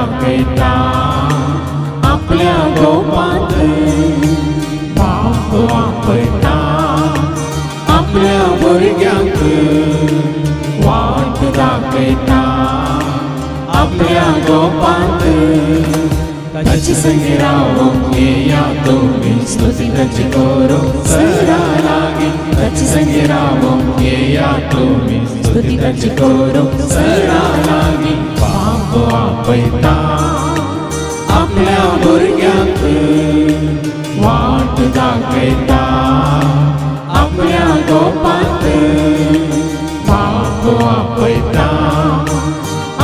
दाखयता आपल्या गोपांत बाप आपयता आपल्या भुरग्यांक वाट दाखयता आपल्या गोपांत ताची संगी रावूंक येया तुमी स्तुती ताची करूंक सरा लागीं ताची संगी रावूंक येया तुमी स्तुती ताची करूंक सरा लागीं बाप आपयता आपल्या भुरग्यांक वाट दाखयता आपल्या गोपांत बाप आपयता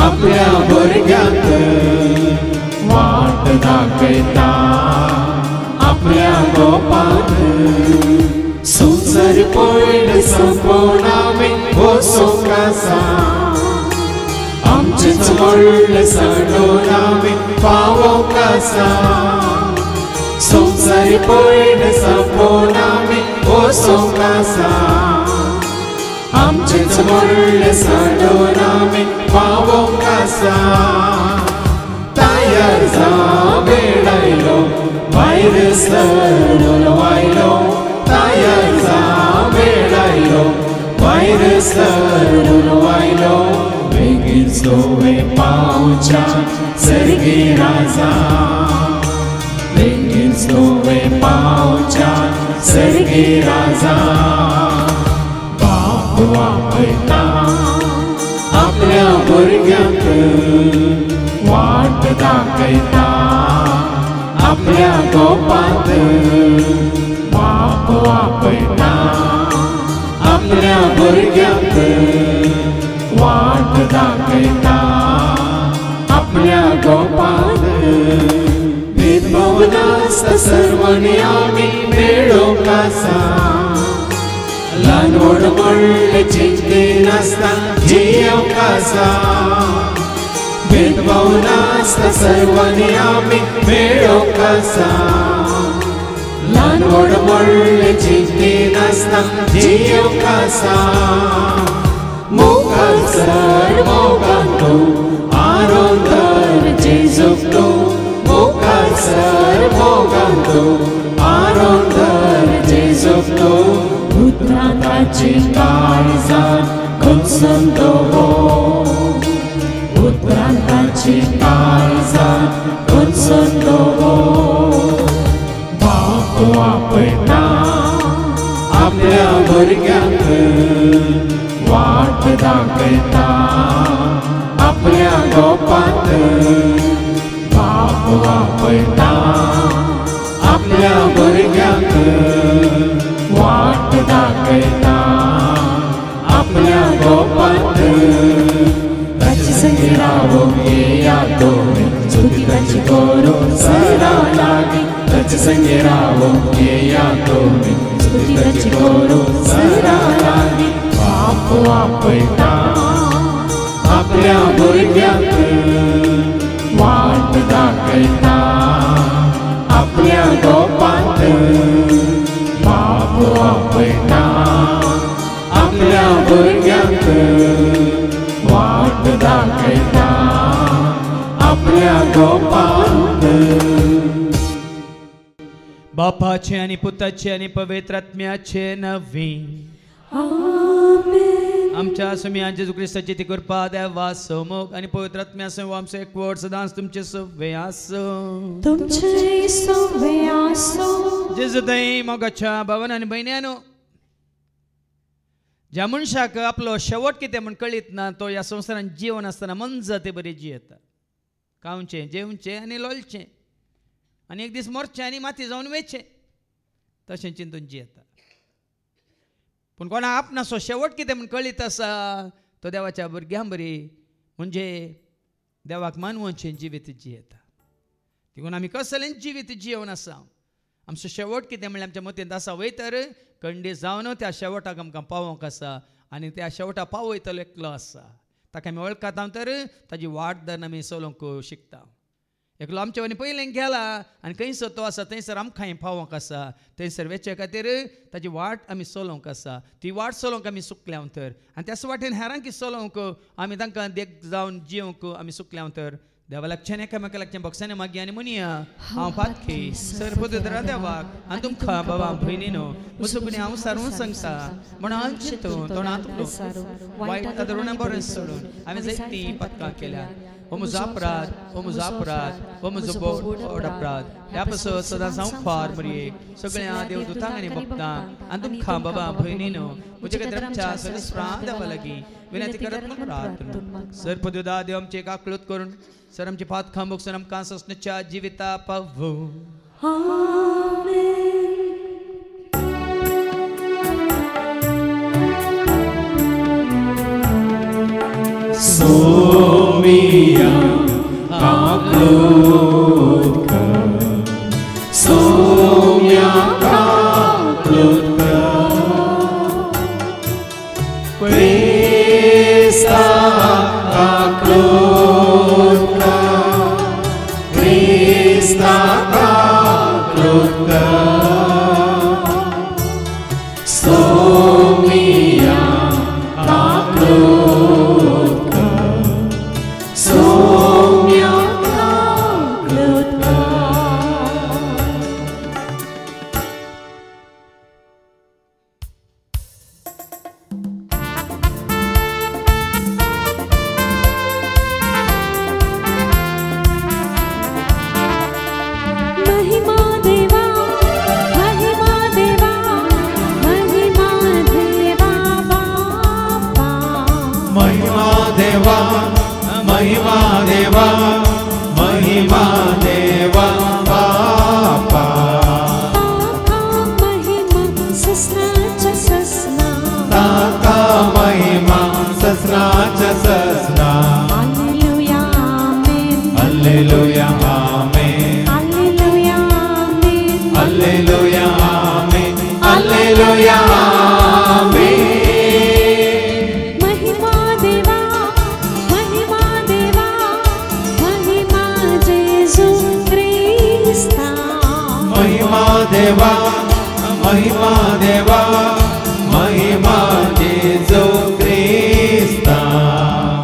आपल्या भुरग्यांक वाट दाखयता आपल्या गोपांत सुंदर पयले संपूर्ण आमी वचूंक आसा आमचेच व्हडले सडून आमी पावोंक आसा सुंदर पयले संपूर्ण आमी वचूंक आसा आमचेच व्हडले सडून आमी पावोंक आसा तयार जा वेळ आयलो भायर सरून वायलो तयार जा वेळ आयलो भायर सरून वायलो बेगीन सोवे पावच्या सर्गी राजा बेगीन सोवे पावच्या सर्गी राजा बाप आपयता आपल्या भुरग्यांक वाट दाखयता आपल्या गोपांत बाप आपयता आपल्या भुरग्यांक वाट दाखयता आपल्या गोपांत भेदभाव नासता सर्वांनी आमी मेळोंक आसा ल्हान व्हड व्हडले चिंते नासता जियोंक आसा भेदभाव नासता सर्वांनी आमी मेळोंक आसा ल्हान व्हड व्हडले चिंते नासता जियोंक आसा मुखार सर मोगान तूं आरोन धर जेजूक तूं मुखार सर मोगान तूं आरोन धर जेजूक तूं उद्रांताची काळजां खंचून दवर उद्रांताची काळजां खंचून दवर बाप आपयता आपल्या भुरग्यांक वाट दाखयता आपल्या गोपांत बाप आपयता आपल्या भुरग्यांक वाट दाखयता आपल्या गोपांत ताची संगी रावूंक येया तुमी स्तुती ताची करूंक सरा लागीं ताची संगी रावूंक येया तुमी स्तुती ताची करूंक सरा लागीं बाप आपयता आपल्या भुरग्यांक वाट दाखयता आपल्या गोपांत बाप आपयता आपल्या भुरग्यांक वाट दाखयता आपल्या गोपांत बापाचे आणि पुताचे आणि पवित्र आत्म्याचे नवी आमेन. आमच्या सुमिया जेजू ख्रिस्ताची ती कृपा देवा सोमोग आणि पवित्र आत्म्यासह आमचे एकवट सदांच तुमचे सव्वे आसो तुमचे सव्वे आसो. जेजू दई मोगाच्या भावन आणि बहिण्यानो ज्या मनशाक आपलो शेवट कितें म्हण कळीत ना तो ह्या संवसारान जीवन आसतना मंज ते बरे जियेता खावचें जेवचें आनी लोलचें आनी एक दीस मरचें आनी माती जावन वेचें तशें चिंतून जियेता पूण कोणाक आपणाचो शेवट कितें म्हण कळीत आसा तो देवाच्या भुरग्यां बरी म्हणजे देवाक मानवचें जिवीत जियेता देखून आमी कसलें जिवीत जियोवन आसा आमचो शेवट कितें म्हणल्यार आमच्या मतींत आसा वय तर खंडीत जावन त्या शेवटाक आमकां पावोवंक आसा आनी त्या शेवटाक पावयतलो एकलो आसा ताका आमी वळखता तर ताजी वाट धरून आमी चलोवंक शिकता एकलो आमचे वनी पयलें गेला आनी खंयसर तो आसा थंयसर आमकां पावोवंक आसा थंयसर वेचे खातीर ताजी वाट आमी चलोवंक आसा ती वाट चलोवंक आमी सुकल्या तर आनी त्याच वाटेन हेरांकी चलोवंक आमी तांकां देख जावन जियोवंक आमी सुकल्या तर देवा लागच्यान एकामेका लागच्यान बॉक्साने मागी आनी म्हणया हांव पातकी सर्वपुत्र देवाक आनी तुमकां बाबा भयणीनो मुसुगुणी हांव सारून सांगता म्हण हांव चिंतून तोंडांत वायट ऋण बरें सोडून हांवें जायतीं पथकां केल्या हो म्हजो अपराध हो म्हजो अपराध हो म्हजो बोड अपराध ह्या पासून सदांच हांव फार मरयेक सगळ्या देवदूतांक आनी भक्तांक आनी तुमकां बाबा भयणीनो म्हजे खातीर आमच्या सगळ्या देवा लागीं विनंती करत म्हूण प्रार्थना सर्वपुत्र देव आमचे काकळूत करून सर आमचे पात खांबोकसून आमकां ससण्याच्या जिविता पावो Somia kaklutka Somia kaklutka Krista kaklutka Krista kaklutka Somia kaklutka Somia kaklutka महिमा देवा महिमा देवा महिमा देवा बापा महिमा देवा महिमा देवा महिमा देवा बापा ताका महिमा ससनाच्या ससना ताका महिमा ससनाच्या ससना hallelujah amen hallelujah amen hallelujah amen hallelujah amen hallelujah amen महिमा देवा महिमा देवा महिमा जेजू ख्रिस्ता महिमा देवा महिमा देवा महिमा जेजू ख्रिस्ता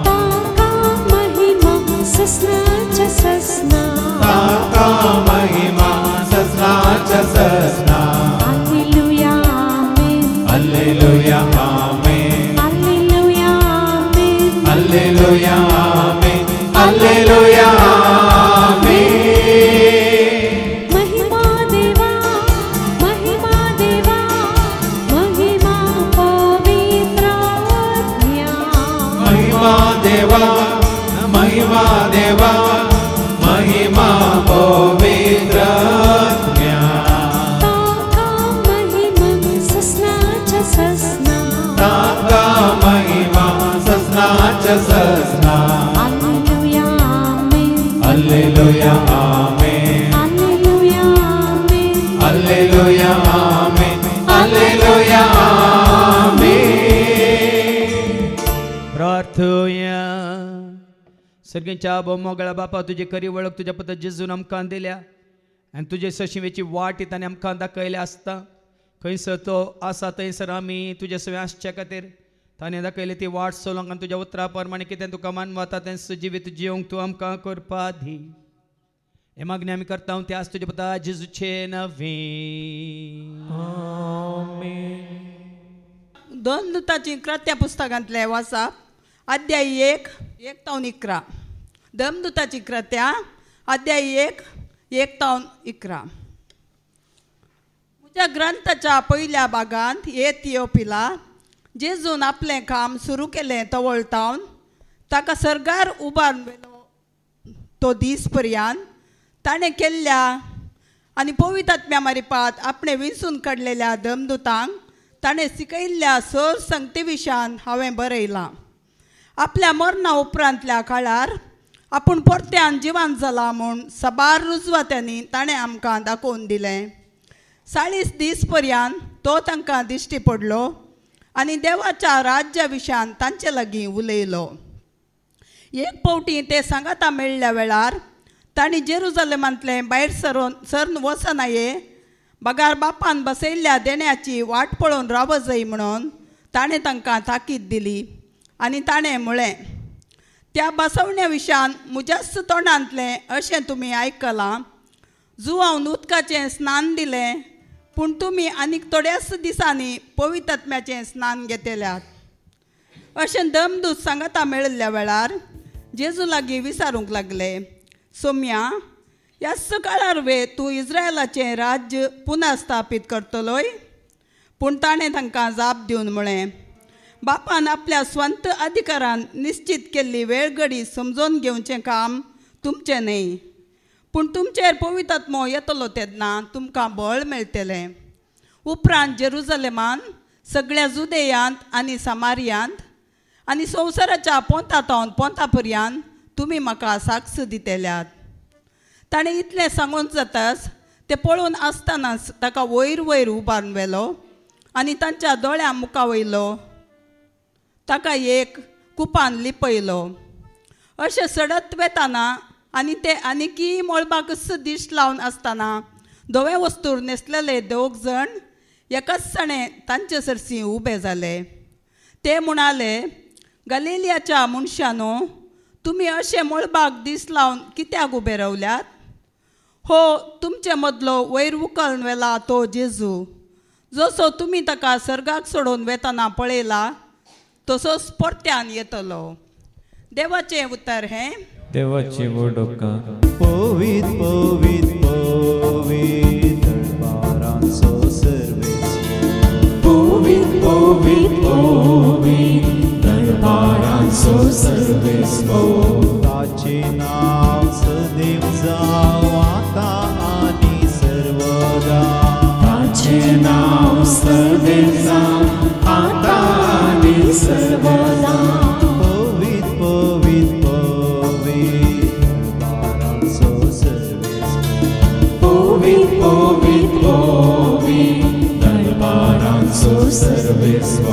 ताका महिमा ससनाच्या ससना ताका महिमा ससनाच्या ससना hallelujah amen hallelujah amen hallelujah amen hallelujah amen hallelujah amen महिमा देवा महिमा देवा महिमा पवित्र आत्म्या महिमा देवा महिमा देवा महिमा पवित्र आत्म्या ताका महिमा ससनाच्या ससना ताका महिमा ससनाच्या ससना hallelujah amen hallelujah amen hallelujah amen hallelujah amen hallelujah आमेन प्रार्थया सर्गींच्या मोगळा बापा तुझी खरी वळख तुझ्या पद्दत जेजून आमकां दिल्या आनी तुजे सशिवेची वाट ताणें आमकां दाखयल्या आसता खंयसर तो आसा थंयसर आमी तुजे सवे आसचे खातीर ताणें दाखयली ती वाट चलोवंक आनी तुज्या उतरा प्रमाणे कितें तुका मानवता तें जिवीत जिवंक तूं आमकां करपा दी हे मागणी आमी करता ते आज तुजे पता जेजूचे नवे दोन दुताची कृत्या पुस्तकांतले वाचप अध्याय 1:1-11 दमदुताची कृत्या अध्याय 1:1-11 म्हज्या ग्रंथाच्या पयल्या भागांत हे थियोफिला जेजून आपलें काम सुरू केलें तवळतावन ताका सर्गार उबारलो तो दीस पर्यंत ताणें केल्ल्या आनी पवित्र आत्म्या मारिपात आपणे विंचून काडलेल्या दमदुतांक ताणें शिकयल्ल्या सर संगती विशयान हांवें बरयलां आपल्या मरणा उपरांतल्या काळार आपूण परत्यान जिवांत जाला म्हूण सबार रुजवात्यांनी ताणें आमकां दाखोवन दिलें 40 दीस पर्यंत तो तांकां दिश्टी पडलो आनी देवाच्या राज्या विशयान तांचे लागीं उलयलो एक फावटी ते सांगाता मेळ्ळ्या वेळार तांणी जेरुजलेमांतलें भायर सरन वचनाये बगार बापान बसयल्ल्या देण्याची वाट पळोवन राव जाय म्हणून ताणें तांकां ताकीद दिली आनी ताणें म्हळें त्या बसवण्या विशान म्हज्याच तोंडांतलें अशें तुमी आयकलां. जुवावन उदकाचें स्नान दिलें, पूण तुमी आनीक थोड्याच दिसांनी पवित्र आत्म्याचें स्नान घेतल्यात. अशें दमदूत सांगाता मेळिल्ल्या वेळार जेजू लागीं विचारूंक लागले, सोम्या, ह्याच काळार वे तूं इस्रायलाचें राज्य पुना स्थापीत करतलोय? पूण ताणें तांकां जाप दिवन म्हळें, बापान आपल्या स्वंत अधिकारान निश्चित केल्ली वेळ घडी समजोवन घेवचें काम तुमचें न्हय. पूण तुमचेर पवित्र आत्मो येतलो तेन्ना तुमकां बळ मेळटलें. उपरांत जेरुसलेमान, सगळ्या जुदेयांत आनी समारियांत आनी संवसाराच्या पोंतांतावन पोंता पर्यंत तुमी म्हाका साक्ष दितल्यात. ताणें इतलें सांगून जाताच तें पळोवन आसतनाच ताका वयर वयर उबारून व्हेलो आनी तांच्या दोळ्या मुखा वयलो ताका एक कुपान लिपयलो. अशें सडत वेताना आनी ते आनीकय मळबाक दिश्ट लावन आसतना धवे वस्तूर न्हेसलेले 2 जाण एकाच सणे तांचे सरसी उबे जाले. ते म्हणाले, गलिलियाच्या मनशांनो, तुमी अशे मळबाक दीस लावन कित्याक उबे रावल्यात? हो, तुमचे मदलो वयर उखलून व्हेला तो जेजू, जसो तुमी ताका सर्गाक सोडून वेताना पळयला तसोच परत्यान येतलो. देवाचें उतर हें. देवाची वडोका. पवित्र पवित्र पवित्र दरबारांचो सर्वेस्व. पवित्र पवित्र पवित्र दरबारांचो सर्वेस्व. ताचे नाव सदैव जावं आतां आनी सर्वदा. ताचे नाव सदैव जावं आतां आनी सर्वदा. पवित्र पवित्र पवित्र दरबारांचो सर्वेस्व. पवित्र पवित्र पवित्र दरबारांचो सर्वेस्व.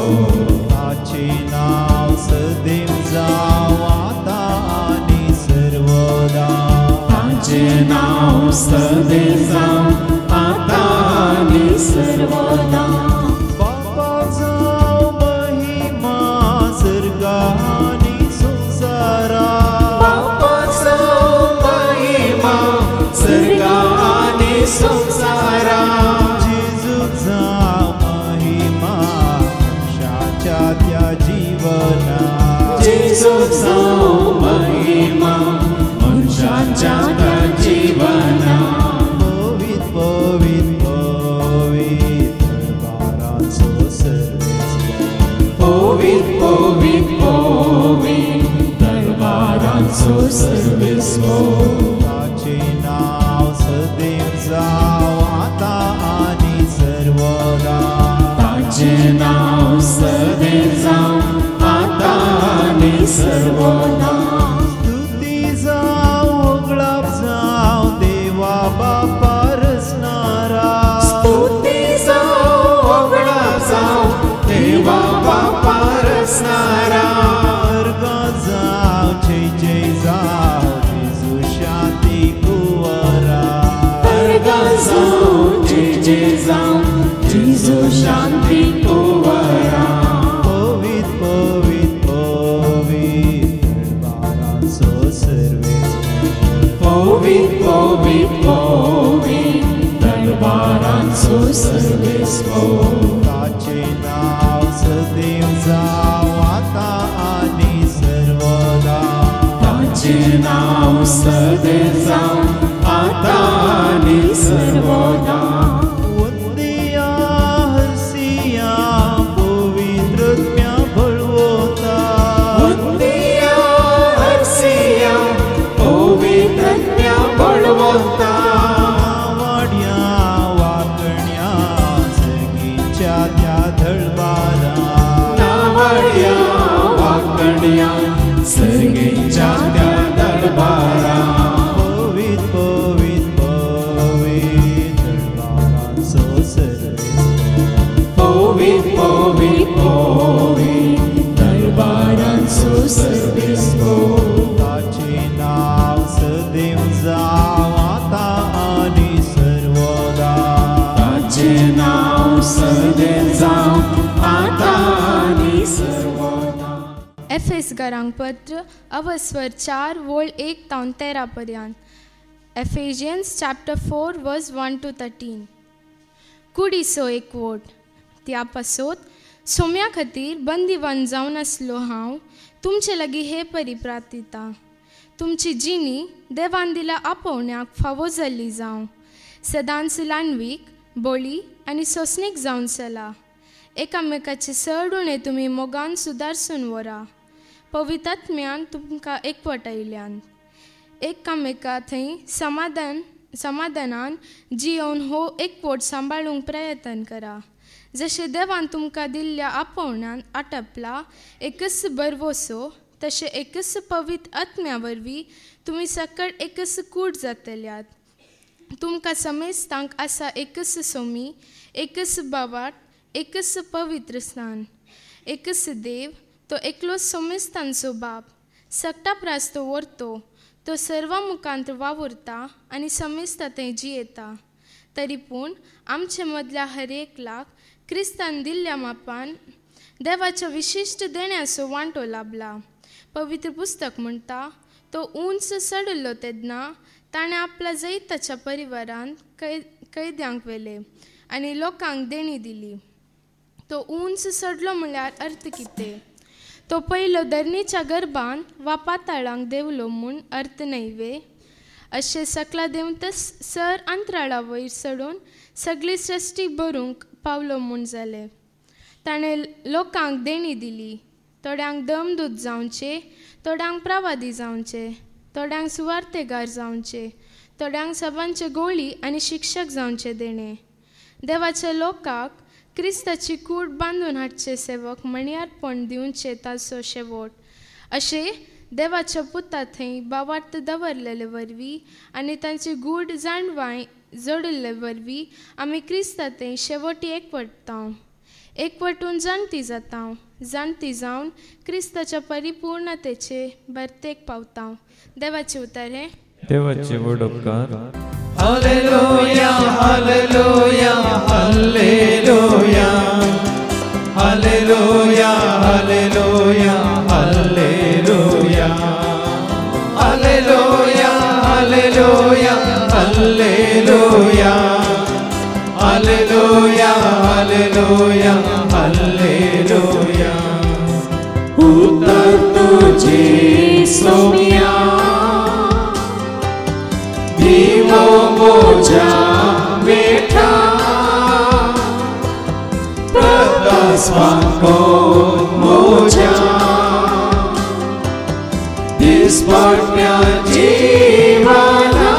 ताचे नाव सदैव जावं आतां आनी सर्वदा. ताचे नाव सदैव जावं आतां आनी सर्वदा. बापाक जावं महिमा सर्गा आनी संवसारांत. बापाक जावं महिमा सर्गा आनी संवसारांत. जेजूक जावं महिमा मनशाच्या त्या जिवनांत. जेजूक जावं महिमा मनशाच्या त्या जिवनांत. पवित्र पवित्र पवित्र दरबारांचो सर्वेस्व. पवित्र पवित्र पवित्र दरबारांचो सर्वेस्व. ताचे नाव सदैव जावं आतां आनी सर्वदा. ताचे नाव सदैव जावं आतां आनी सर्वदा. स्तुती जावं वगळाप जावं देवा बापा रचणारा. स्तुती जावं वगळाप जावं देवा बापा रचणारा. अर्गां जावं जय जय जावं जेजू शांती कुंवरा. अर्गां जावं जय जय जावं जेजू शांती कुंवरा. पवित्र पवित्र पवित्र दरबारांचो सर्वेस्व. पवित्र पवित्र पवित्र दरबारांचो सर्वेस्व. ताचे नाव सदैव जावं आतां आनी सर्वदा. ताचे नाव सदैव जावं आतां आनी सर्वदा. वंदिया हरसिया पवित्रत्म्या बळवता. वंदिया हरसिया पवित्रत्म्या बळवंता. वाड्या वाकण्या सर्गीच्या त्या दळबारा. नावाड्या वाकण्या सर्गेच्या त्या दरबारा. पवित्र इफेसकारांक पत्र अवस्वर 4 वोळ 1 तावन 13 पर्यंत. एफेजियन्स चॅप्टर 4 वर्स 1 to 13. कुडीसो एकवट. त्या पासोत सोम्या खातीर बंदीवान जावन आसलो हांव तुमचे लागीं हे परी प्रार्थिता. तुमची जिणी देवान दिल्या आपोवण्याक फावो जाल्ली जावं. सदांच लाण्वीक, बोळी आनी सोंसणीक जावन चला. एकामेकाचे चड उणें तुमी मोगान सुदारसून व्हरा. पवित्रात्म्यान तुमकां एकवटायल्यान. एकामेका थंय समाधानान जियोवन हो एकवट सांबाळूंक प्रयत्न करा. जशें देवान तुमकां दिल्ल्या आपोवण्यान आटपला एकच बरवोसो तशें एकच पवित्र आत्म्या वरवीं तुमी सकट एकच कूड जातल्यात. तुमकां समेस्तांक आसा एकच सोमी, एकच बावाट, एकच पवित्र स्थान, एकच देव, तो एकलो समेस्तांचो बाप. सकटा प्रास तो व्हरतो, तो सर्व मुखांत वावुरता आनी समेस्ता थंय जियेता. तरी पूण आमचे मदल्या हर एकल्याक क्रिस्तान दिल्ल्या मापान देवाच्या विशिश्ट देण्याचो वांटो लाभला. पवित्र पुस्तक म्हणटा, तो उंच चडलो तेन्ना ताणें आपल्या जैताच्या परिवारांत कैद्यांक व्हेले आनी लोकांक देणी दिली. तो उंच चडलो म्हळ्यार अर्थ कितें? तो पयलो धरणीच्या गर्भान वा पाताळांक देवलो म्हूण अर्थ न्हयवे. अशें सकला देवन सर अंतराळा वयर चडून सगळी सृश्टी भरूंक पावलो म्हूण जालें. ताणें लोकांक देणी दिली. थोड्यांक दमदूत जावचे, थोड्यांक प्रवादी जावचे, थोड्यांक सुवार्थेगार जावचे, थोड्यांक सभांचे गोळी आनी शिक्षक जावचे देणे. देवाच्या लोकांक क्रिस्ताची कूड बांदून हाडचे सेवक मणियारपण दिवचे ताचो शेवट. अशें देवाच्या पुता थंय बावार्थ दवरलेले वरवीं आनी तांची गूढ जाणवाय जोडिल्ले वरवीं आमी क्रिस्ता थंय शेवटी एकवटता. एकवटून जाणटी जाता. जाणटी जावन क्रिस्ताच्या परिपूर्णतेचे बर्तेक पावता. देवाचे उतर हे देवाचे वडोपकार. हालेलुया हालेलुया हालेलुया हालेलुया हालेलुया हालेलुया हालेलुया हालेलुया हालेलुया हालेलुया हालेलुया हालेलुया. उतर तुझे सोम्या दिवो मोजा बेटा प्रकाशवाको मोजा दिसपट्या जीवाना.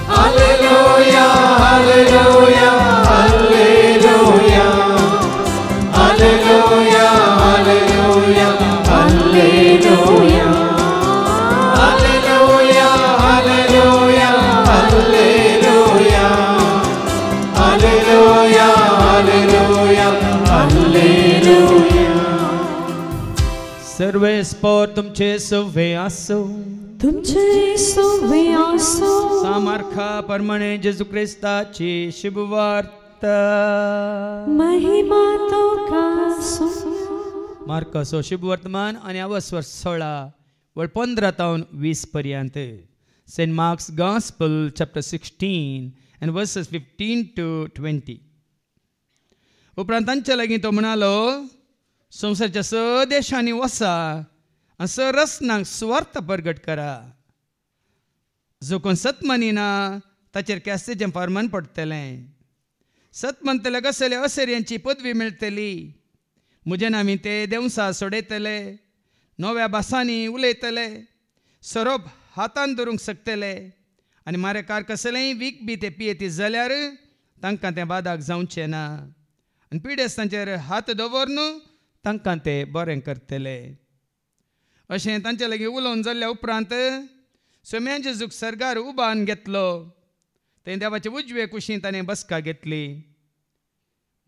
हालेलुया हालेलुया हालेलुया हालेलुया हालेलुया हालेलुया हालेलुया हालेलुया हालेलुया हालेलुया हालेलुया हालेलुया. सर्वे स्पोर तुमचे सव्वे आसो. तुमचे सोवे आसो. सामर्था परमणे जेजू क्रिस्ताची शुभवार्ता. महिमा तो कासो. मार्कसो शुभ वर्तमान आणि अवस्वर 16 व 15 तावन 20 पर्यंत. Saint Mark's gospel chapter 16 and verses 15 to 20. उपरांत तांच्या लागीं तो म्हणालो, संवसाराच्या स देशांनी वसा आनी स रस्नांक स्वार्थ प्रगट करा. जो कोण सत मनिना ताचेर कॅस्तेचें फर्मान पडटलें. सत म्हणटले कसले असेऱ्यांची पदवी मेळटली. म्हजे नामी ते देवसां सोडयतले, नव्या भासांनी उलयतले, सोरोप हातान धरूंक शकतले आनी मारेकार कसलेंय वीख बी ते पियेती जाल्यार तांकां तें बादाक जावचें ना. आनी पिडेस्तांचेर हात दवरून तांकां ते बरें करतले. अशें तांचे लागीं उलोवन जाल्ल्या उपरांत सोम्यान जेजूक सर्गार उबान घेतलो. थंय देवाचे उजवे कुशींत ताणें बसका घेतली.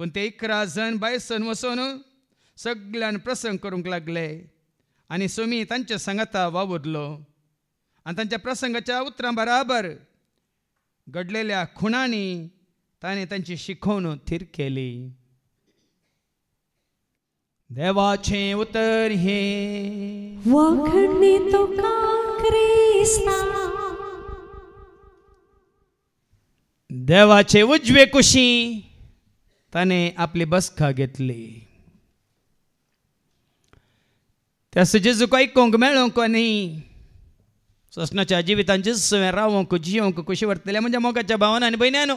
पूण ते 11 जण भायरसून वचून सगळ्यान प्रसंग करूंक लागले आनी सोमी तांच्या सांगाता वावुरलो. आनी तांच्या प्रसंगाच्या उतरां बराबर घडलेल्या खुणांनी ताणें तांची शिकवण थीर केली. देवाचे उतर हे वखणी तुका क्रिस्ता देवाचे उजवे कुशी ताने आपली बसका घेतली. त्या जेजूक ऐकूंक मेळोंक न्ही ससनाच्या जिवितान जेजुवें रावोंक जियोंक कशी वर्तले म्हणजे मोगाच्या भावांनी आनी भयण्यांनो.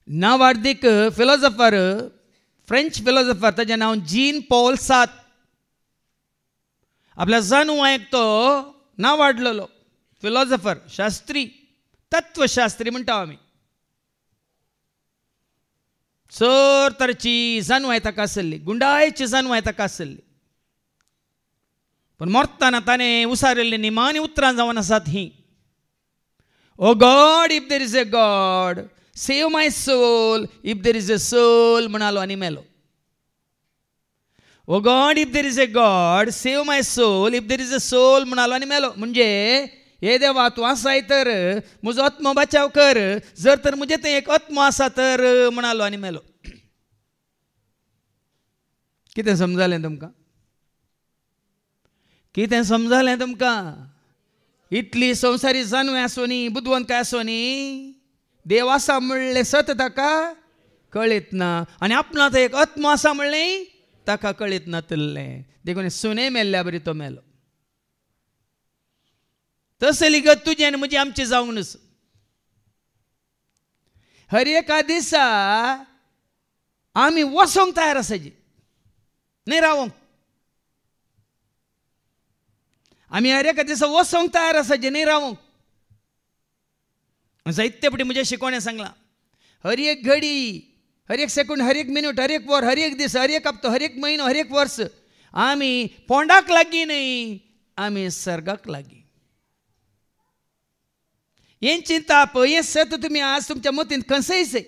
नावार्दीक फिलॉसॉफर फ्रेंच फिलॉसॉफर ताचें नांव जीन पॉल सार्त्र. आपल्या जाणवायक तो नांव वाडलेलो फिलॉसॉफर शास्त्री तत्वशास्त्री म्हणटा आमी. चड तरेची जाणवाय ताका आसली गुंडायची जाणवाय ताका आसली. पण मरतना ताणें उसारिल्लीं निमाणी उतरां जावन आसात ही. Oh God if there is a God save my soul if there is a soul म्हणालो आनी मेलो. Oh God if there is a God save my soul if there is a soul म्हणालो आनी मेलो. म्हणजे हे देवा तूं आसाय तर म्हजो आत्मो बचाव कर, जर तर म्हजे थंय एक आत्मो आसा तर म्हणालो आनी मेलो. कितें समजलें तुमकां? कितें समजलें तुमकां? इतली संवसारी जाणवे आसो न्ही बुदवंत काय आसो न्ही देव आसा म्हणलें सत ताका कळीत ना आनी आपणांत एक आत्मो आसा म्हणलें ताका कळीत नातलें. देखून सुने मेल्ल्या बरी तो मेलो. तसली गत तुजी आनी म्हजी आमची जावंक नस. हर एका दिसा आमी वसोंक तयार आसाची न्ही रावोंक. आमी हर एका दिसा वसोंक तयार आसाची न्ही रावोंक. जायते फावटी म्हज्या शिकोवण्यां सांगलां हर एक घडी हर एक सेकंड हर एक मिनट हर एक वर हर एक दीस हर एक हप्तो हर एक म्हयनो हर एक वर्स आमी पोंडाक लागीं न्ही आमी सर्गाक लागीं. हें चिंता पळय हें सत तुमी आज तुमच्या मतींत खंयसय.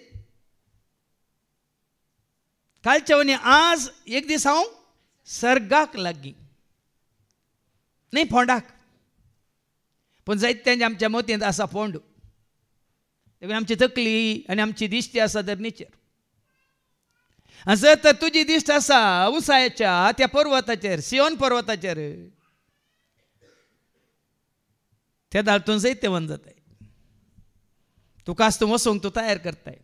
कालच्या वनी आज एक दीस हांव सर्गाक लागीं न्ही फोंडाक. पूण जायत्यांच्या आमच्या मतींत आसा फोंड. देखून आमची तकली आनी आमची दिश्टी आसा धरणीचेर. जर तर तुजी दिश्ट आसा उसायाच्या त्या पर्वताचेर सियोन पर्वताचेर त्या दाळतून जायते वन जाताय. तुका आस तूं वसोंक तूं तयार करताय.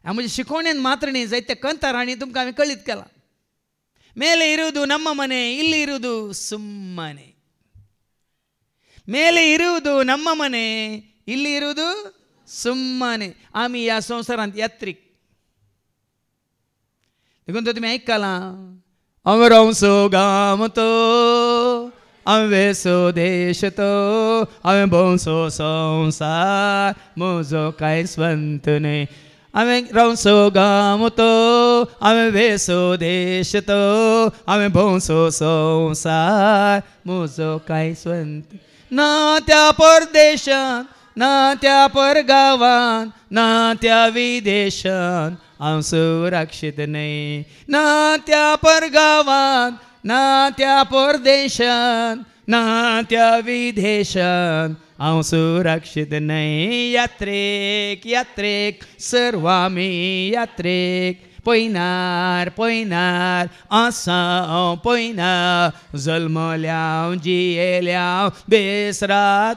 म्हज्या शिकोवणेन मात्र न्ही जायते कंतारांनी तुमकां हांवें कळीत केलां. ಮೇಲೆ ಇರುವುದು ನಮ್ಮ ಮನೆ, ಇಲ್ಲಿ ಇರುವುದು ಸುಮ್ಮನೆ. ಮೇಲೆ ಇರುವುದು ನಮ್ಮ ಮನೆ, ಇಲ್ಲಿ ಇರುವುದು सुम्माने. आम्ही या संसारांत यात्रिक. देखून तो तुम्ही ऐकाला हांव रावसो गांव तो हांवें वेसो देश तो हांवें भोंवसो संवसार म्हजो कांय स्वंत न्हय. हांवें रावसो गांव तो हांवें वेसो देश तो हांवें भोंवसो संवसार म्हजो कांय स्वंत. ना त्या परदेशांत ना त्या परगांवांत ना त्या विदेशांत हांव सुरक्षीत न्हय. ना त्या परगांवांत ना त्या परदेशांत ना त्या विदेशांत हांव सुरक्षीत न्हय. यात्रेक यात्रेक सर्व आमी यात्रेक पयनार पयनार आसा पयनार जल्मल्या जियेल्या बेसरात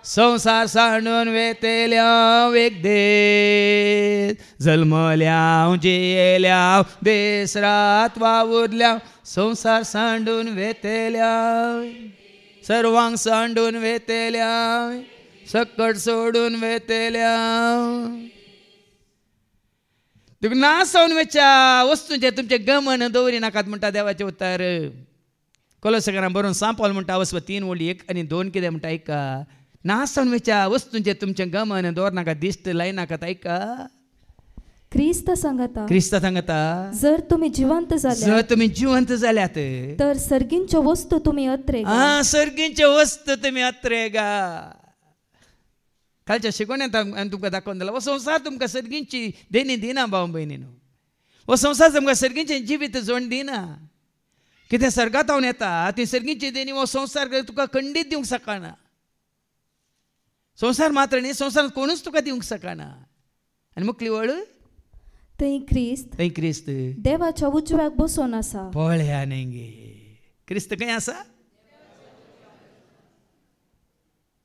संसार सांडून वेतेल्या वेगदेत जल्मल्या जियेल्या बेसरात वावुरल्या संसार सांडून वेतेल्या सर्वांक सांडून वेतेल्या सकट सोडून वेतेल्या. तुम्ही नासवणवेच्या वस्तूंचे तुमचे गमन दवरी नाकात म्हणटा देवाचे उतर. कोलोसाकारांत बरोवन सांपल म्हणटा वस्व 3:1 आणि 2 कितें म्हणटा ऐका. नासवणवेच्या वस्तूंचे तुमचे गमन दवर नाका दिश्ट लाय नाकात ऐका. क्रिस्त सांगता जर तुम्ही जिवंत जाल्यात तर सर्गींच्यो वस्तू तुम्ही अत्रेगा. सर्गींच्यो वस्तू तुम्ही अत्रेगा. कालच्या शिकवण्यात तुमकां दाखोवन दिला. हो संवसार तुमकां सर्गींची देणी दिना भाव भयणीनो. हो संवसार तुमकां सर्गींचें जिवीत जोड दिना. कितें सर्गांत हांव येता ती सर्गींची देणी हो संवसार तुका खंडीत दिवंक शकना. संवसार मात्र न्ही संवसारांत कोणूच तुका दिवंक शकना. आनी मुखली वळ थंय ख्रिस्त देवाच्या उजव्याक बसून आसा. पळया नेंगे क्रिस्त खंय आसा.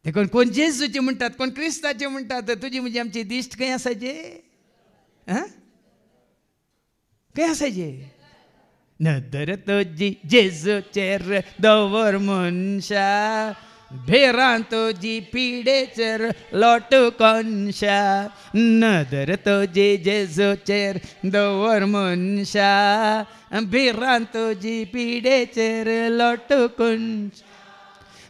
देखून कोण जेजूचे म्हणटात, कोण क्रिस्ताचे म्हणटात. तुजी म्हणजे आमची दिश्ट खंय आसाचे, खंय आसाचे. नदर तुजी जेजूचेर दवर मनशा, भेरां तुजी पिडेचेर लोटू कोनशा. नदर तुजी जेजूचेर दवर मनशा, भेरां तुजी पिडेचेर लोटू कोनशा.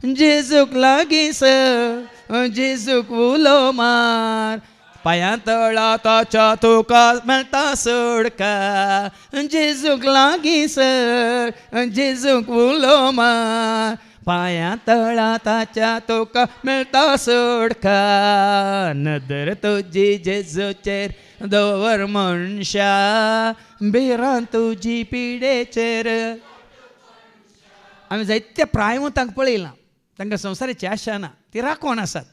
जेजूक लागीं सर, जेजूक उलो मार, पांयां तळा ताच्या तुका मेळटा सोडका. जेजूक लागीं सर, जेजूक उलो मार, पांयां तळा ताच्या तुका मेळटा सोडका. नदर तुजी जेजूचेर दवर मनशा, भिरां तुजी पिडेचेर. आमी जायत्या प्रायमतांक पळयलां, तांकां संवसाराची आशा ना, ती राखोन आसात.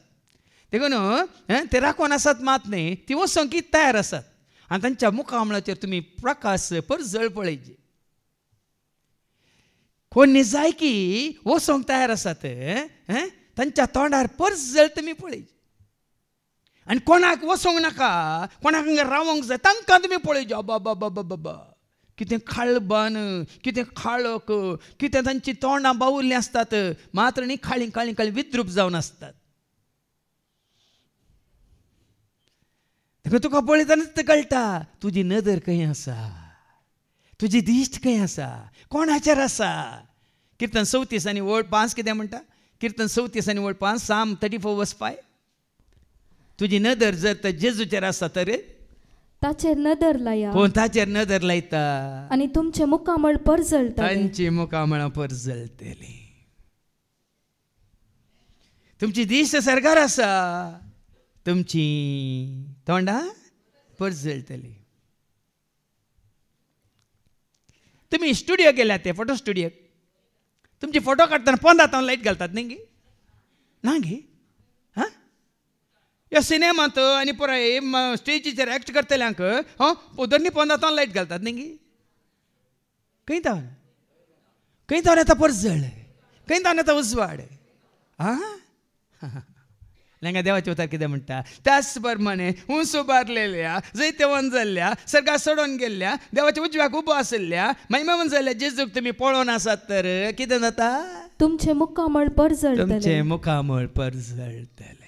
देखून ते राखोन आसात मात न्ही, ती वचोंक कितें तयार आसात. आनी तांच्या मुखामळाचेर तुमी प्रकाश परजळ पळयचे. कोण निजायकी वचोंक तयार आसात, तांच्या तोंडार परजळ तुमी पळयचे. आनी कोणाक वचोंक नाका, कोणाक हांगा रावोंक जाय तांकां तुमी पळयचे. बाबा बाबा बाबा कितें खाळबान, कितें खाळक, कितें तांची तोंडां बावुल्लीं आसतात, मात्र न्ही काळीं काळीं काळीं विद्रूप जावन आसतात. देखून तुका पळयतानाच कळटा तुजी नदर खंय आसा, तुजी दिश्ट खंय आसा, कोणाचेर आसा. किर्तन 34 आनी वळ 5 कितें म्हणटा. किर्तन 34 आनी वळ 5, Psalm 34:5. तुजी नदर जर तर जेजूचेर आसा तर ताचेर नदर लाया. कोण ताचेर नदर लायता आनी तुमचे मुखामळ परजळटले. तांची मुखामळां परजळटली. तुमची दिश्ट सरकार आसा, तुमची तोंडां परजळटली. तुमी स्टुडियो गेल्या ते फोटो स्टुडियोक, तुमचे फोटो काडटना पोंदांत लायट घालतात न्ही गे, ना गे. ह्या सिनेमांत आनी पळय स्टेजीचेर एक्ट करतल्यांक दोनी पोंदांत लायट घालतात न्ही गे. खंय तावन, खंय तावन येता परजळ, खंय तावन येता उजवाड. लेंगा देवाचे उतार कितें म्हणटा. त्याच प्रमाणे उंच उबारलेल्या, जैतेवन जाल्ल्या, सर्गा सोडून गेल्ल्या, देवाच्या उजव्याक उबो आसल्या, महिमेवन जाल्ल्या जेजूक तुमी पळोवन आसात तर कितें जाता. तुमचे मुखामळ परजळटले. तुमचे मुखामळ परजळटले.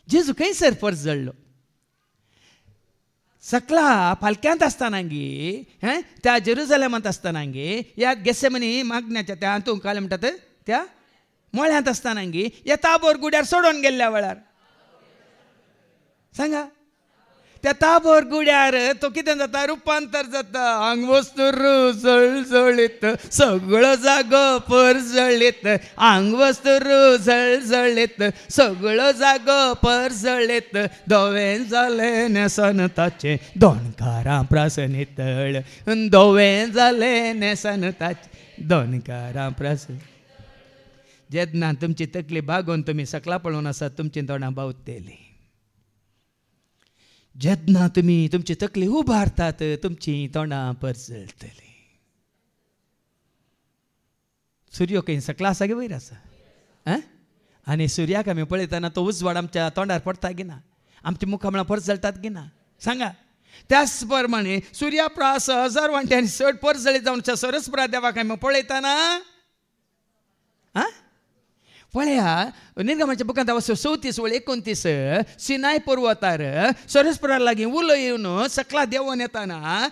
जेजू खंयसर परजळ्ळो. सकला फालक्यांत आसतना गे, त्या जेरुजलेमांत आसतना गे, ह्या गेसेमनी मागण्याच्या त्या हातूंक काय म्हणटात त्या मोळ्यांत आसतना गे, ह्या ताबोर गुड्यार सोडून गेल्ल्या वेळार सांगा. त्या ताबोर गुड्यार तो कितें जाता, रुपांतर जाता. आंग वस्तू जळजळीत, सगळो जागो परजळीत. आंग वस्तू जळजळीत, सगळो जागो परजळीत. धोवें जालें नेसन ताचे दोणकारां प्रासन नितळ. धोवें जालें नेसन ताचे दोणकारां प्रासन. जेन्ना तुमची तकली बागोवन तुमी सकला पळोवन आसात, तुमची तोंडां बावतली. जेन्ना तुमी तुमची तकली उबारतात, तुमची तोंडां परजळटली. सूर्य खंय सकला आसा गे वयर आसा. आनी सूर्याक आमी पळयतना तो उजवाड आमच्या तोंडार पडटा गी ना, आमच्या मुखामळां परजळटात गी ना सांगा. त्याच प्रमाणे सूर्याप्रास 1000 वांट्यांनी चड परजळीत जावन सरस्वरा देवाक आमी पळयतना पळया. निर्गमाच्या बुकांत 34:29 सिनाय पर्वतार सरस्वरा लागीं उलो येवन सकला देंवोन येताना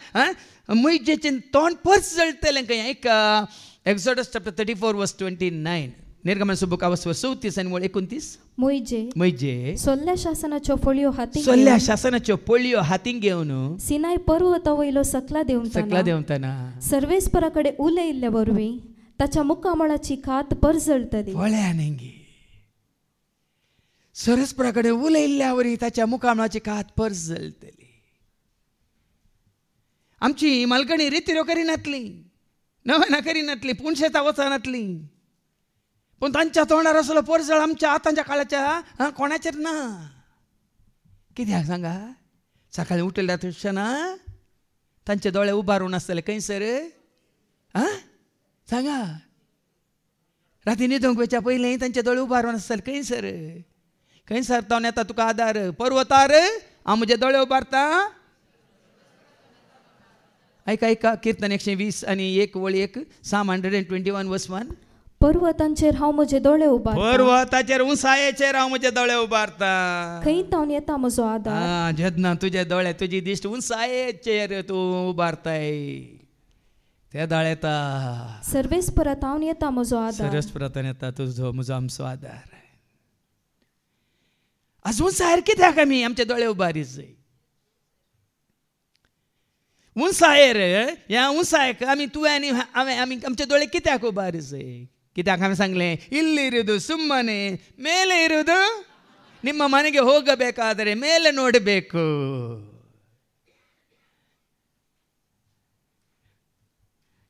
मैजेचें तोंड परजळटलें खंय. ऐका Exodus chapter 34:29. निर्गमाच्या बुकां 34 आनी 29. मैजे सोल्ल्या शासनाच्यो फळयो हातीक, सोल्ल्या शासनाच्यो पळयो हातीक घेवन सिनाय पर्वता वयलो सकला देंवताना सर्वेस्परा कडेन उलयिल्ल्या वरवीं ताच्या मुखामळाची कात परजळटली. पळया न्ही, सरस्वरा कडेन उलयिल्ल्या वरी ताच्या मुखामळाची कात परजळटली. आमची मालकणी रितीरो करिनातली, नवना करिनातली, पुणशेतां वचनातली, पूण तांच्या तोंडार असलो परजळ आमच्या आतांच्या काळाच्या कोणाचेर ना. कित्याक सांगा. सकाळी उठल्या तशना तांचे दोळे उबारून आसतले खंयसर सांगा राती न्हिदूंक वयच्या पयलीं तांचे दोळे उबारून आसतले खंयसर तो येता तुका आदार पर्वतार हांव म्हजे दोळे उबारता ऐका कीर्तन 120 आणि 1 Psalm 121 verse 1 पर्वतांचेर हांव म्हजे दोळे उबारता पर्वताचेर उंचायेचेर हांव म्हजे दोळे उबारता खंय तावन येता म्हजो आदार जेन्ना तुजे दोळे तुजी दिश्ट उंचायेचेर तूं उबारताय ते दोळे येता सर्वेस्परांतावन येता म्हजो आदार सर्वेस्परांतान येता तुजो म्हजो आमचो आदार आज उंचायेर कित्याक आमी आमचे दोळे उबारीत जाय उंचायेर ह्या उंचायेक आमी तुवें आनी हांवें आमी आमचे दोळे कित्याक उबारीत जाय कित्याक हांवें सांगलें इल्लिरुदु सुಮ್ಮನೆ ಮೇಲೆ ಇರುವುದು ನಿಮ್ಮ ಮನೆಗೆ ಹೋಗಬೇಕಾದರೆ ಮೇಲೆ ನೋಡಬೇಕು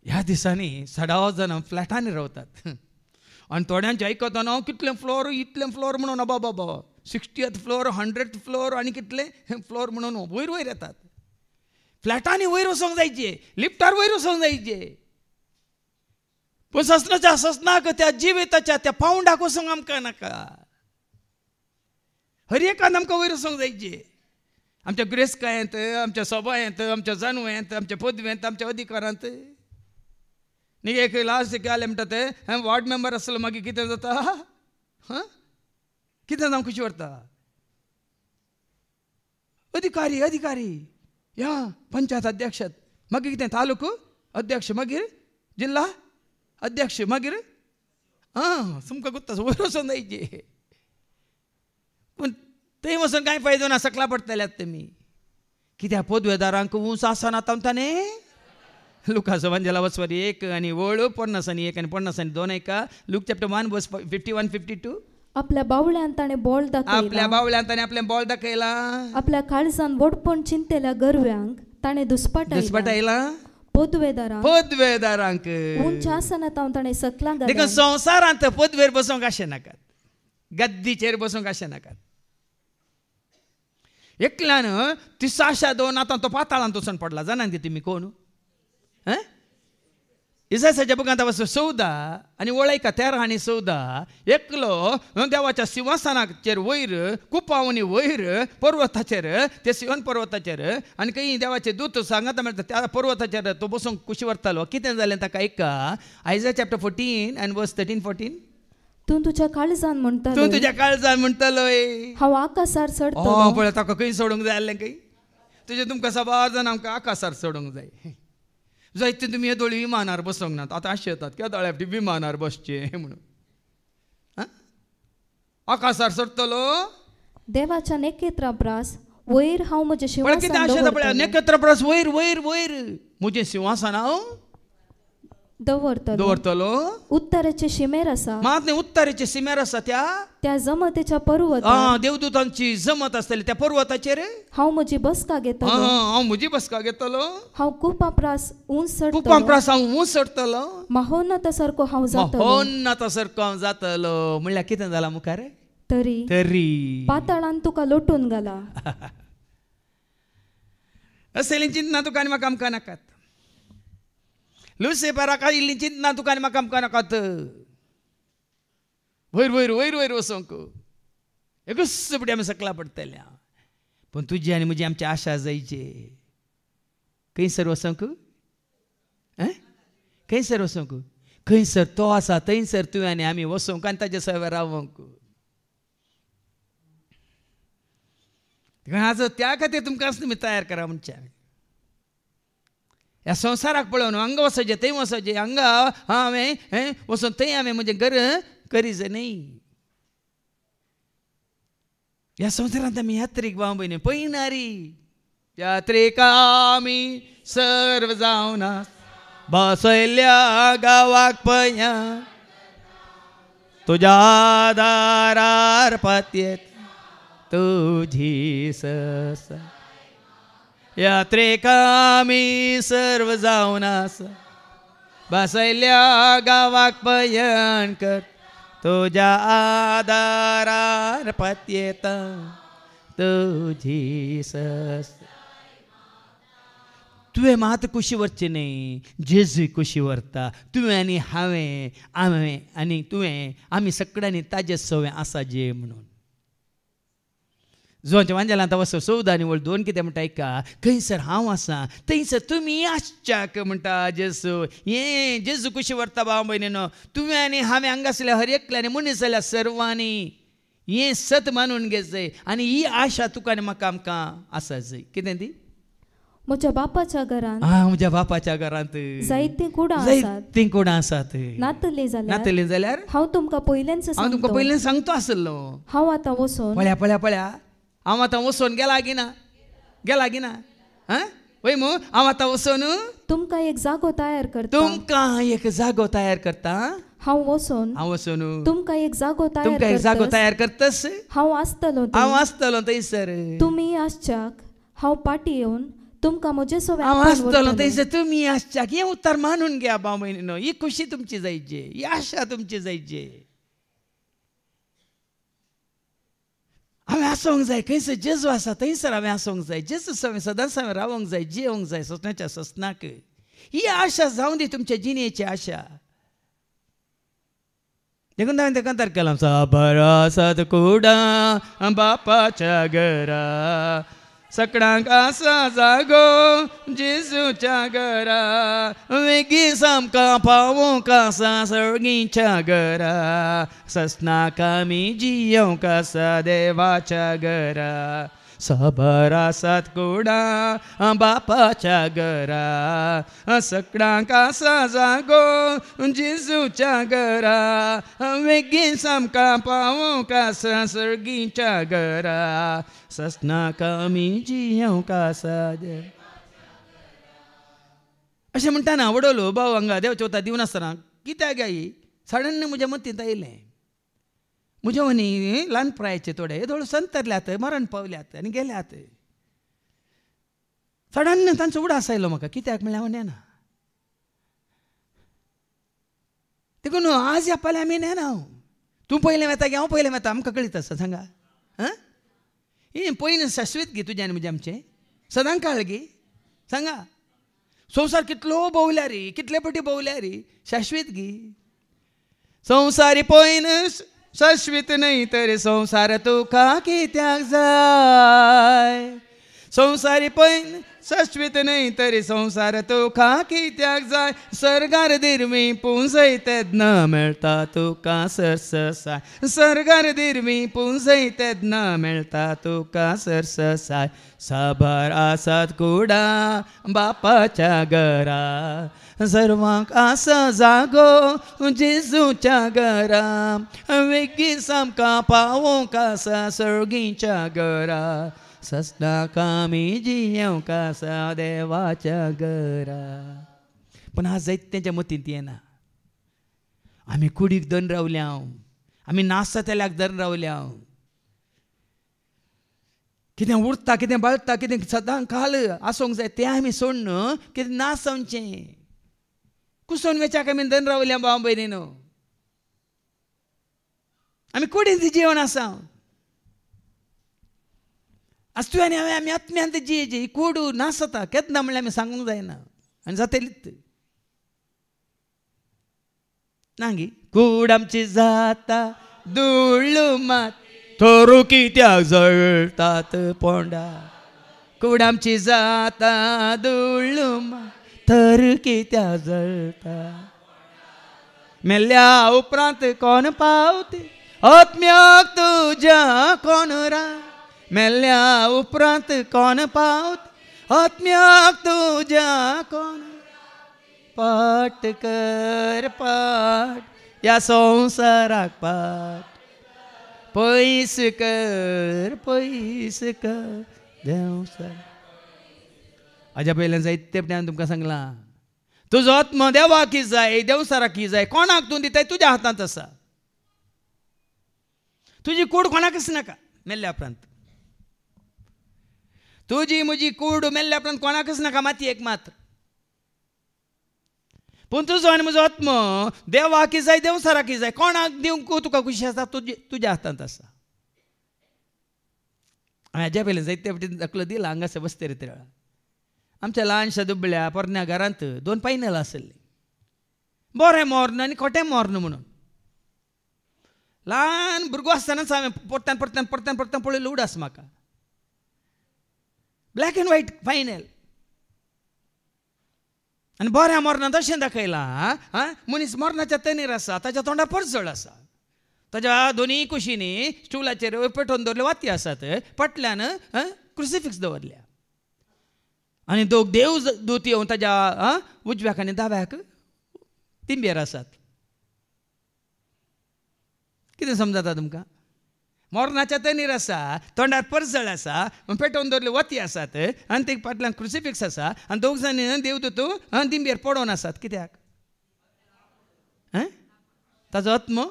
ह्या दिसांनी सडाव जण फ्लॅटांनी रावतात आनी थोड्यांचे आयकता हांव कितले फ्लोर इतले फ्लोर म्हणून बाबा 60th फ्लोर 100th फ्लोर आनी कितले फ्लोर म्हणून वयर वयर येतात फ्लॅटांनी वयर वचोंक जायचे लिफ्टार वयर वचोंक जायचे पूण ससनाच्या ससनाक त्या जिविताच्या त्या पावंडाक वचोंक आमकां नाका हर एकान आमकां वयर वचोंक जायचे आमच्या गिरेस्कायेंत आमच्या सभायेंत आमच्या जानवेंत आमच्या पदवेंत आमच्या अधिकारांत न्ही एक लास्ट जालें म्हणटा ते वॉर्ड मेंबर आसलो मागीर कितें जाता कितें जावं कशी व्हरता अधिकारी या पंचायत अध्यक्ष मागीर कितें तालुको अध्यक्ष मागीर जिल्हा अध्यक्ष मागीर तुमकां गुत्ता वयर वचोन जायचे पूण थंय वचोन कांय फायदो ना सकला पडटल्यात तेमी कित्याक पदवेदारांक उंच आसना तांतांनी लुकास एवांजेलावस्वरी 1 आणि 50 आणि 1 आणि 50 आणि 2 ऐका लूक चॅप्टर 1 वर्स 51-52 आपल्या बावळ्यान ताणे बोल दाखयला आपल्या बॉल दाखयला आपल्या काळजान वडपण चिंतेल्या गरव्यांक ताणे दुस्पटायला पदवेदारांक उंच आसनांत ताणे सकला देखून संवसारांत पदवेर बसोंक आशे नाकात गद्दीचेर बसोंक आशे नाकात एकल्यान तिसाशा दोन आतां तो पाताळांत वचून पडला जाणात की तुमी कोण इसायाच्या बुकांत सौदा आणि वळयका 13 आणि 14 एकलो देवाच्या सिंहासनाचेर वयर कुपावनी वयर पर्वताचेर ते सियोन पर्वताचेर आणि काही देवाचे दूत सांगता म्हणटा त्या पर्वताचेर तो बसून कुशी व्हरतालो कितें जालें ताका ऐका आयझाया चॅप्टर 14 and verse 13-14 तूं तुज्या काळजान म्हणटलो हांव आकाशार चडटलो पळय ताका खंय सोडूंक जाय आसलें खंय तुजें तुमकां सबार जाण आमकां आकाशार सोडूंक जाय जायते तुमी हे दोळी विमानार बसोंक नात आतां अशें येतात त्या दोळ्या विमानार बसचे म्हणून आकाशार सरतलो देवाच्या नेकेत्राब्रास वयर हांव म्हजें सिंहासन नेकेत्राब्रास वयर वयर वयर म्हजें सिंहासन हांव दवरतलो उत्तरेचे शिमेर आसा मात उत्तरेचे शिमेर आसा त्या जमतेच्या पर्वतार देवदूतांची जमत आसतली त्या पर्वताचेर हांव म्हजी बसका घेतलो हांव कुपाप्रास उंच चडटलो महोन्नता सारको हांव जातलो म्हणल्यार कितें जालां मुखार तरी पाताळान तुका लोटून घाला असली चिंतना तुका आनी म्हाका आमकां नाकात लुसिफराक इल्ली चिंतना तुका आनी म्हाका आमकां नाकात वयर वयर वयर वयर वचोंक एकूच फुडें आमी सकला पडटले पूण तुजी आनी म्हजी आमची आशा जायचे खंयसर वचोंक खंयसर वचोंक खंयसर तो आसा थंयसर तुवें आनी आमी वचोंक आनी ताजे सवाय रावोंक आज त्या खातीर तुमकां तुमी तयार करा म्हणचे ह्या संवसाराक पळोवन हांगा वचचें थंय वचचें हांगा हांवें वचून थंय हांवें म्हजें घर करीच न्ही ह्या संवसारांत आमी यात्रेक भाव भयणी पळयणारी यात्रेक आमी सर्व जावन बसयल्या गांवाक पळया तुज्या दारार पातयेत तुझी सस यात्रेक आमी सर्व जावन बसयल्या गांवाक पयण कर तुज्या आदारार पातयेता तुझी सस तुवें मात कुशी व्हरचें न्ही, जेजूय कुशी व्हरता. तुवें आनी हांवें आनी तुवें आमी सगळ्यांनी ताजे सवय आसा जे म्हणून. जोच्या वांजेलांत वचो 14:2 कितें म्हणटा ऐका, खंयसर हांव आसा थंयसर तुमी आसच्याक म्हणटा जेजू. हें जेजू कुशी व्हरता भाव भयणीनो. तुवें आनी हांवें हांगासरल्या हर एकल्यानी मनीस जाल्या सर्वांनी हें सत मानून घेजय. आनी ही आशा तुका आनी म्हाका आमकां आसा जय. कितें ती? म्हज्या बापाच्या घरांत म्हज्या बापाच्या घरांत जायतीं कुडां आसात. तीं कुडां आसात. नातले जाल्यार हांव तुमकां पयलेंच हांव तुमकां पयलें सांगतो आसलो. हांव आतां वचोन पळया हांव आतां वचोन गेला गिना वय मू हांव आतां वचोन तुमकां एक जागो तयार करता. तुमकां एक जागो तयार करता. हांव वचोन तुमकां एक जागो तयार करतस. हांव आसतलो थंयसर. तुमी आसच्याक हांव पाटी येवन तुमकां म्हजे सवय हांव आसतलो थंयसर तुमी आसच्याक. हें उतर मानून घ्या भाव भयणीनो. ही खुशी तुमची जायची, ही आशा तुमची जायची. हांवें आसूंक जाय खंयसर जेजू आसा थंयसर हांवें आसूंक जाय. जेजू सवय सदांच हांवें रावोंक जाय, जियोंक जाय ससनाच्या ससनाक. ही आशा जावं दी तुमच्या जिणेची आशा. देखून हांवें तें कंतार केलां. साबर आसात कुडां बापाच्या घरा, सगळ्यांक आसा जागो जेजूच्या घरा. वेगी सामकां पावोंक आसा सर्गीच्या घरा. ससनाक आमी जियोंक आसा देवाच्या घरा. साबर आसात कुडां बापाच्या घरा, सगळ्यांक आसा जागो जेजूच्या घरा. वेगीन सामकां पावोंक आसा सर्गीच्या घरा. ससनाक आमी जियोंक आसा. अशें म्हणटाना वडलो भाव हांगा देव चवथा दिवन आसतना कित्याक गायी सडन म्हज्या मतींत आयलें. म्हजे वनी ल्हान प्रायाचे थोडे थोडे संतरल्यात, मरण पावल्यात आनी गेल्यात. सडन तांचो उडास आयलो म्हाका. कित्याक म्हणल्यार हांव नेना. देखून आज ह्या फाल्यां आमी नेना. तूं पयलें वता की हांव पयलें वता आमकां कळीत आसा सांगा. ही पयलीं शाश्वत गी तुजें आनी म्हजें आमचें सदां काळ गी सांगा. संवसार कितलो भोंवल्या रे, कितले फावटी भोंवल्या रे, शाश्वत गी. संवसारी पयन शाश्वत न्हय तर संवसार तुका कित्याक जाय. संवसारी पयन शाश्वत न्हय तर संवसार तुका कित्याक जाय. सर्गार दिरवी पुंजय तेदना मेळटा तुका सरससाय. सर्गार दिरवी पुंजय तेदना मेळटा तुका सरससाय. साबार आसात कुडां बापाच्या घरा, सर्वांक आसा जागो जेजूच्या घरा. वेगी सामकां पावोंक आसा सर्गीच्या घरा. ससनाक आमी जियोंक आसा देवाच्या घरा. पूण आज जायत्यांच्या मतींत येना. आमी कुडीक धन रावल्या, आमी नासतल्याक धन रावल्या. कितें उरता कितें बळटा कितें सदां काल आसूंक जाय तें आमी सोडून कितें नासवचें. कुसोन वेचाक आमी धन रावल्या भाव भयणीनो. आमी कुडींत जिवन आसा. आज तुवें आनी हांवें आमी आत्म्यांत जी कूड नासता केन्ना म्हणल्यार आमी सांगूंक जायना आनी जातलीच नांगी. कूड आमची जाता धूळ मात थोरू कित्याक जळटात पोंडा. कूड आमची जाता धूळ मात थर कित्याक जळटा. मेल्ल्या उपरांत कोण पावते आत्म्याक तुज्या कोण रा. मेल्ल्या उपरांत कोण पावत आत्म्याक तुज्या कोण. पाट कर पाट या संवसाराक पाट. पयस कर देवसार. हाज्या पयल्यान जायते फावटी तुमकां सांगलां तुजो आत्मा देवाक जाय देवसाराक जाय. कोणाक तूं दिताय तुज्या हातांत आसा. तुजी कूड कोणाकच नाका मेल्ल्या उपरांत. तुजी म्हजी कूड मेल्ल्या उपरांत कोणाकच नाका मातयेक मात्र. पूण तुजो आनी म्हजो आत्मा देवाक जाय देवसाराक जाय. कोणाक दिवंक तुका खुशी आसा तुज्या हातांत आसा. हांवें हाज्या पयलीं जायते फावटी दाखलो दिला हांगासर बसते रे वेळा. आमच्या ल्हानशा दुबळ्या पोरण्या घरांत 2 पायनल आसले, बरें मोर्न आनी खोटें मोर्न म्हणून. ल्हान भुरगो आसतनाच हांवें परत्यान परत्यान परत्यान परत्यान पळयलो उडास म्हाका. ब्लॅक एंड व्हायट फायनल आनी बऱ्या मोर्नांत अशें दाखयलां मनीस मोर्नाच्या तनीर आसा, ताच्या तोंडार परजळ आसा, ताच्या दोनी कुशींनी स्टुलाचेर पेटोवन दवरले वाती आसात, फाटल्यान क्रुसिफिक्स दवरल्या आनी दोग देव दूत येवन ताच्या उजव्याक आनी दाव्याक तिंबेर आसात. कितें समजता तुमकां? मोर्नाच्या तनीर आसा, तोंडार परजळ आसा, पेटोवन दवरले वती आसात आनी ते फाटल्यान क्रुसिफिक्स आसा आनी दोग जाणी देवदूत तिंबेर पडोवन आसात. कित्याक? ताजो आत्मो.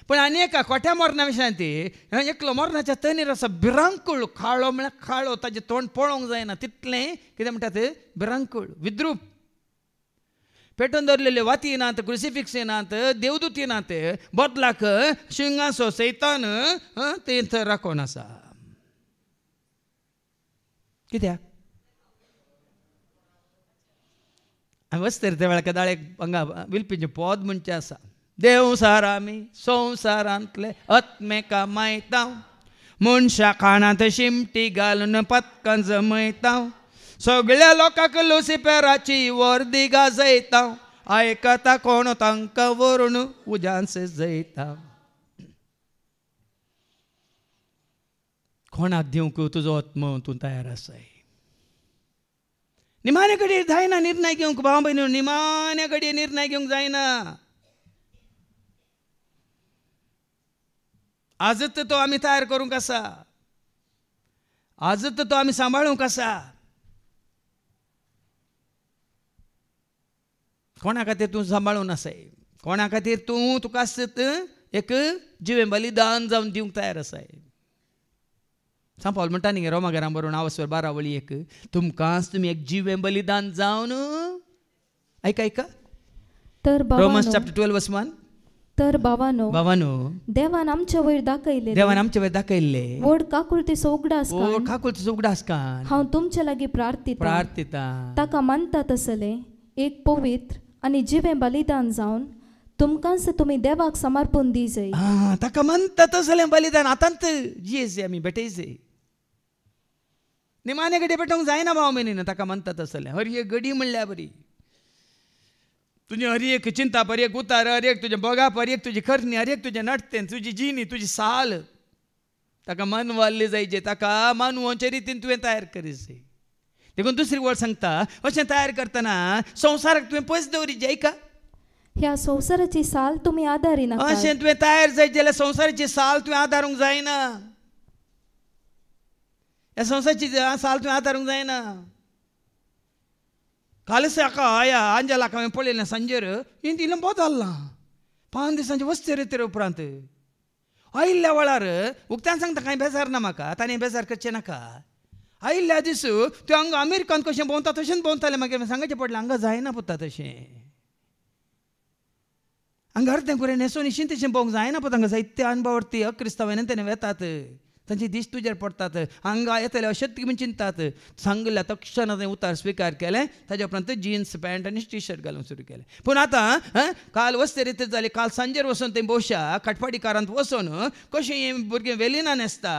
पण आनी एका खोट्या मोर्ना विशयांती एकलो मोर्नाच्या तनीर आसा, भिरांकूळ, काळो म्हळ्यार काळो, ताजें तोंड पळोवंक जायना तितलें कितें म्हणटात भिरांकूळ, विद्रूप. पेटोवन दवरलेले वाती नात, क्रुसिफिक्स नात, देवदूत नात, बदलाक शिंगासो सैतान ते थंय राखोन आसा. कित्याक? हांवें वचतरी त्या वेळार दाळेक हांगा विलपीचें पद म्हणचें आसा. देव सारामी संवसारांतले आत्मेका मायता, मनशा कानांत शिमटी घालून पत्कां जमयता, सगळ्या लोकांक लुसिफेराची वर्दी गाजयता, आयकता कोण तांकां वरून उजांस जैता. कोणाक दिवंक तुजो आत्मो तूं तयार आसाय? निमाणे घडये जायना निर्णय घेवंक भाव भयणीनो, निमाणे घडये निर्णय घेवंक जायना. आजच तो आमी तयार करूंक आसा, आजच तो आमी सांबाळूंक आसा. कोणा खातीर तूं सांबाळून आसाय? कोणा खातीर तूं तुका आसत एक जिवें बलिदान जावन दिवंक तयार आसाय? सांग पावल म्हणटा न्ही रोमाघरां बरोवन 12 तुमकांच तुमी एक जिवें बलिदान जावन ऐका तर रोमन्स चॅप्टर 12:1. तर भावानो देवान आमच्या वयर दाखयल्ले व्हड काकुळती सोगडास हांव तुमच्या लागीं प्रार्थिता ताका मानता तसले एक पवित्र आनी जिवें बलिदान जावन तुमकांच तुमी देवाक समर्पण दी जाय. ताका मानता तसलें बलिदान आतांत जियेचे आमी भेटयचे. निमाणे घडये पेटोवंक जायना भाव भयणीनो. ताका मानता तसलें हर एक घडी म्हणल्यार बरी. तुझी हर एक चिंता, हर एक उतार, हर एक तुझे बोगाप, हर एक तुजी करणी, हर एक तुझे नडतें, तुजी जिणी, तुजी साल ताका मानवाल्ली जायचे. ताका मानवाच्या रितीन तुवें तयार करीचे. देखून दुसरी वळ सांगता अशें तयार करतना संवसाराक तुवें पयस दवरीचे. ऐका, ह्या संवसाराची साल तुमी आदारिनाका. अशें तुवें तयार जायत जाल्यार संवसाराची साल तुवें आदारूंक जायना. ह्या संवसाराची साल तुवें आदारूंक जायना. कालसाका आया आंजलाक हांवें पळयलें सांजेर इल्लें बदल्लां 5 दिसांचे वस्ते रेतेर उपरांत. आयिल्ल्या वेळार उक्त्यान सांगता कांय बेजार ना म्हाका, ताणें बेजार करचें नाका. आयिल्ल्या दीस त्यो हांगा अमेरिकान कशें भोंवता तशेंच भोंवतालें. मागीर सांगचें पडलें हांगा जायना पुता तशें. हांगा अर्दें कुरें न्हेसोन इशीं तशें भोंवंक जायना पुता. हांगा जायते अनभवर्ती अक्रिस्तांवांनी तेणे वेतात, तांचे दीस तुजेर पडटात. हांगा येतले अशेंच म्हण चिंतात. सांगल्या तक्षण ताणें उतार स्विकार केलें. ताज्या उपरांत जिन्स पॅन्ट आनी टी शर्ट घालूंक सुरू केलें. पूण आतां काल वस्ते रितीन जाली. काल सांजेर वचून थंय भोवशा खाटपाडीकारांत वचून कशें भुरगें वेलिना न्हेसता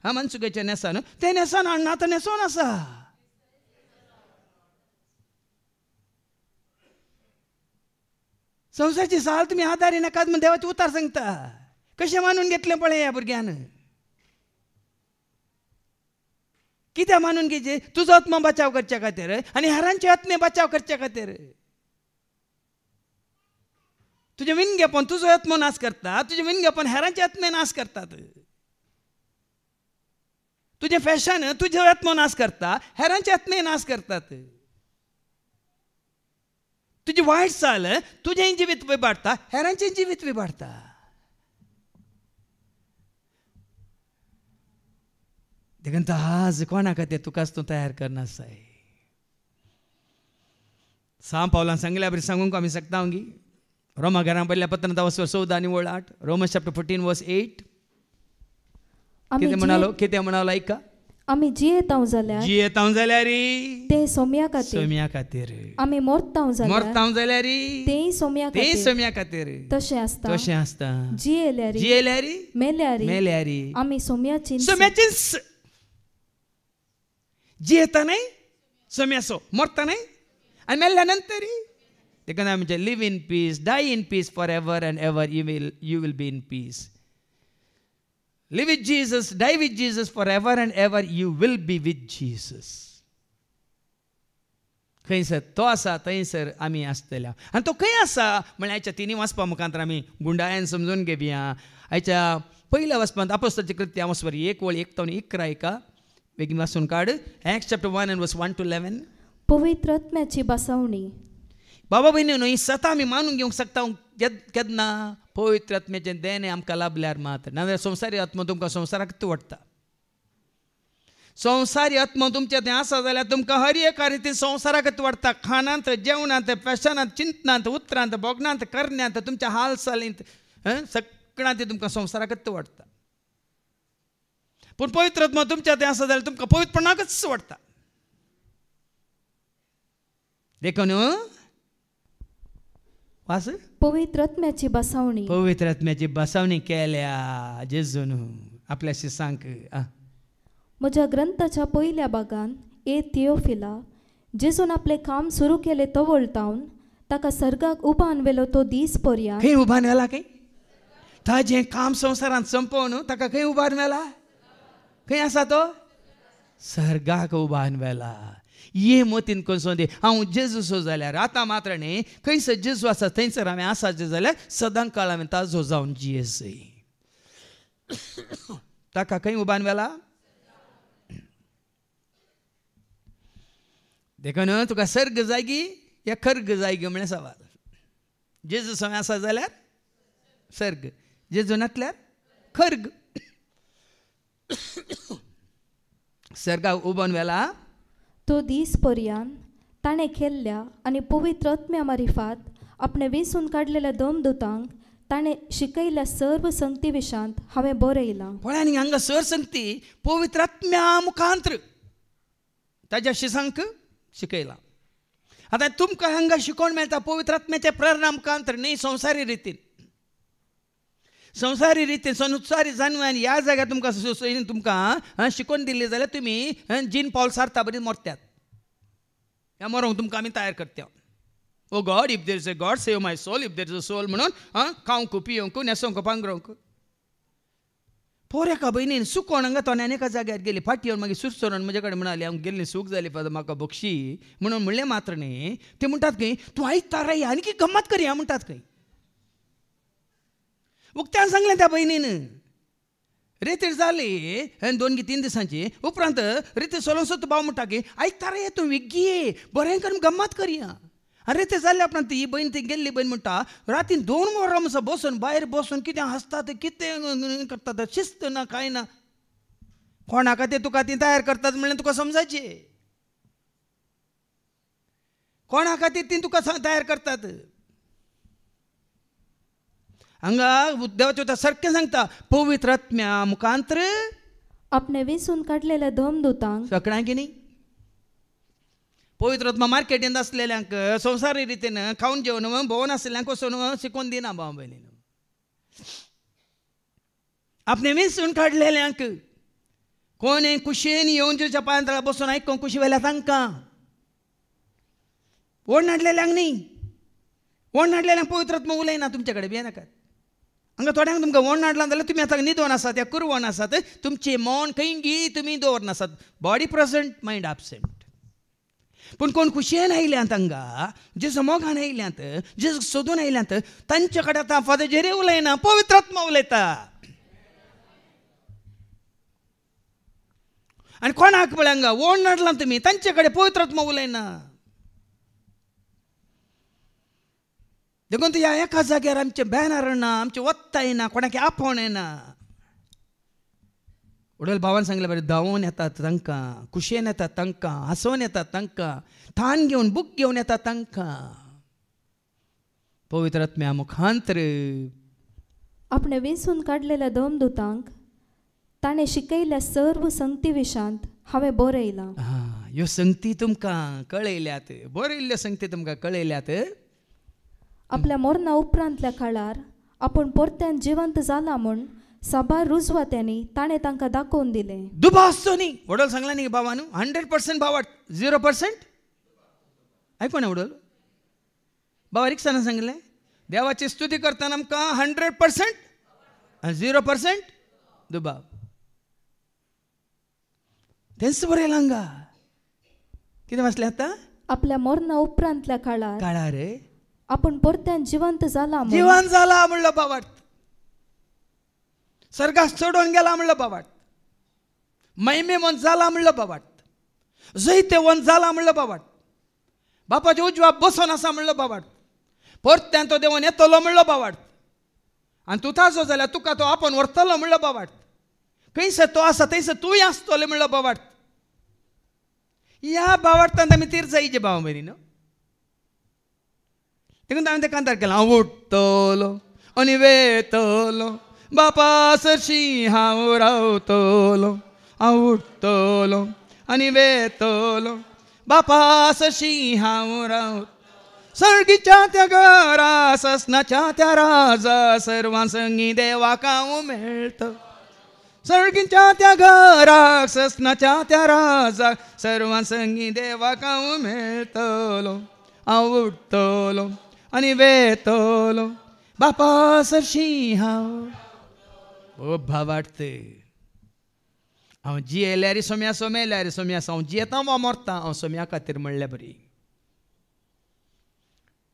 मनसुकेचें न्हेसान, तें न्हेसान हाडना आतां न्हेसोन आसा. संवसाराची साल तुमी आदारी नाकात म्हण देवाचे उतार सांगता. कशें मानून घेतलें पळय ह्या भुरग्यान. कित्याक मानून घेवचें? तुजो आत्मा बचाव करच्या खातीर आनी हेरांचे आत्मे बचाव करच्या खातीर. तुजें विनगेपण तुजो आत्मो नाश करता, तुजें विनगेपण हेरांचे आत्मे नाश करतात. तुजें फॅशन तुजो आत्मो नाश करता, हेरांचे आत्मे नाश करतात. तुजी वायट चाल तुजें जिवीत विबाडटा, हेरांचें जिवीत विबाडटा. देखून आज कोणा खातीर तुकाच तूं तयार करनासाय. सांग पावलां सांगल्या बरी सांगूंक आमी शकता गी. रोमा घरां पयल्या पत्रांत 14 आनी 8. Romans chapter 14:8. कितें म्हणालो ऐका. आमी जियेतांव जाल्यार जियेतांव जाल्यार ते सोम्या खातीर, सोम्या खातीर. आमी मोरतांव जाल्यार मरतांव जाल्यार तेय सोम्या ते खातीर. सोम्या खातीर. तशें आसता तशें आसता. जियेल्यार जियेल्यार मेल्यार मेल्यार आमी सोम्याची सोम्याचीच. जियेता नाही सोम्यासो, मरता नाही आणि मेल्यानंतर देखून आमचे live in peace, die in peace for ever and ever you will be in peace. Live with Jesus, die with Jesus forever and ever you will be with Jesus. खंयसर तो आसा थंयसर आमी आसतल्या. आनी तो खंय आसा म्हळ्यार आयच्या तिनी वाचपा मुखांतर आमी गुंडाळ्यान समजून घेवया. आयच्या पयल्या वाचपांत अपोस्तलाची कृत्यां वचपरी 1:1-11 बेगीन वाचून काड. Acts chapter 1 and verse 1 to 11. पवित्र आत्म्याची बसवणी. बाबा भयणीनो, ही सता आमी मानून घेवंक शकता केन्ना? पवित्र आत्म्याचें देणें आमकां लाभल्यार मात्र. नाजाल्यार संवसारी आत्मा तुमकां संवसाराक वाडटा. संवसारी आत्मा तुमच्या थंय आसा जाल्यार तुमकां हर एका रितीन संवसाराक वाडटा. खाणांत, जेवणांत, फॅशनांत, चिंतनांत, उतरांत, बोगनांत, करण्यांत, तुमच्या हालचालींत, सगळ्यांत तुमकां संवसाराक वाडटा. पूण पवित्र आत्मा तुमच्या थंय आसा जाल्यार तुमकां पवित्रपणाकच वाडटा. देखून वास पवित्र आत्म्याची बसवणी. पवित्र आत्म्याची बसवणी केल्या जेजून आपल्या शिसांक. म्हज्या ग्रंथाच्या पयल्या भागान थियोफिला, जेजून आपले काम सुरू केले तो वळतावन ताका सर्गाक उबान वेलो तो दीस पर्यंत. खंय उबान वेला? खंय ताजें काम संवसारांत संपवन ताका खंय उबान वेला? खंय आसा तो? सर्गाक उबान वेला. ये मोतीन कसों दे हांव जेजूचो जाल्यार आतां मात्र न्ही, खंयसर जेजू आसा थंयसर आमी आसाचे जाल्यार सदां काळ आमी ताजो जावन जियेसय. ताका खंय उबान वेला? देखून तुका सर्ग जायगी या खर्ग जायगी म्हळ्यार सवाल. जेजू थंय आसा जाल्यार सर्ग, जेजू नासल्यार खर्ग. सर्गाक उबान वेला. तो दीस पर्यंत ताणें केल्ल्या आनी पवित्र आत्म्या मारिफात आपणे वेंचून काडलेल्या दोमदूतांक ताणें शिकयल्या सर्व संगती विशांत हांवें बरयलां. पळय हांगा सर संगती पवित्र आत्म्या मुखांतर ताज्या शिसांक शिकयलां. आतां तुमकां हांगा शिकोवन मेळटा पवित्र आत्म्याच्या प्रेरणा मुखांतर न्ही, संवसारी रितीन. संवसारी रितीन संवसारी जाणवान ह्या जाग्यार तुमकां शिकोवन दिल्ली जाल्यार तुमी जीन पॉल सारता बरी मरत्यात. ह्या मरोंक तुमकां आमी तयार करत्या. Oh God, if there is a God save my soul, if there is a soul म्हणून खावंक पियोंक न्हेसोंक पांगरोंक. पोर एका भयणीन सुकोण हांगा तोंड्यान एका जाग्यार गेली. फाटी येवन मागीर सुरसोरून म्हजे कडेन म्हणाली हांव गेल्ली सूख जाली फादर म्हाका बक्षी म्हणून म्हणलें मात्र न्ही. ते म्हणटात खंय तूं आयतार राय आनी गम्मत करया म्हणटात खंय. उक्त्यान सांगलें त्या भयणीन. रेतीर जाली 2-3 दिसांची उपरांत रेती सोलोन सोद भाव म्हणटा की आयतार ये तूं विग्गी बरें करून गम्मत करया. आनी रेती जाल्या उपरांत ही बहीण ती गेल्ली बहीण म्हणटा रातीन 2 वरां मातसो बसून भायर बसून कितें हसतात कितें करतात शिस्त ना कांय ना. कोणा खातीर तुका ती तयार करतात म्हणलें तुका समजायचें. कोणा खातीर ती तुका तयार करतात? हांगा देवाचे सारकें सांगता पवित्र आत्म्या मुखांतर आपणे वेंचून काडलेल्या दोमदूतांक. सगळ्यांक न्ही. पवित्र आत्मा मार्केटींत आसलेल्यांक संवसारी रितीन खावन जेवन भोवन आसलेल्यांक वचून शिकोवन दिना भाव भयणीन. आपणे वेंचून काडलेल्यांक कोणें कुशेन येवन जेच्या पांयतळार बसून आयकोंक कुशी वेल्या तांकां. ओड नाडलेल्यांक न्ही. ओड नाडलेल्यांक पवित्र आत्मा उलयना तुमचे कडेन भियेनाकात. हांगा थोड्यांक तुमकां वण नाडलां जाल्यार तुमी आतां न्हिदोन आसात या कुरवण आसात. तुमचें मन खंयी तुमी दवरनासात. Body present mind absent. पूण कोण कुशेन आयल्यांत हांगा जेजू मोगान आयल्यांत जेजू सोदून आयल्यांत तांचे कडेन आतां फादर जेरे उलयना पवित्र आत्मा उलयता. आनी कोणाक म्हळ्यार हांगा वण नाडलां तुमी तांचे कडेन पवित्र आत्मा उलयना. देखून ह्या एका जाग्यार आमचे बॅनर ना, आमचे वत्ता येना, कोणाक आपोवण येना. वडील भावान सांगलें बरें धांवून येतात तांकां, कुशेन येतात तांकां, हांसोवन येतात तांकां, थान घेवन बूक घेवन येतात तांकां. पवित्र आत्म्या मुखांतर आपणे वेंचून काडलेल्या दोमदूतांक ताणें शिकयल्ल्या सर्व संगती विशांत हांवें बरयलां. ह्यो संगती तुमकां कळयल्यात, बरयल्ल्यो संगती तुमकां कळयल्यात. आपल्या मरणा उपरांतल्या काळार आपूण परत्यान जिवंत जाला म्हूण साबार रुजवात्यांनी ताणें तांकां दाखोवन दिलें. दुबाव आसचो न्ही. वडोल सांगला न्ही बाबानू, 100% भावार्थ, 0% आयको ना वडोल बाबा रिक्साना सांगलें देवाची स्तुती करतना आमकां 100% आनी 0% दुबाव. तेंच बरयलां हांगा. कितें वाचलें आतां? आपल्या मरणा उपरांतल्या काळार आपूण परत्यान जिवंत जाला म्हूण जिवंत जाला म्हणलो भावार्थ. सर्गास चडोवन गेला म्हणलो भावार्थ. महिमे वंत जाला म्हणलो भावार्थ. जैते वंत जाला म्हणलो भावार्थ. बापाच्या उजव्याक बसून आसा म्हणलो भावार्थ. परत्यान तो देवून येतलो म्हणलो भावार्थ. आनी तूं ताजो जाल्यार तुका तो आपोवन व्हरतलो म्हणलो भावार्थ. खंयसर तो आसा थंयसर तूंय आसतलें म्हणलो भावार्थ. ह्या भावार्थांत आमी तीर्चायचे भाव बरी न्हू. देखून हांवें तें कांतार केलां. हांव उठतलो आनी वेतलो बापा सरशी हांव रावतलो. हांव उठतलो आनी वेतलो बापा सरशी हांव रावतलो. सर्गीच्या त्या घरा ससनाच्या त्या राजा सर्वां संगी देवाक हांव मेळटलो. सर्गीच्या त्या घरा ससनाच्या त्या राजा सर्वां संगी देवाक हांव मेळटलो. हांव उठतलो आनी वेतलो बापा सरशी हांव. ओ भावार्थ, हांव जियेल्यार सोम्या सोमेल्यार सोम्या हांव जियेता वा मरता हांव सोम्या खातीर म्हणलें बरी.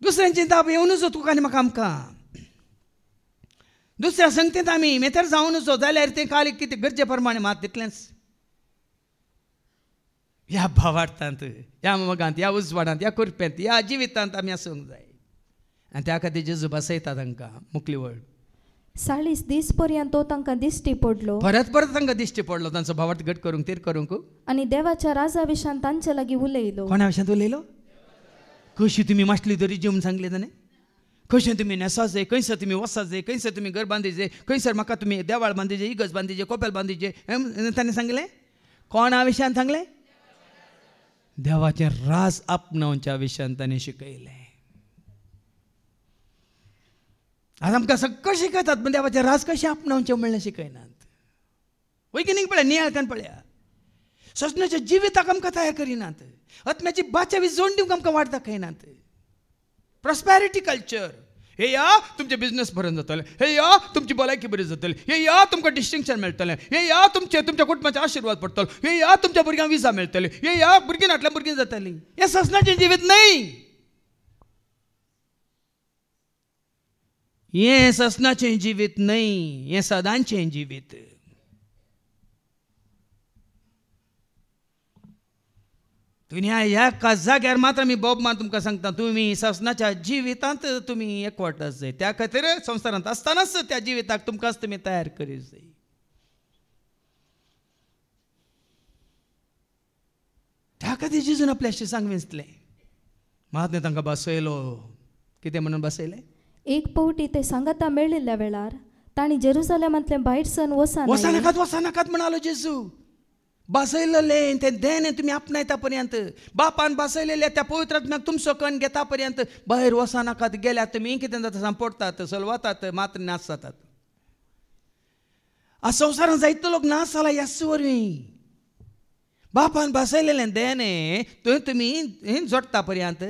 दुसऱ्यांची ताप येवं नजो तुका आनी म्हाका आमकां. दुसऱ्या संगतींत आमी मेथर जावं नजो जाल्यार तें काल कितें गरजे प्रमाणे मात तितलेंच. ह्या भावार्थांत, ह्या मोगांत, ह्या उजवाडांत, ह्या कुरप्यांत, ह्या जिवितांत आमी आसूंक जाय. आनी त्या खातीर जेजू बसयता तांकां मुखली वळ. 40 दीस पर्यंत तो तांकां दिश्टी पडलो. परत तांकां दिश्टी पडलो तांचो भावार्थ घट करूंक तीर करूंक. आनी देवाच्या राजा विशांत तांचे लागीं उलयलो. कोणा विशांत उलयलो? कशी तुमी मासली तरी जेवून सांगले ताणें. खंयसर तुमी नेसा जाय, खंयसर तुमी वसा जाय, खंयसर तुमी घर बांदीचे, खंयसर म्हाका तुमी देवाळ बांदीचे, इगज बांदीचे, कोपेल बांदीचे ताणें सांगलें. कोणा विशयान सांगलें? देवाचें राज आपणावच्या विशयान ताणें शिकयलें. आज आमकां सगळें शिकयतात पूण देवाचें राज कशें आपणावचें म्हणलें शिकयनात. वैज्ञानीक पळया, नियाळकान पळया. सजनाच्या जिविताक आमकां तयार करिनात. आत्म्याची बाच्या जोड दिवंक आमकां वाट दाखयनात. Prosperity culture. हे या तुमचे बिझनेस बरें जातलें, हे या तुमची भलायकी बरी जातली, हे या तुमकां डिस्टिंक्शन मेळटलें, हे या तुमच्या कुटुंबाचे आशिर्वाद पडटलो, हे या तुमच्या भुरग्यांक विजा मेळटली, हे या भुरगीं नाटल्या भुरगीं जातलीं. हें सजनाचें जिवीत न्हय. हें सजनाचें जिवीत न्हय, हें सदांचें जिवीत. दुनिया ह्या जाग्यार मात्र मी बोबमान तुमकां सांगता, तुमी ससनाच्या जिवितांत तुमी एकवटात जाय. त्या खातीर संवसारांत आसतनाच त्या जिविताक तुमकांच तुमी तयार करीत जाय. त्या खातीर जेजून आपल्याशी सांग वेंचलें. महात्म्या तांकां बसयलो. कितें म्हणून बसयलें? एक पावटी ते सांगाता मेळिल्ल्या वेळार तांणी जेरुसलेमांतले भायर सन वचनाकात म्हणालो जेजू. बसयलेलें तें देणें तुमी आपणायता पर्यंत, बापान बसयलेले त्या पवित्र आत्म्याक तुमचो कण घेता पर्यंत भायर वचनाकात. गेल्यात तुमी कितें जाता सांपडतात, चलवतात, मात्र नाश जातात. आज संवसारांत जायतो लोक नाश जाला ह्या वरवीं. बापान बसयलेलें देणें थंय तुमी जोडटा पर्यंत.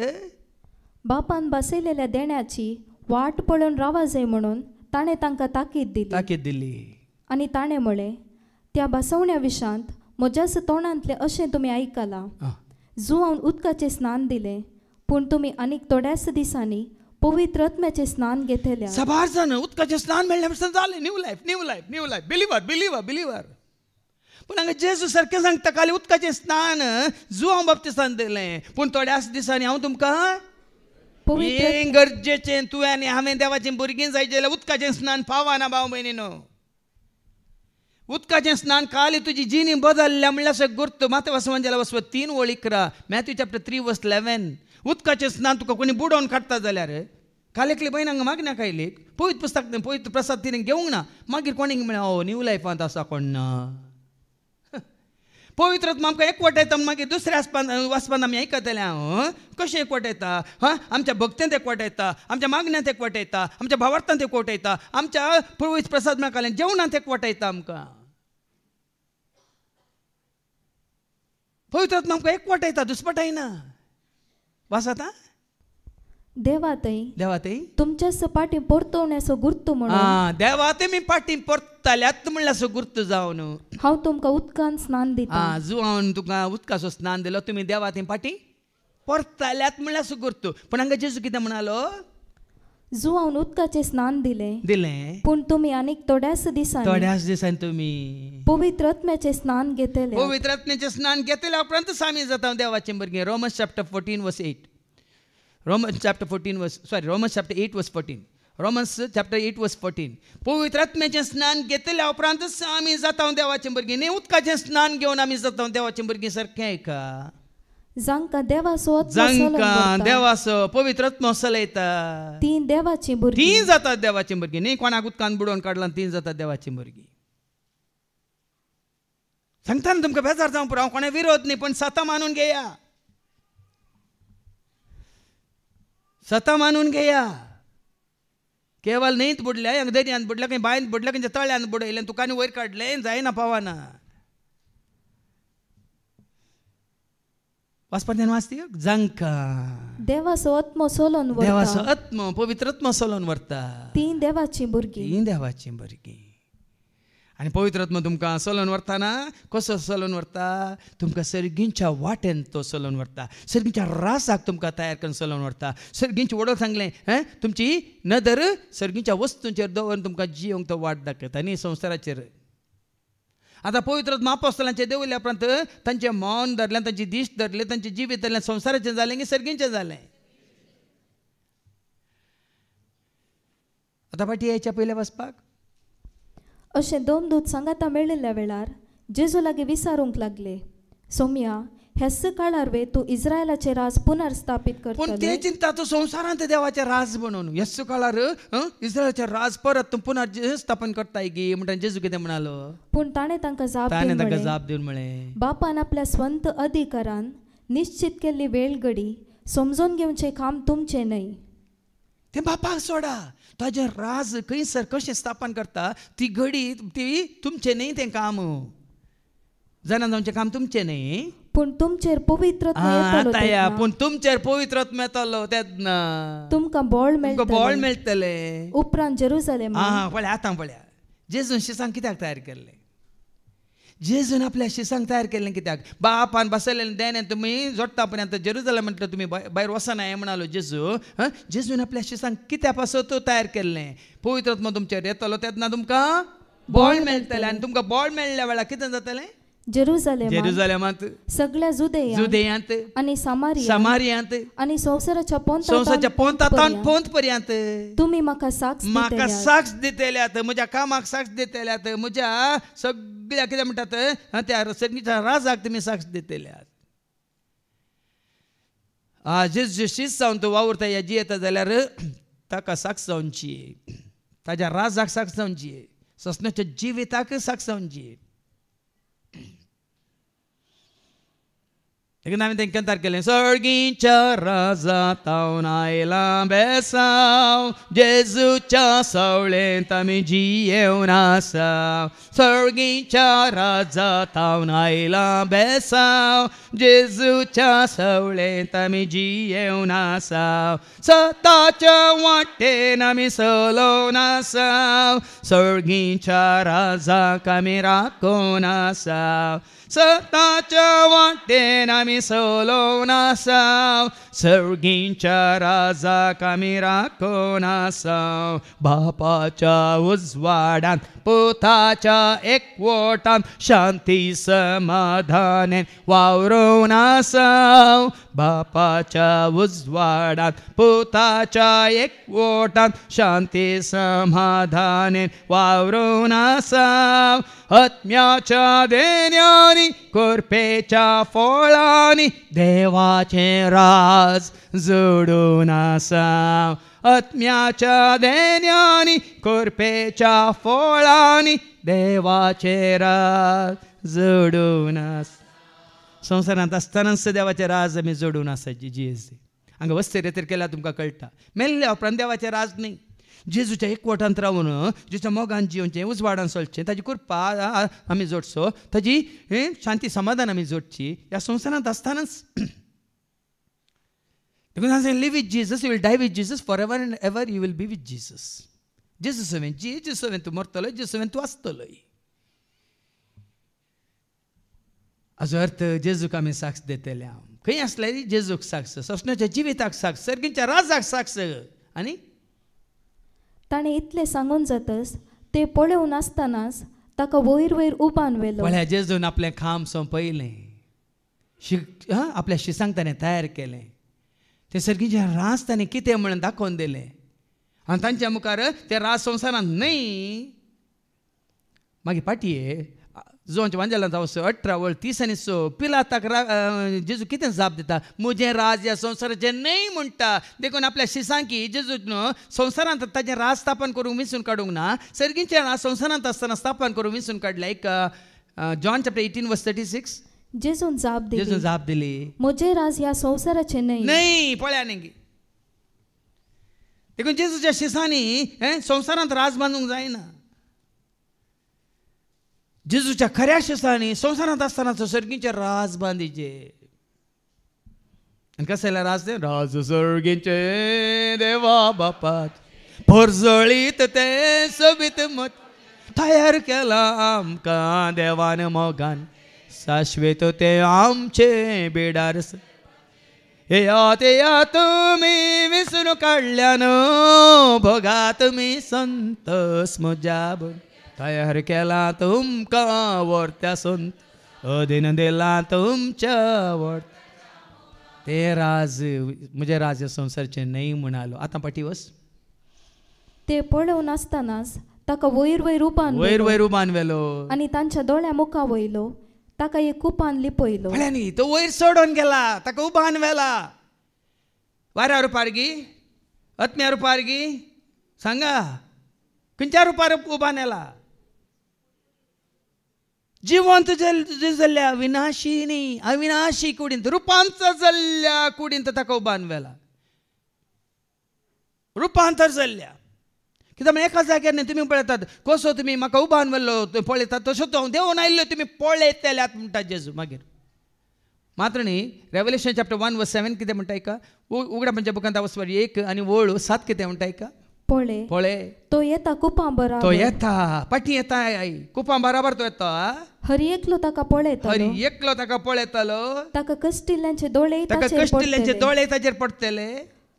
बापान बसयलेल्या देण्याची वाट पळोवन रावा जाय म्हणून ताणें तांकां ताकीद दिली. आनी ताणें म्हळें, त्या बसवण्या विशांत म्हज्याच तोंडांतलें अशें तुमी आयकलां. जो हांव उदकाचें स्नान दिलें, पूण तुमी आनीक थोड्याच दिसांनी पवित्र आत्म्याचें स्नान घेतल्या. सबार जाण उदकाचें स्नान मेळ्ळें जालें. New life. बिलिवर. पूण हांगा जेजू सारकें सांगता, खाली उदकाचें स्नान जो हांव बाप्तिस्तान दिलें, पूण थोड्याच दिसांनी हांव तुमकां हें गरजेचें. तुवें आनी हांवें देवाचीं भुरगीं जाय जाल्यार उदकाचें स्नान फावना भाव भयणीनो. उदकाचें स्नान खाली तुजी जिणी बदलल्या म्हणल्यार अशें गुर्त. माथ्या वचवांजेला वचप 3:11, मॅथ्यू चॅप्टर 3:11. उदकाचें स्नान तुका कोणी बुडोवन काडटा जाल्यार काल एकली बायन हांगा मागण्या खायली पवित्र पुस्तक पवित्र प्रसाद तिणें घेवंक ना मागीर कोणीक म्हळें न्यू लायफांत आसा कोण ना पवित्र आत्मा आमकां एकवटायता मागीर दुसऱ्या वाचपान आमी आयकतले हांव कशें एकवटायता आमच्या भक्तेंत एकवटायता आमच्या मागण्यांत एकवटायता आमच्या भावार्थांत एकवटायता आमच्या पवित्र प्रसाद मेळकालें जेवणांत एकवटायता आमकां पवित्र आत्मा आमकां एकवटायता दुसपटायना वाचता देवातय तुमच्या सपाटी परतवण्याचो गुर्तू म्हणून देवाते मी पाटी परतल्यात म्हणल्यार गुर्तू जावन हांव तुमकां उदकान स्नान दिता जो हांव तुका उदकाचो स्नान दिलो तुमी देवाते पाटी परतल्यात म्हणल्यार गुर्तू पण हांगा जेजू कितें म्हणालो जो हांव उदकाचें स्नान दिलें पूण तुमी आनीक थोड्याच दिसांनी तुमी पवित्र आत्म्याचें स्नान घेतले पवित्र आत्म्याचें स्नान घेतल्या उपरांत सामील जाता देवाचें भुरगें रोमन्स चॅप्टर 14 वर्स 8 Romans chapter 8 verse 14 Romans chapter 8 verse 14 पवित्र आत्म्याचें स्नान घेतल्या उपरांत आमी जाता देवाचें भुरगीं न्ही उदकाचें स्नान घेवन आमी जाता देवाचें भुरगीं सारकें का जांकां देवाचो पवित्र आत्मा चलयता तीं देवाचीं भुरगीं तीं जातात देवाचीं भुरगीं न्ही कोणाक उदकान बुडोवन काडलां तीं जातात देवाचीं भुरगीं सांगता न्ही तुमकां बेजार जावं पुरो हांव कोणा विरोध न्ही पण स्वता मानून घेया स्वता मानून घेया केवळ न्हंयत बुडल्या हांगा दर्यांत बुडल्या खंय बांयंत बुडल्या खंय तळ्यांत बुडयलें तुका आनी वयर काडलें जायना पावना वाचपाचें वाचती जांकां देवाचो आत्मो सोलोन देवाचो आत्मो पवित्र आत्मो सोलोन व्हरता तीं देवाचीं भुरगीं आनी पवित्र आत्मा तुमकां सोलोन व्हरतना कसो सोलोन व्हरता तुमकां सर्गींच्या वाटेन तो सोलोन व्हरता सर्गींच्या रासाक तुमकां तयार करून सोलोन व्हरता सर्गींची वडो सांगलें तुमची नदर सर्गींच्या वस्तूंचेर दवरून तुमकां जियोंक तो वाट दाखयता न्ही संवसाराचेर आतां पवित्र आत्मा आपोस्तलांचेर देंवयल्या उपरांत तांचें मौन धरलें तांची दिश्ट धरली तांचें जिवीत धरलें संवसाराचें जालें की सर्गींचें जालें आतां फाटीं यायच्या पयल्या वचपाक अशें दोन दूत सांगाता मेळिल्ल्या वेळार जेजू लागीं विचारूंक लागले सौम्या ह्याच काळार वे तूं इस्रायलाचें राज पुनर्स्थापीत करतलो पूण ते चिंता तूं संवसारांत देवाचें राज म्हणून ह्याच काळार इस्रायलाचें राज परत तूं पुनर्स्थापन करताय गी म्हणटा जेजू कितें म्हणालो पूण ताणें तांकां जाप दिवन म्हळें बापान आपल्या स्वंत अधिकारान निश्चित केल्ली वेळ घडी समजून घेवचें काम तुमचें न्हय तें बापाक सोडा ताजें राज खंयसर कशें स्थापन करता ती घडी ती तुमचें न्ही तें काम जाणा जावचें काम तुमचें न्ही पूण तुमचेर पवित्र पूण तुमचेर पवित्र आत्मा येतलो तेन्ना तुमकां बोळ मेळटलें उपरांत जेरुसलेम पळया आतां पळया जेजून शिसांक कित्याक तयार केल्लें जेजून आपल्या शिसांक तयार केल्लें कित्याक बापान बसयलें देण्यान तुमी जोडटा पर्यंत जेरुसलेम म्हटल्यार तुमी भायर वचना हें म्हणालो जेजून आपल्या शिसांक कित्या पासत तो तयार केल्लें पवित्र आत्मा तुमचेर येतलो तेन्ना तुमकां बोळ मेळटलें आनी तुमकां बोळ मेळ्ळ्या वेळार कितें जातलें जेरुसलेमांत सगळ्या जुदेयांत आनी सामारियांत आनी संवसाराच्या पोंत पर्यंत तुमी म्हाका साक्ष दितल्यात म्हज्या कामाक साक्ष दितल्यात म्हज्या सगळ्या कितें म्हणटात त्या सर्गीच्या राजाक तुमी साक्ष दितल्यात जेजू शीस जावन तूं वावुरता या जियेता जाल्यार ताका साक्ष जावची ताज्या राजाक साक्ष जावची ससण्याच्या जिविताक साक्ष जावची लेकिन आमी तेंकां तयार केलें सर्गीच्या राजा तावन आयला बेसांव जेजूच्या सवळेंत आमी जियेवन आसाव सर्गीच्या राजा तावन आयला बेसांव जेजूच्या सवळेंत आमी जियेवन आसाव सताच्या वाटेन आमी चलोवन आसाव सर्गीच्या राजाक आमी राखून आसाव सताच्या वाटेन आमी चलोवन आसाव सर्गीच्या राजाक आमी राखून आसाव बापाच्या उजवाडान पुताच्या एकवटान शांती समाधानान वावरून आसाव बापाच्या उजवाडान पुताच्या एकवटान शांती समाधानान वावरून आसाव आत्म्याच्या देण्यांनी कृपेच्या फळांनी देवाचें राज जोडून आसाव आत्म्याच्या देण्यानी कृपेच्या फळांनी देवाचे राज जोडून संवसारांत आसतनाच देवाचे राज आमी जोडून आसाची जियेसी हांगा वस्ते रेतेर केल्यार तुमकां कळटा. मेल्ल्या उपरांत देवाचें राज न्ही. जेजूच्या एकवटांत रावन जेच्या मोगान जिवचें उजवाडान चलचें ताजी कृपा आमी जोडचो ताजी शांती समाधान आमी जोडची ह्या संवसारांत आसतनाच. Live with Jesus, you will die with Jesus, for ever and ever you will be with Jesus. जेजू सवेन जी, जेजू सवेन तूं मरतलो, जेजू सवेन तूं आसतलोय. हाजो अर्थ जेजूक आमी साक्ष दितले. खंय आसल्यार जेजूक साक्ष, सोंसण्याच्या जिविताक साक्ष, सर्गीच्या राजाक साक्ष. आनी ताणें इतलें सांगून जातच ते पळोवन आसतनाच ताका वयर वयर उबान व्हेलो. म्हळ्यार जेजून आपलें काम सोंपयलें. आपल्या शिसांक ताणें तयार केलें. ते सर्गीचे राज ताणें कितें म्हणून दाखोवन दिलें आनी तांच्या मुखार ते राज संवसारांत न्हय. मागीर पाटये जोंच्या वांजेलांत 18:30 पिलाताक जेजू कितें जाप दिता? म्हजें राज ह्या संवसाराचें न्हय म्हणटा. देखून आपल्या शिसांकी जेजू संवसारांत ताजें राज स्थापन करूंक विसरून काडूंक ना. सर्गीचें राज संवसारांत आसतना स्थापन करूंक विसरून काडलें. एक जॉन चॅप्टर 18:36 जेजून जाप दिली म्हजें राज ह्या संवसाराचें न्हय. पळया न्ही. देखून जेजूच्या शिसांनी संवसारांत राज बांदूंक जायना. जेजूच्या खऱ्या शिसांनी संवसारांत आसतनाचो सर्गीचे राज बांदिचे. आनी कशें जाल्यार राज ते राज सर्गीचे देवा बापाच परजळीत ते सोबीत मत तयार केला आमकां देवान मोगान शाश्वत ते आमचे बेडार. या तुमी विसरून काडल्यान भोगा तुमी संतोस म्हज्या तयार केला तुमकां वर्त्या संत अधीन दिला तुमच्या वर्त. ते राज म्हजे राज संवसारचे न्हय म्हणालो. आतां पाटी वस. ते पळोवन आसतनाच ताका वयर वयर उबान व्हेलो आनी तांच्या दोळ्या मुखां वयलो. ताका एक कुपान लिपयलो. म्हळ्यार न्ही तो वयर सोडून गेला. ताका उबान व्हेला. वाऱ्या रुपार गी, आत्म्या रुपार गी, सांगा खंयच्या रुपार उबान येला? जिवंत जाल्ल्या विनाशी न्ही, अविनाशी कुडींत रुपांतर जाल्ल्या कुडींत ताका उबान व्हेला. रुपांतर जाल्ल्या कित्याक एका जाग्यार न्ही तुमी पळयतात कसो तुमी म्हाका उबान व्हेल्लो पळयतात तसो तो हांव देंवन आयिल्लो तुमी पळयतल्यात म्हणटा जेजू. मागीर मात्र न्ही रेवलेशन चॅप्टर 1:7 कितें म्हणटा का? उगड्यापणाच्या बुकांत 1 आनी 7 कितें म्हणटा का? पळय तो येता कुपां बराबर. तो येता पाटी येता आई कुपां बराबर तो येता. हरी एकलो ताका पळयतलो. ताका कश्टिल्ल्यांचे दोळे ताचेर पडटले.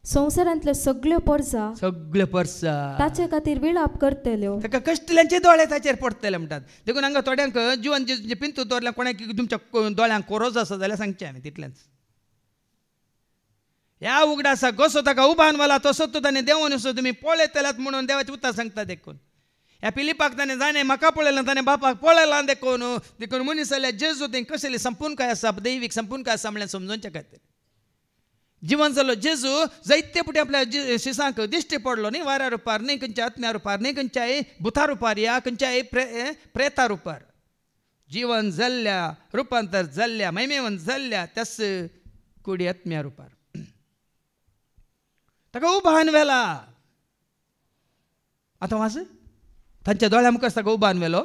संवसारांतल्यो सगळ्यो परजा ताचे खातीर विलाप करतल्यो. ताका कश्टिल्ल्यांचे दोळे ताचेर पडटले म्हणटात. देखून हांगा थोड्यांक जिवन जे पिंतू दवरल्या कोणाक तुमच्या दोळ्यांक कोरोज आसा जाल्यार सांगचें आमी तितलेंच. ह्या उगडासा कसो ताका उबान व्हेला तसो तो ताणें देंवन असो तुमी पळयतल्यात म्हणून देवाचें उतर सांगता. देखून ह्या पिलिपाक ताणें जाणें म्हाका पळयलां ताणें बापाक पळयलां. देखून मनीस जाल्यार जेजू थंय कसली संपूर्णकाय आसा दैवीक संपूर्णकाय आसा म्हळ्यार समजोवच्या खातीर. जिवन जालो जेजू जायते पुटी आपल्या शिसांक दिश्टी पडलो न्ही वाऱ्या रुपार न्ही खंयच्या आत्म्या रुपार न्ही खंयच्याय भुता रुपार या खंयच्याय प्रेता रुपार. जिवन जाल्ल्या रुपांतर जाल्ल्या महिमेवन जाल्ल्या त्याच कुडी आत्म्या रुपार ताका उबान व्हेला. आतां वाच तांच्या दोळ्या मुखार ताका उबान व्हेलो.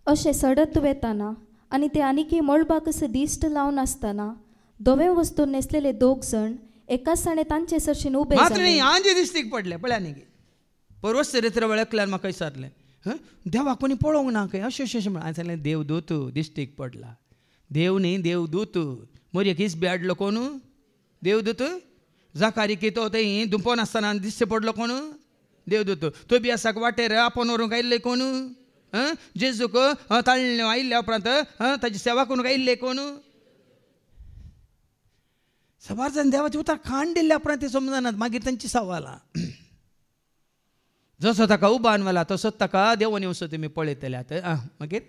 अशें सडत वेताना आनी ते आनीक मळबाक दिश्ट लावन आसतना दोवे वस्तून नेसलेले 2 जण एकाच ताणें तांचे सरशीन उबे मात्र न्ही आंजी दिश्टीक पडले. पळया न्ही परवस्त रित्र वळखल्यार म्हाका विचारलें देवाक कोणी पळोवंक ना खंय अशें अशें म्हण. हांवें सांगलें देवदूत दिश्टीक पडला. देव न्ही देवदूत. मोरयेक इसबी हाडलो कोण? देवदूत. जाकारिकी तो थंय दुंपोवन आसतना दिश्टी पडलो कोण? देवदूत. तोबियासाक वाटेर आपोवन व्हरूंक आयिल्ले कोण? जेजूक ताळ्ळें आयिल्ल्या उपरांत ताची सेवा करूंक आयिल्ले कोण? सवार जावन देवाचे उतर खाण दिल्ल्या उपरांत ते समजनात. मागीर तांची सवालां. जसो ताका उबान व्हेला तसोच ताका देवून येवचो तुमी पळयतल्यात. मागीर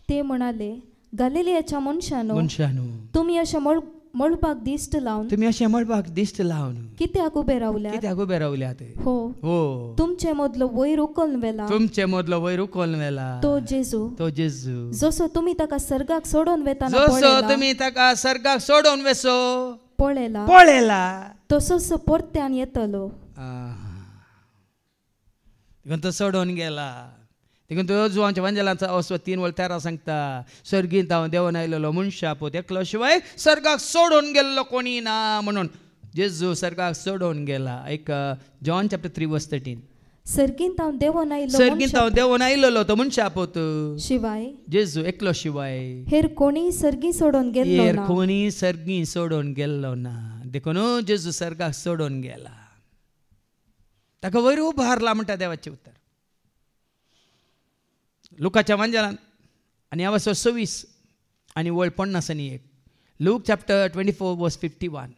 ते म्हणाले गलिलियाच्या मनशानो तुमी अशें मळपाक दिश्ट लावन तुम्ही अशें म्हणपाक दिश्ट लावन कित्याक उबे रावल्या कित्याक उबे रावल्यात हो हो तुमचे मदलो वयर उखलून वेला तुमचे मदलो वयर उखलून वेला तो जेजू जसो तुम्ही ताका सर्गाक सोडून वेताना जसो तुम्ही ताका सर्गाक सोडून वेसो पळयला तसोच परत्यान येतलो देखून तो सोडून गेला देखून तो जुवांच्या वंजलांचा अवस्व 3:13 सांगता सर्गींत हांव देवान आयलेलो मनशा पोत एकलो शिवाय सर्गाक सोडून गेल्लो कोणी ना म्हणून जेजू सर्गाक सोडून गेला एक जॉन चॅप्टर 3:13 सर्गींत हांव देवान आयलेलो तो मनशा पोत शिवाय जेजू एकलो शिवाय हेर कोणी सर्गी सोडून गेल्लो ना देखून जेजू सर्गाक सोडून गेला ताका वयर उबारला म्हणटा देवाचें उतर लुकाच्या वंजलान आनी हांव 26 आनी वळ 50 आनी 1 लूक चॅप्टर 24:51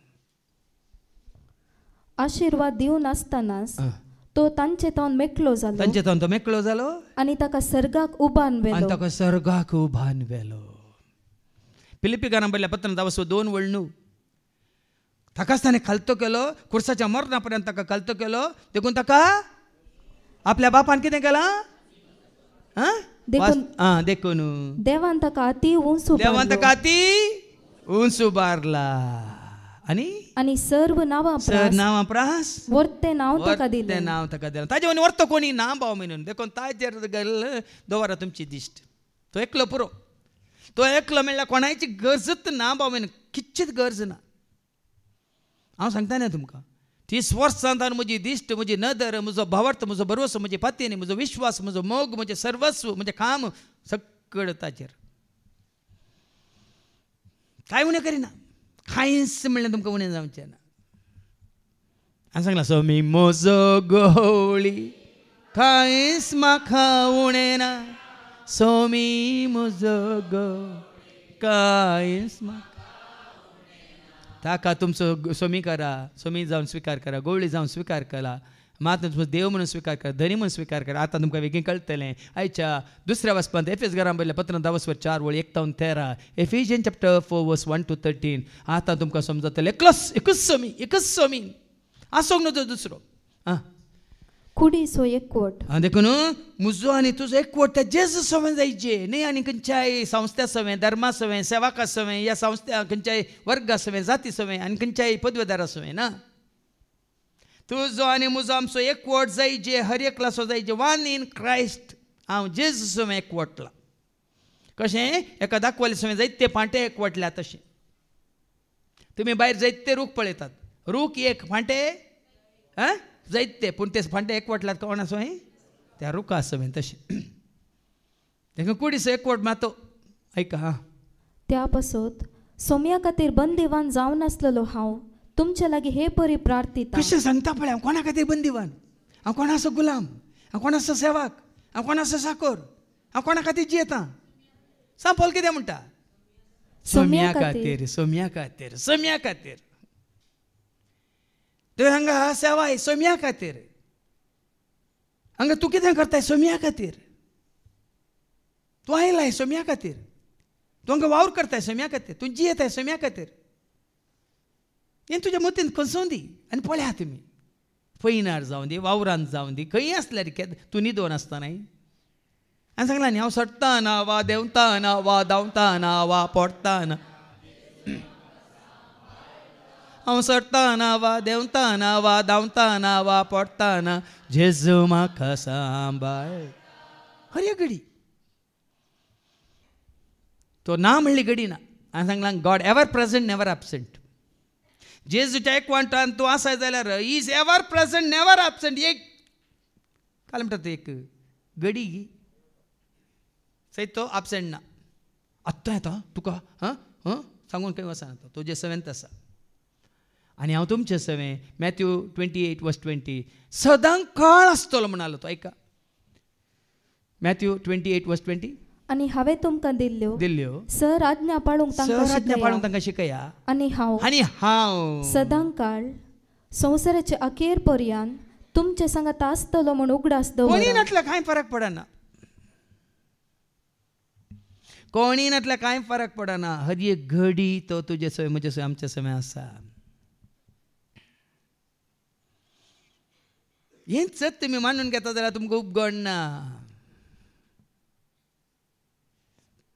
आशिर्वाद दिवन आसतनाच तो तांचे तावन मेकळो जालो आनी ताका सर्गाक उबान वेलो फिलिपिकारांक बरयल्या पत्रांत 2:9 ताकाच ताणें खालतो केलो खुर्साच्या मरणा पर्यंत ताका खालतो केलो देखून ताका आपल्या बापान कितें केलां देखून देवान ताका अति उंच उबारला आनी सर्व नांवां प्रास वर्ते नांव ताका दिलें ताजे वनी वर्त कोणी ना भाव म्हणून देखून ताजेर दवरा तुमची दिश्ट तो एकलो पुरो तो एकलो म्हणल्यार कोणाची गरजच ना भाव म्हणून कितचीच गरज ना हांव सांगता न्ही तुमकां 30 वर्सां म्हजी दिश्ट म्हजी नदर म्हजो भावार्थ म्हजो भरवसो म्हजी पत्नी म्हजो विश्वास म्हजो मोग म्हजें सर्वस्व म्हजें काम सगळें ताचेर कांय उणें करिना कांयच म्हणलें तुमकां उणें जावचें ना हांवें सांगलां सोमी म्हजो गवळी कांयच म्हाका उणें ना सोमी म्हजो गवळी कांयच म्हाका ताका तुमचो सोमी करा सोमी जावन स्विकार करा गवळी जावन स्विकार करा मात तुमचो देव म्हणून स्विकार करा धनी म्हणून स्विकार करा आतां तुमकां वेगळी कळटलें आयच्या दुसऱ्या वचपांत एफेस घरान बरयल्या पत्रांत 4:1-13 एफिशियन चॅप्टर 4:1-13 आतां तुमकां समजतलें एकच सोमी आसूंक नजो दुसरो कुडी सो एकवट देखून म्हजो आनी तुजो एकवट त्या जेजू सवें जायचे न्ही आनी खंयच्याय संस्था सवें धर्मा सवें सेवाका सवें ह्या संस्था खंयच्याय वर्गा सवें जाती सवें आनी खंयच्याय पदवेदारा सवें ना तुजो आनी म्हजो आमचो एकवट जायचे हर एकलासो जायचे वन इन क्रायस्ट हांव जेजू सवें एकवटला कशें एका दाखवले सवें जायते फांटे एकवटल्या तशें तुमी भायर जायते रूख पळयतात रूख एक फांटे जायते पूण ते फांटे एकवटल्यात कोण आसो त्या रुखा सवें तशें देखून कुडीसो एकवट मातो ऐका त्या पासत सोम्या खातीर बंदिवान जावन आसलेलो हांव तुमचे लागीं हे परी प्रार्थिता कशें सांगता पळय हांव कोणा खातीर बंदिवान हांव कोणाचो गुलाम हांव कोणाचो सेवाक हांव कोणाचो साकोर हांव कोणा खातीर जियेतां सांग पॉल कितें म्हणटा सोम्या खातीर तुवें हांगा सेवाय सोम्या खातीर हांगा तूं कितें करताय सोम्या खातीर तूं आयलाय सोम्या खातीर तूं हांगा वावर करताय सोम्या खातीर तूं जियेताय सोम्या खातीर हें तुज्या मतीन खंसून दी आनी पळया तुमी पैनार जावं दी वावरांत जावं दी खंय आसल्यार तूं न्हिदोन आसतना हांवें सांगलां न्ही हांव सडटाना वा देंवताना वा धांवताना वा पडटाना हांव सडटाना वा देंवताना वा धांवताना वा पडटाना जेजू म्हाका सांबाळ हर एक घडी तो ना म्हणली घडी ना हांवें सांगलां God ever present never absent जेजूच्या एकवटान तूं आसाय जाल्यार is ever present never absent एक काय म्हणटा एक घडी सयत तो एबसेंट ना आत्तां येता तुका सांगून खंय वचना तो तुजे सवेंत आसा आनी हांव तुमचे सवें मॅथ्यू 28:20 सदां काळ आसतलो म्हणालो तो ऐका मॅथ्यू 28:20 आनी हांवें तुमकां दिल्ल्यो सर आज्ञा पाळूंक तांकां शिकया आनी हांव सदां काळ संवसाराचे अखेर पर्यंत तुमचे सांगात आसतलो म्हूण उगडास दवरा कोणी नटला कांय फरक पडना कोणीनातल्या कांय फरक पडना. हर एक घडी तो तुजे सोय म्हजे सोय आमच्या समय आसा. हेंच तुमी मानून घेता जाल्यार तुमकां उपगण ना.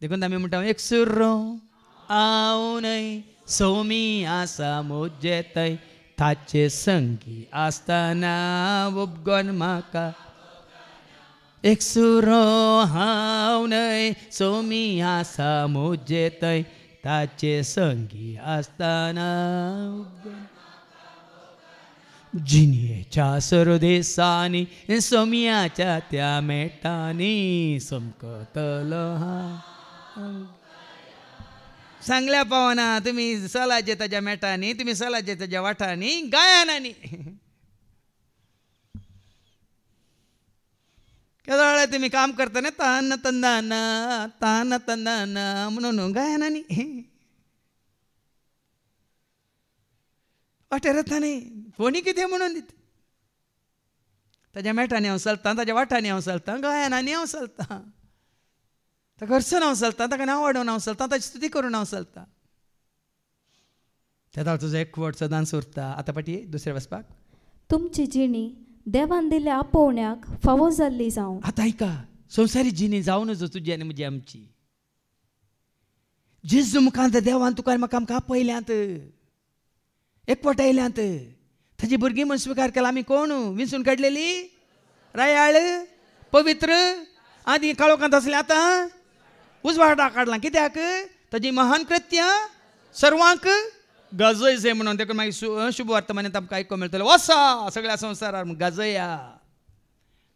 देखून आमी म्हणटा एक सुर्रो हांव न्हय सोमी आसा मुजे थंय ताचे संगी आसतना उपगण म्हाका. एक सुरो हांव न्हय सोमी आसा मुजे थंय ताचे संगी आसतना उपगण. जिनियेच्या सरदेसांनी सोमयाच्या त्या मेटांनी समकतलो हा. सांगल्या पावना तुम्ही सलाचे ताच्या मेटांनी, तुम्ही सलाचे ताच्या वाठांनी, गायनांनी. केदो वेळा तुम्ही काम करतना तान तंदाना म्हणून गायनांनी वाटेरतांनी कोणी कितें म्हणून दिता. ताच्या मेटांनी हांव चलतां, ताच्या वाठांनी हांव चलतां, गायनांनी हांव चलतां, ताका हरसून हांव चलतां, ताका नांव वाडोवन हांव चलतां, ताची स्तुती करून हांव चलतां. तेदो तुजो एकवट सदांच उरता. आतां पाटी दुसऱ्या वचपाक. तुमची जिणी देवान दिल्या आपोवण्याक फावो जाल्ली जावं. आतां आयका, संवसारी जिणी जावं नजो तुजी आनी म्हजी आमची. जेजू मुखांत देवान तुका म्हाका आमकां आपयल्यांत, एकवट आयल्यांत. ताजी भुरगीं म्हूण स्विकार केला. आमी कोण विंचून काडलेली, रायाळ, पवित्र, आदी काळोखांत आसले आतां उजवाडा काडलां. कित्याक? ताजी महान कृत्यां सर्वांक गाजयचे म्हणून. देखून मागीर शुभ वर्तमानांत आमकां आयकूंक मेळटलें, वसा सगळ्या संवसारार गाजया.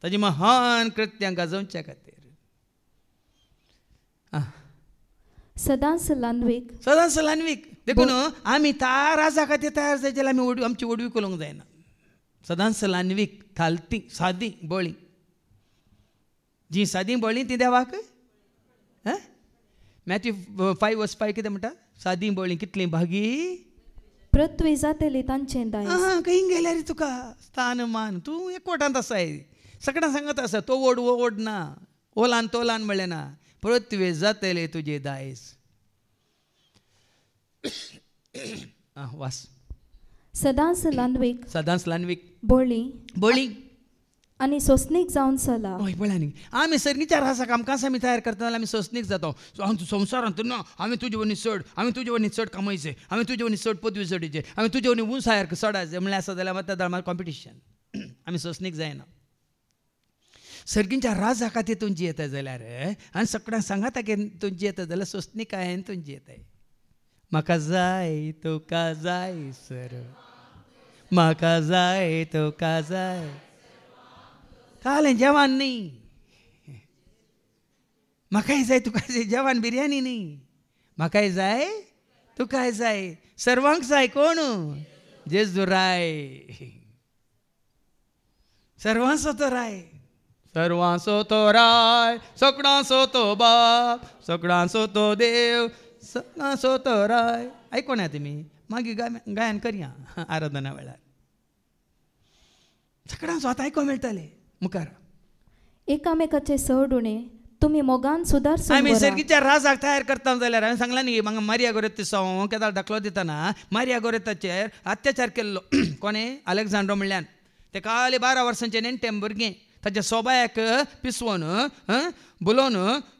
ताजी महान कृत्यां गाजोवच्या खातीर. सदांच लानवीक. देखून आमी त्या राजा खातीर तयार जाय जाल्यार आमी आमची ओडवी करूंक जायना. सदांच लानवीक, थालती, सादी बळी. जी सादी बळी ती देवाक. मॅथ्यू 5:5 कितें म्हणटा? सादी बळी कितली भागी पृथ्वी जातली तांचे दायज. खंय गेल्यार तुका स्थान मान. तूं एकवटांत आसाय, सगळ्यांक सांगत आसा तो ओड वो ओड ना, ओलान तोलान म्हणलें ना. पृथ्वी जातले तुजे दायज. वास. सदांच लानवीक बळी आनी सोसणीक जावन चला. हय पळय, आमी सर्गीच्या रासाक आमकां आमी तयार करता जाल्यार आमी सोसणीक जाता. आमचो संवसारांत ना, आमी तुजे वनी चड, आमी तुजे वनी चड कमयचे, आमी तुजे वनी चड पदवी चडीचे, आमी तुजे वनी उंच सारके चडाचे म्हणल्यार आसा जाल्यार मात कॉम्पिटिशन. आमी सोसणीक जायना. सर्गींच्या राजा खातीर तुमची येता जाल्यार आनी सगळ्यांक सांगाता की तुमची येता जाल्यार सोसणीक हांवें तुमची येताय. म्हाका जाय तुका जाय सर, म्हाका जाय तुका जाय. कालें जेवण न्ही, म्हाकाय जाय तुका जाय जेवण बिर्याणी न्ही. म्हाकाय जाय तुकाय जाय, सर्वांक जाय. कोण? जेजू राय. सर्वांचो तो राय, सर्वांचो तो राय, सगळ्यांचो तो बाप, सगळ्यांचो तो देव, सगळ्यांचो तो राय. आयकोना तुमी मागीर गायन करया आराधना वेळार. सगळ्यांचो आतां आयको मेळटलें मुखार. एकामेकाचे सड उणे तुमी मोगान सुदारसून. आमी सर्गीच्या राजाक तयार करता जाल्यार हांवें सांगलां न्ही म्हाका मारिया गोरेताचो केदार दाखलो दितना मारिया गोरेताचेर अत्याचार केल्लो. कोणें? अलेक्झांड्रो म्हणल्यान. ते काले 12 वर्सांचे नेणटें भुरगें ताच्या सोबायाक पिसवून बुलोवन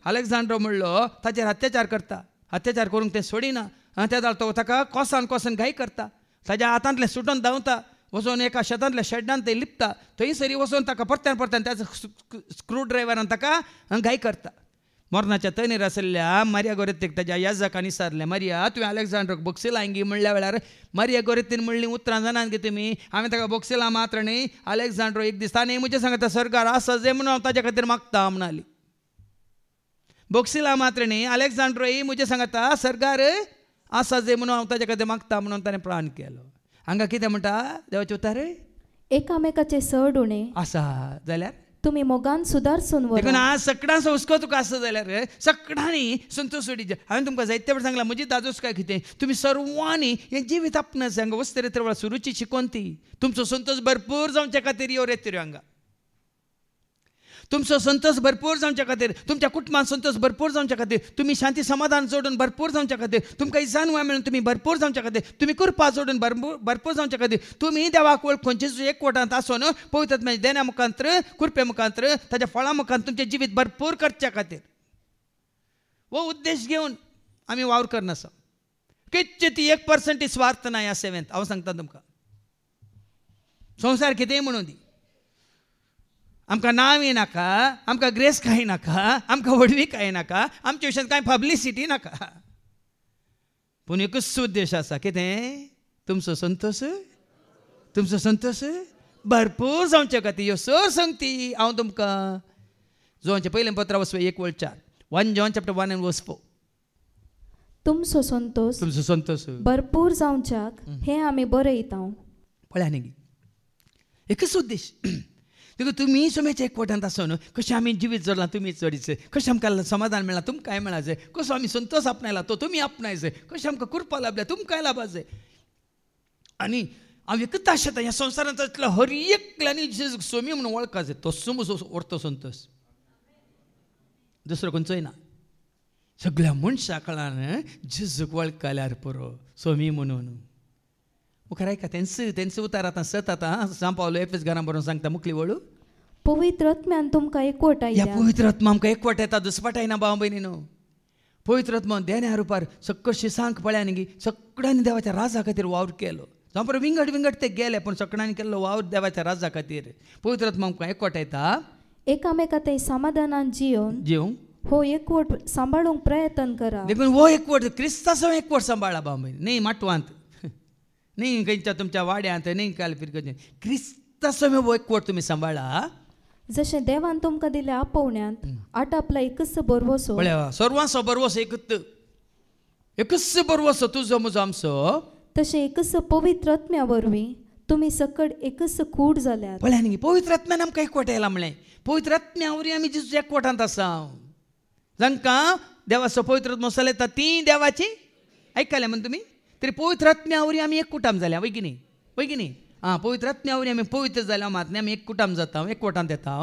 अलेक्झांड्रो म्हणलो ताचेर अत्याचार करता. अत्याचार करूंक ते सोडिना. त्या तो ताका कोसान घाई करता. ताच्या हातांतलें सुटोवन धांवता, वचून एका शेतांतल्या शेड्डांत ते लिपता. थंय सरी वचून ताका परत्यान त्याचो स्क्रू ड्रायव्हरान ताका घाई करता. मरणाच्या तैनेर आसलेल्या मारिया गोरेतीक ताच्या याजकांनी विचारलें, मारिया तुवें अलेक्झांड्रोक बॉक्सिलां गी म्हणल्या वेळार मारिया गोरेतीन म्हणली उतरां जाणात गे तुमी. हांवें ताका बॉक्सिलां मात्र न्ही, अलेक्झांड्रो एक दीस ताणें म्हजें सांगता सरकार आसा जे म्हणून हांव ताच्या खातीर मागता म्हणली. बॉक्सिलां मात्र न्ही, अलेक्झांड्रोय म्हजें सांगता सरकार आसा जे म्हणून हांव ताच्या खातीर मागता म्हणून ताणें प्राण केलो. हांगा कितें म्हणटा देवाचें उतर? एकामेकाचे सड उणे आसा जाल्यार तुमी मोगान सुदारसून. देखून आज सगळ्यांचो हुस्को तुका आसा जाल्यार सगळ्यांनी संतोश सोडीचे. हांवें तुमकां जायते वेळ सांगलां म्हजी दादोस काय कितें तुमी सर्वांनी हें जिवीत आपणास हांगा वस्तरेत्र वेळार सुरूची शिकोवन ती तुमचो संतोष भरपूर जावचे खातीर यो रेत्यो हांगा. तुमचो संतोष भरपूर जावच्या खातीर, तुमच्या कुटुंबात संतोष भरपूर जावच्या खातीर, तुम्ही शांती समाधान जोडून भरपूर जावच्या खातीर, तुमकां इजानवाय मेळून तुम्ही भरपूर जावच्या खातीर, तुम्ही कृपा जोडून भरपूर जावच्या खातीर, तुम्ही देवाक वळखून एकवटांत आसून पवित्र आत्म्याच्या देण्या मुखांतर, कृपे मुखांतर, ताच्या फळां मुखांतर तुमचें जिवीत भरपूर करच्या खातीर हो उद्देश घेवन आमी वावर करनासा. कितचे ती 1% स्वार्थ ना ह्या सेवेंत. हांव सांगता तुमकां, संवसार कितेंय म्हणून दी, आमकां नांवय नाका, आमकां ग्रेस कांय नाका, आमकां वडवी कांय नाका, आमच्या विशयान कांय पब्लिसिटी नाका, पूण एकच उद्देश आसा. कितें? तुमचो संतोष भरपूर जावचे खातीर. ह्यो सर संगती हांव तुमकां जोहांचें पयलें पत्र 1:4 1 John chapter 1 and verse 4. तुमचो संतोष भरपूर जावच्याक हे आमी बरयता. पळया न्ही, एकच उद्देश. देखून तुमी सोम्याच्या एकवटांत आसून कशें आमी जिवीत जोडलां तुमी जोडीचें, कशें आमकां समाधान मेळ्ळां तुमकांय मेळा जाय, कसो आमी संतोष आपणायला तो तुमी आपणाय जाय, कशें आमकां कृपा लाभल्या तुमकांय लाभा जाय. आनी हांव एकच आशेता ह्या संवसारांत इतलो हर एकल्यानी सोमी म्हणून वळखा जाय, तसो म्हजो व्हरतो संतोष, दुसरो खंयचोय ना. सगळ्या मनशां कळान जेजूक वळखल्यार पुरो सोमी म्हणून. मुखार आयका तेंच उतार आतां 7 आतां सांग पावलो एफएस घरां बरोवन सांगता मुखली वळू. पवित्र आत्म्यान तुमकां एकवटाय. ह्या पवित्र आत्मा आमकां एकवट येता, दुसपाटायना भाव भयणीनो. पवित्र आत्मा देण्या रुपार सकळशी सांग पळया न्ही, सगळ्यांनी देवाच्या राजा खातीर वावर केलो. जावं बरो विंगड ते गेले, पूण सगळ्यांनी केल्लो वावर देवाच्या राजा खातीर. पवित्र आत्मा आमकां एकवट येता. एकामेकांत समाधानान जिवन हो एकवट सांबाळूंक प्रयत्न करा. देखून हो एकवट क्रिस्ताचो एकवट सांबाळा भाव भयणी, न्ही माटवांत, न्ही खंयच्या तुमच्या वाड्यांत, न्ही काल फिरकत, क्रिस्ताचो हो एकवट तुमी सांबाळा. जशें देवान तुमकां दिल्या आपोवण्यांत आटापला एकच बरवसो. पळया सर्वांचो बरवसो एकच बरवसो तुजो म्हजो आमचो. तशें एकच पवित्र आत्म्या वरवीं तुमी सकड एकच कूड जाल्यात. पळया न्ही, पवित्र आत्म्यान आमकां एकवट येयला म्हणलें. पवित्र आत्म्या वरवीं आमी जेजूच्या एकवटांत आसा. जांकां देवाचो पवित्र आत्मो चलयता ती देवाची आयकले म्हण तुमी. तरी पवित्र आत्म्या वरवीं आमी एक कुटाम जाल्या, वय की न्ही. पवित्र आत्म्या वरवीं आमी पवित्र जाल्या मात आमी एक कुटाम जाता, एकवटांत येता.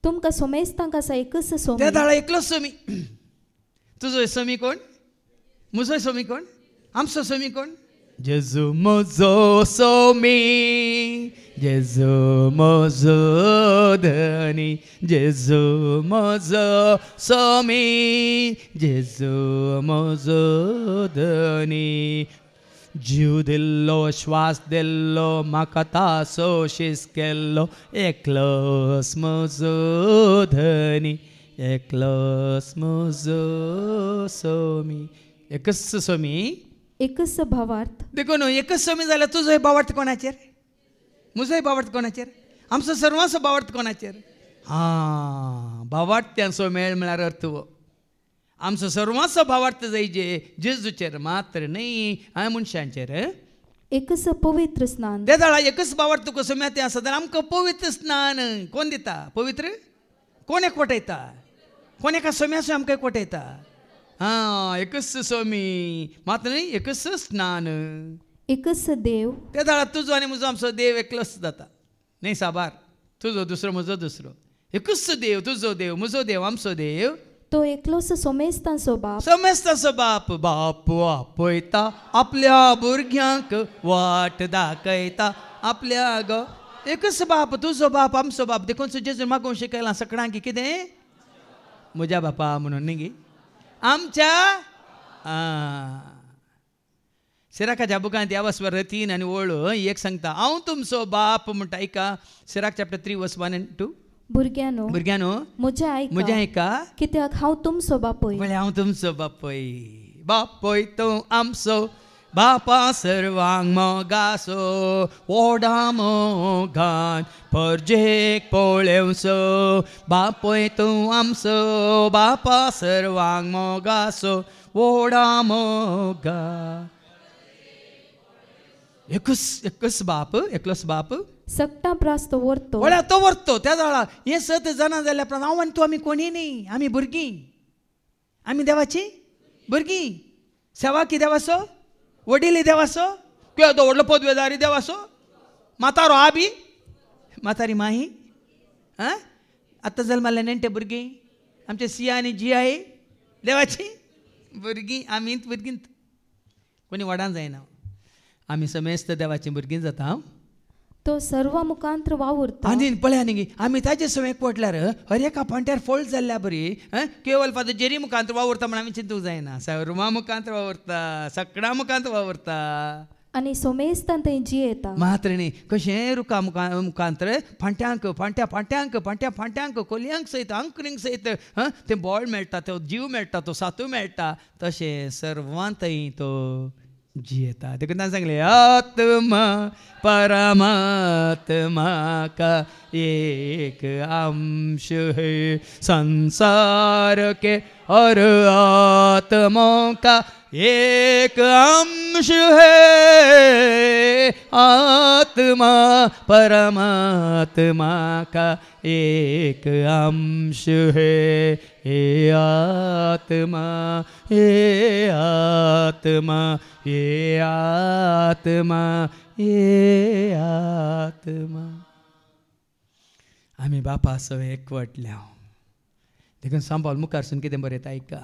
तुमकां सोमेस्तांक आसा एकच सोमी. त्या दाळा एकलोच सोमी. तुजो सोमी कोण? म्हजो सोमी कोण? आमचो सोमी कोण? जेजू म्हजो सोमी, जेजू म्हजो धनी, जेजू म्हजो सोमी, जेजू म्हजो धनी. जीव दिल्लो, श्वास दिल्लो, म्हाका तासो शीस केल्लो, एकलोच म्हजो धनी, एकलोच म्हजो सोमी. एकच सोमी, एकच भावार्थ. देखून एकच सोमी जाल्यार तुजोय भावार्थ कोणाचेर? म्हजोय भावार्थ कोणाचेर? आमचो सर्वांचो भावार्थ कोणाचेर? भावार्थ्यांचो मेळ म्हळ्यार अर्थ हो. आमचो सर्वांचो भावार्थ जायचे जेजूचेर मात्र न्ही मनशांचेर. एकच पवित्र स्नान. त्या दाळा एकच भावार्थ तुका सोम्या तें आसा जाल्यार आमकां पवित्र स्नान कोण दिता? पवित्र कोण एकवटयता? कोण एका सोम्याचो आमकां एकवटयता? एकच सोमी मात्र न्ही एकच स्नान, एकच देव. त्या दाळा तुजो आनी म्हजो आमचो देव एकलोच जाता न्ही साबार. तुजो दुसरो म्हजो दुसरो. एकच देव, तुजो देव, म्हजो देव, आमचो देव. तो एकलोच सोमेस्तांचो बाप. सोमेस्तांचो बाप. बाप आपयता आपल्या भुरग्यांक वाट दाखयता आपल्या एकच बाप, तुजो बाप, आमचो बाप. देखून जेजून मागोवंक शिकयलां सगळ्यांक कितें? म्हज्या बापा म्हणून न्ही गे, आमच्या. सिराकाच्या बुकांत ह्या वस्वर 3 आनी वळू एक सांगता हांव तुमचो बाप म्हणटा. ऐका सिराक चॅप्टर 3 verse 1 and 2. भुरग्यानो म्हजें आयका, कित्याक हांव तुमचो बापूय. म्हळ्यार हांव तुमचो बापूय. बापूय तूं आमचो, बापा सर्वांक मोगासो, व्हडा मोगान परजेक पळेवचो. बापूय तूं आमचो, बापा सर्वांक मोगासो, व्हडा मोगा. एकच बाप, एकलोच बाप. सक्ता प्रास्त व्हरतो. म्हळ्यार तो व्हरतो. त्या जाळा हें 7 जाणां जाल्या उपरांत हांव आनी तूं आमी कोणी न्ही, आमी भुरगीं. आमी देवाची भुरगीं. सेवाकी देवाचो, वडील देवाचो, किंवा तो व्हडलो पदवेदारी देवाचो, मातारो आबी, मातारी माही, आतां जल्माल्या नेणटे भुरगीं आमचे सिया आनी जी आहे देवाची भुरगीं आमीच भुरगींत कोणी वडान जायना आमी समेस्त देवाची भुरगीं जाता तो सर्व मुखांत्र वावुरता आनी पळय न्ही आमी ताजे सवय एकवटल्यार हर एका पांट्यार फोल्ड जाल्ल्या बरी केवल फादर जेरी मुखांत्र वावुरता म्हण आमी चिंतूंक जायना सर्वा मुखांत्र वावुरता सगळ्या मुखांत्र वावुरता आनी सोमेस्तान थंय जियेता मात्र न्ही कशें रुखा मुखांत्र फांट्यांक फांट्या फांट्यांक फांट्या फांट्यांक कोलयांक सयत अंकरींक सयत तें बळ मेळटा तो जीव मेळटा तो सातू मेळटा तशें सर्वांतय तो जियेता देखून ताणें सांगलें आत्मा परमात्मा का एक अंश है संसार के और आत्मा का एक अंश है आत्मा परमात्मा का एक अंश है हे आत्मा हे आत्मा हे आत्मा हे आत्मा आमी बापा सवय एकवटल्या देखून सांबाळ मुखारसून कितें बरयता आयका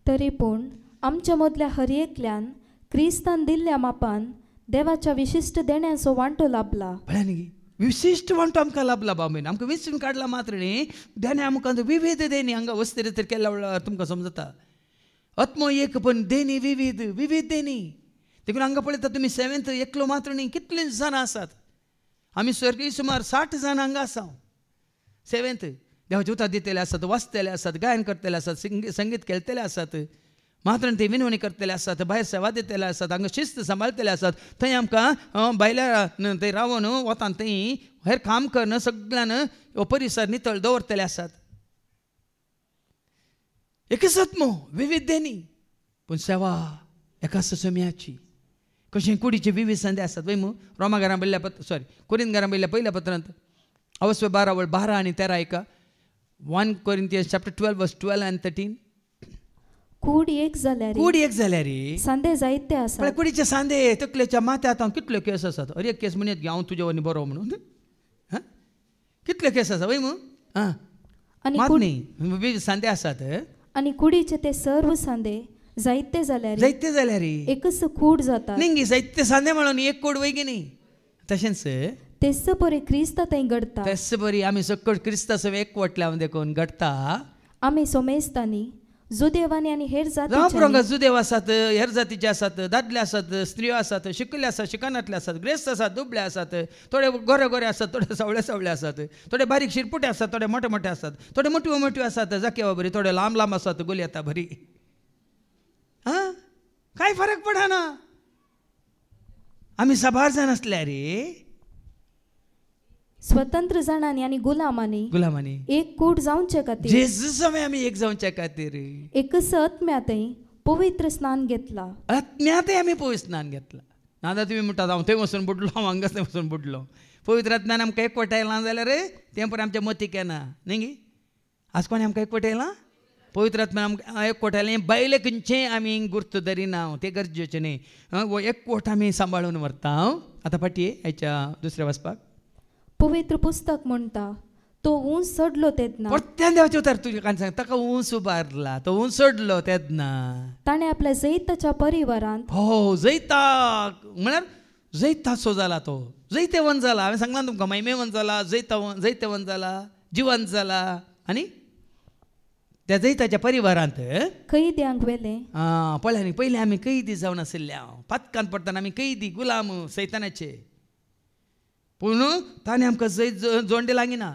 तरी पूण आमच्या मदल्या हर एकल्यान क्रिस्तान दिल्ल्या मापान देवाच्या विशिश्ट देण्यांचो वांटो लाभला म्हळ्यार न्ही विशिश्ट वांटो आमकां लाभला बाबेन आमकां वेंचून काडला मात्र न्ही देणे आमकां विविध देणी हांगा वस्ती तर केल्या वेळार तुमकां समजता आत्मो एक पण देणी विविध विविध देणी देखून हांगा पळयता तुमी सेवेंथ एकलो मात्र न्ही कितलीं जाणां आसात आमी सर्गी सुमार 60 जाणां हांगा आसा सेवेंथ देवाचे उतर दितेले आसात वाचतेले आसात गायन करतेले आसात संगीत खेळतेले आसात मात्र ते विनवणी करतेले आसात भायर सेवा दितेले आसात हांगा शिस्त सांबाळतेले आसात थंय आमकां भायल्या थंय रावन वतान थंय हेर काम करन सगळ्यान हो परिसर नितळ दवरतेले आसात एकच आत्मो विविध देणी पूण सेवा एकाच सोम्याची कशें कुडीचे विविध संदे आसात वय मू रोमाघरां बयल्या कोरिंथघरां बयल्या पयल्या पत्रांत अवस्व 12 आनी 13 ऐका 1 Corinthians chapter 12 verse 12 and 13 कूड एक जाल्यार सांदे जायते आसात कुडीचे सांदे तकलेच्या माथ्यात कितले केस आसात अरे एक केस म्हणत घे हांव तुजे वनी बरो म्हणून कितले केस आसा वय मू मात न्ही सांदे आसात आनी कुडीचे ते सर्व सांदे जायते जाल्यार एकच कूड जाता न्ही जायते सांदे म्हणून एक कूड वय गे न्ही तशेंच तेच बरे क्रिस्त थंय घडता तेच बरी आमी सकट क्रिस्ता सवय एकवटल्या देखून घडता आमी सोमेस्तांनी जुदेवानी आनी हेर जाती जुदेव आसात हेर जातीचे आसात दादले आसात स्त्रियो आसात शिकले आसात शिकनातले आसात ग्रेस्त आसात दुबळे आसात थोडे गोरे गोरे आसात थोडे सावळे आसात थोडे बारीक शिरपुटे आसात थोडे मोठे मोठे आसात थोडे मोठ्यो आसात जाकेवा बरी थोडे लांब लांब आसात गोली येता बरी काय फरक पडना आमी साबार जाण आसल्या रे स्वतंत्र जाणांनी आनी गुलामांनी एक कूड जावचे खातीर जेजू सवय आमी एक जावचे खातीर एकच आत्म्यातय पवित्र स्नान घेतला आत्म्यातय आमी पवित्र स्नान घेतला नाजाल्यार तुमी म्हणटात हांव थंय वचून बुडलो हांव हांगाच थंय वचून बुडलो पवित्र आत्म्यान आमकां एकवटायलां जाल्यार तें पळय आमच्या मतीक येना न्ही आज कोणी आमकां एकवटायलां पवित्र आत्म्यान आमकां एकवटायलें बायले खंयचें आमी गुर्त धरिना तें गरजेचें न्ही वो एकवट आमी सांबाळून व्हरता आतां फाटी हेच्या दुसऱ्या वाचपाक पवित्र पुस्तक म्हणटा तो ऊंच चडलो तेदना परत्यान देवाचें उतर तुजें कान सांग ताका ऊंच उबारला तो ऊंच चडलो तेदना ताणें आपल्या जैताच्या परिवारांत हो जैता म्हळ्यार जैताचो जाला तो जैतेवंत जाला हांवें सांगलां तुमकां महिमेवंत जाला जैतेवंत जाला जिवंत जाला आनी त्या जैताच्या परिवारांत कैद्यांक वेले पळय न्ही पयलीं आमी कैदी जावन आशिल्ल्या पातकांत पडटना आमी कैदी गुलाम सैतानाचे पूण ताणें आमकां जैत जोंडे लागिना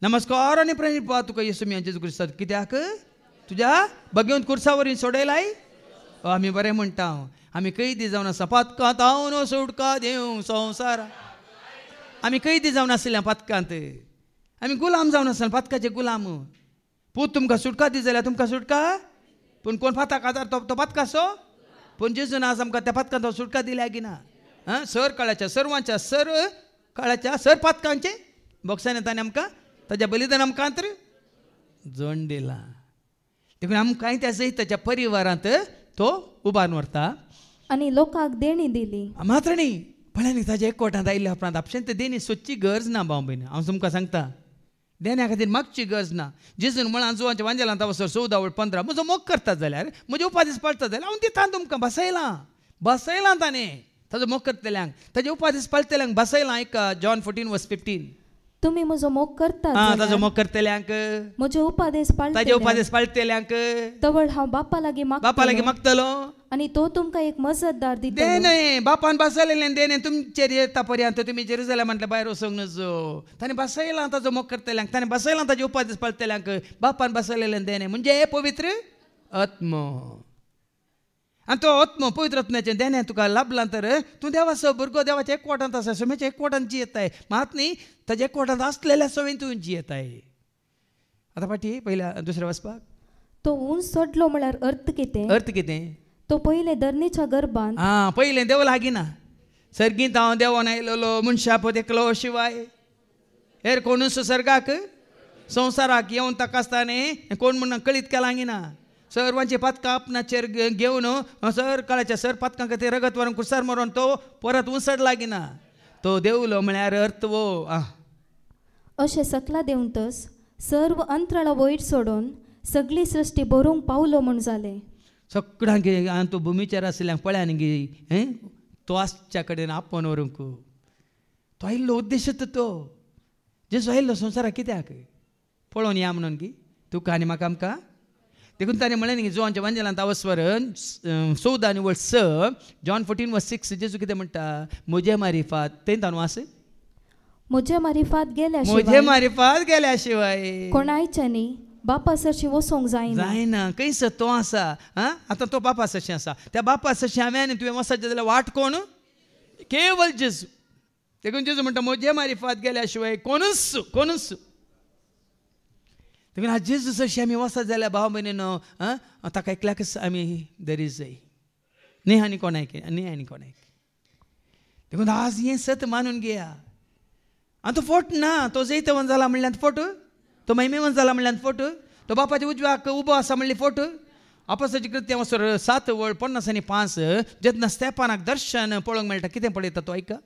नमस्कार आनी प्रेम पा तुका येसू जेजू क्रिस्तांव कित्याक तुज्या भगवंत कुर्सावरीं सोडयलाय आमी बरें म्हणटा आमी कैदी जावन आसा पातकांत हांव नो सुटका देव संवसार आमी कैदी जावन आशिल्ल्या पातकांत आमी गुलाम जावन आसले पातकाचे गुलाम पूत तुमकां सुटका दी जाल्यार तुमकां सुटका पूण कोण पाताक आदार तो पातकाचो पूण जेजून आज आमकां त्या पातकांत सुटका दिल्या गिना सर काळाच्या सर्वांच्या सर काळाच्या सर पातकांचे बॉक्सांनी ताणें आमकां ताच्या बलिदान आमकां तर जोड दिला देखून आमकां त्या जैताच्या परिवारांत तो उबारून व्हरता आनी लोकांक देणी दिली मात्र न्ही पळय न्ही ताच्या एकवटांत आयिल्ल्या उपरांत आपशें तें देणी सोदची गरज ना भाव भयण हांव तुमकां सांगता देण्या खातीर मागची गरज ना. जेजून म्हळां जुवांच्या वांजेलांत वसर 14:15 म्हजो मोग करता जाल्यार म्हजे उपादीस पळटा जाल्यार हांव दितां तुमकां. बसयलां ताणें ताजो मोग करतल्यांक, ताजे उपादीस पळटल्यांक बसयलां. ऐका जॉन 14:15. तुम्ही म्हजो मोग करता ताजो मोग करतल्यांक, म्हजे उपादेश ताजे उपादीस पळटल्यांक तवळ हांव बापा लागीं मागतलो आनी तो तुमकां एक मजतदार दितलो. देणे बापान बसयलेलें देणे तुमचेर येता पर्यंत तुमी जेरुसलेमांतल्या भायर वचोंक नजो. ताणें बसयलां ताजो मोग करतल्यांक, ताणें बसयलां ताजे उपादीस पळटल्यांक बापान बसयलेलें देणे म्हणजे पवित्र आत्मो. आनी तो आत्मो पवित्र आत्म्याचें देणें तुका लाभलां तर तूं देवाचो भुरगो, देवाच्या एकवटांत आसा, सोम्याच्या एकवटांत जियेताय. मात न्ही ताच्या एकवटांत आसलेल्या सवयीन तूं जियेताय. आतां फाटी पयल्या दुसऱ्या वचपाक. तो उंच चडलो म्हळ्यार अर्थ कितें? तो पयले धरणीच्या गर्भांत पयलें देव लागीं ना. सर्गींत हांव देवान आयलोलो मनशां एकलो शिवाय हेर कोणूच सर्गाक संवसाराक येवन ताका आसताने कोण म्हण कळीत केलां ना. सर्वांची पातकां आपणाचेर घेवन सर काळाच्या सर पातकां खातीर रगत व्हरून कुसार मारून तो परत उसड लागीना. तो देवलो म्हळ्यार अर्थवो. अशें सकला देंवतस सर्व अंतराळा वयर सोडून सगळी सृश्टी बरोवंक पावलो म्हूण जालें. सगळ्यांक तो भुमीचेर आसल्यांक पळया न्ही तो आसच्या कडेन आपोवन व्हरूंक. तो आयिल्लो उद्देशच तो. जेजू आयिल्लो संवसाराक कित्याक? पळोवन या म्हणून की तुका आनी म्हाका आमकां. देखून ताणें म्हळें न्ही जुवांच्या वांजेलांत आवस्वर 14:6 जॉन 14:6 जेजू कितें म्हणटा? म्हजे मारिफात तें ताणू आस म्हजे मारिफात गेल्या शिवाय कोणायच्यानी बापा सरशी वचोंक जायना. खंयस तो आसा. आतां तो बापा सरशी आसा. त्या बापा सरशी हांवें आनी तुवें वचत जाल्यार वाट कोण? केवळ जेजू. देखून जेजू म्हणटा म्हजे मारिफात गेल्या शिवाय कोणूच. देखून आज जेजू सरशी आमी वचत जाल्यार भाव भयणीनो ताका एकल्याकच आमी दरीच जाय. न्ही आनी कोणाक. देखून आज हें सत मानून घेया. आनी तो फोट ना. तो जैतवन जाला म्हणल्यार फोट, तो महिमेवन जाला म्हणल्यार फोट, तो बापाच्या उजव्याक उबो आसा म्हणली फोट. अपोस्तलांची कृत्यां 7:50-5 जेन्ना स्तेफानाक दर्शन पळोवंक मेळटा कितें पळयता तो ऐका.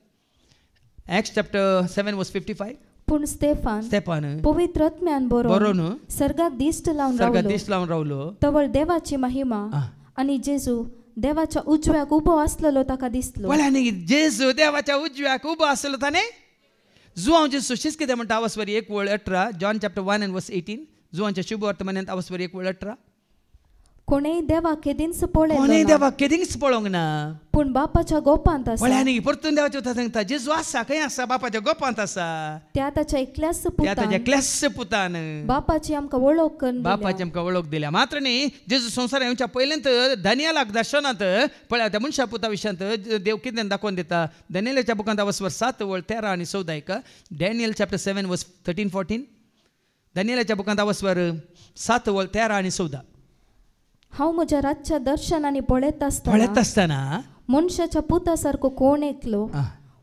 Acts chapter 7:55. पूण स्तेफान पवित्र आत्म्यान बरोवन सर्गाक दिश्ट लावन रावलो. तवळ देवाची महिमा आनी जेजू देवाच्या उजव्याक उबो आसलेलो ताका दिसलो. जेजू देवाच्या उजव्याक उबो आसलो ताणें जुवांव जेजू शिस कितें म्हणटा? आवस्वरी 1:18 जॉन चॅप्टर 1:18. जुवांच्या शुभ वर्तमानांत आवस्वरी 1:18. कोणेय देवा केदींच पळोवंक ना. पूण बापाच्या गोपांत आसा. म्हळ्यार परतून देवाच्या उतर सांगता जेजू आसा खंय आसा? बापाच्या गोपांत आसा. त्या ताच्या एकल्याच पुतान बापाची आमकां वळख दिल्या. मात्र न्ही जेजू संवसार येवच्या पयलींत दानियेलाक दर्शनांत पळया त्या मनशा पुता विशयांत देव कितें दाखोवन दिता. दानियेलाच्या बुकांत आवस्वर 7:13-14. Daniel chapter 7:13-14. दानियेलाच्या बुकांत आवस्वर 7:13-14. हांव म्हज्या रातच्या दर्शनांनी पळयत आसतना मनशाच्या पुता सारको कोण एकलो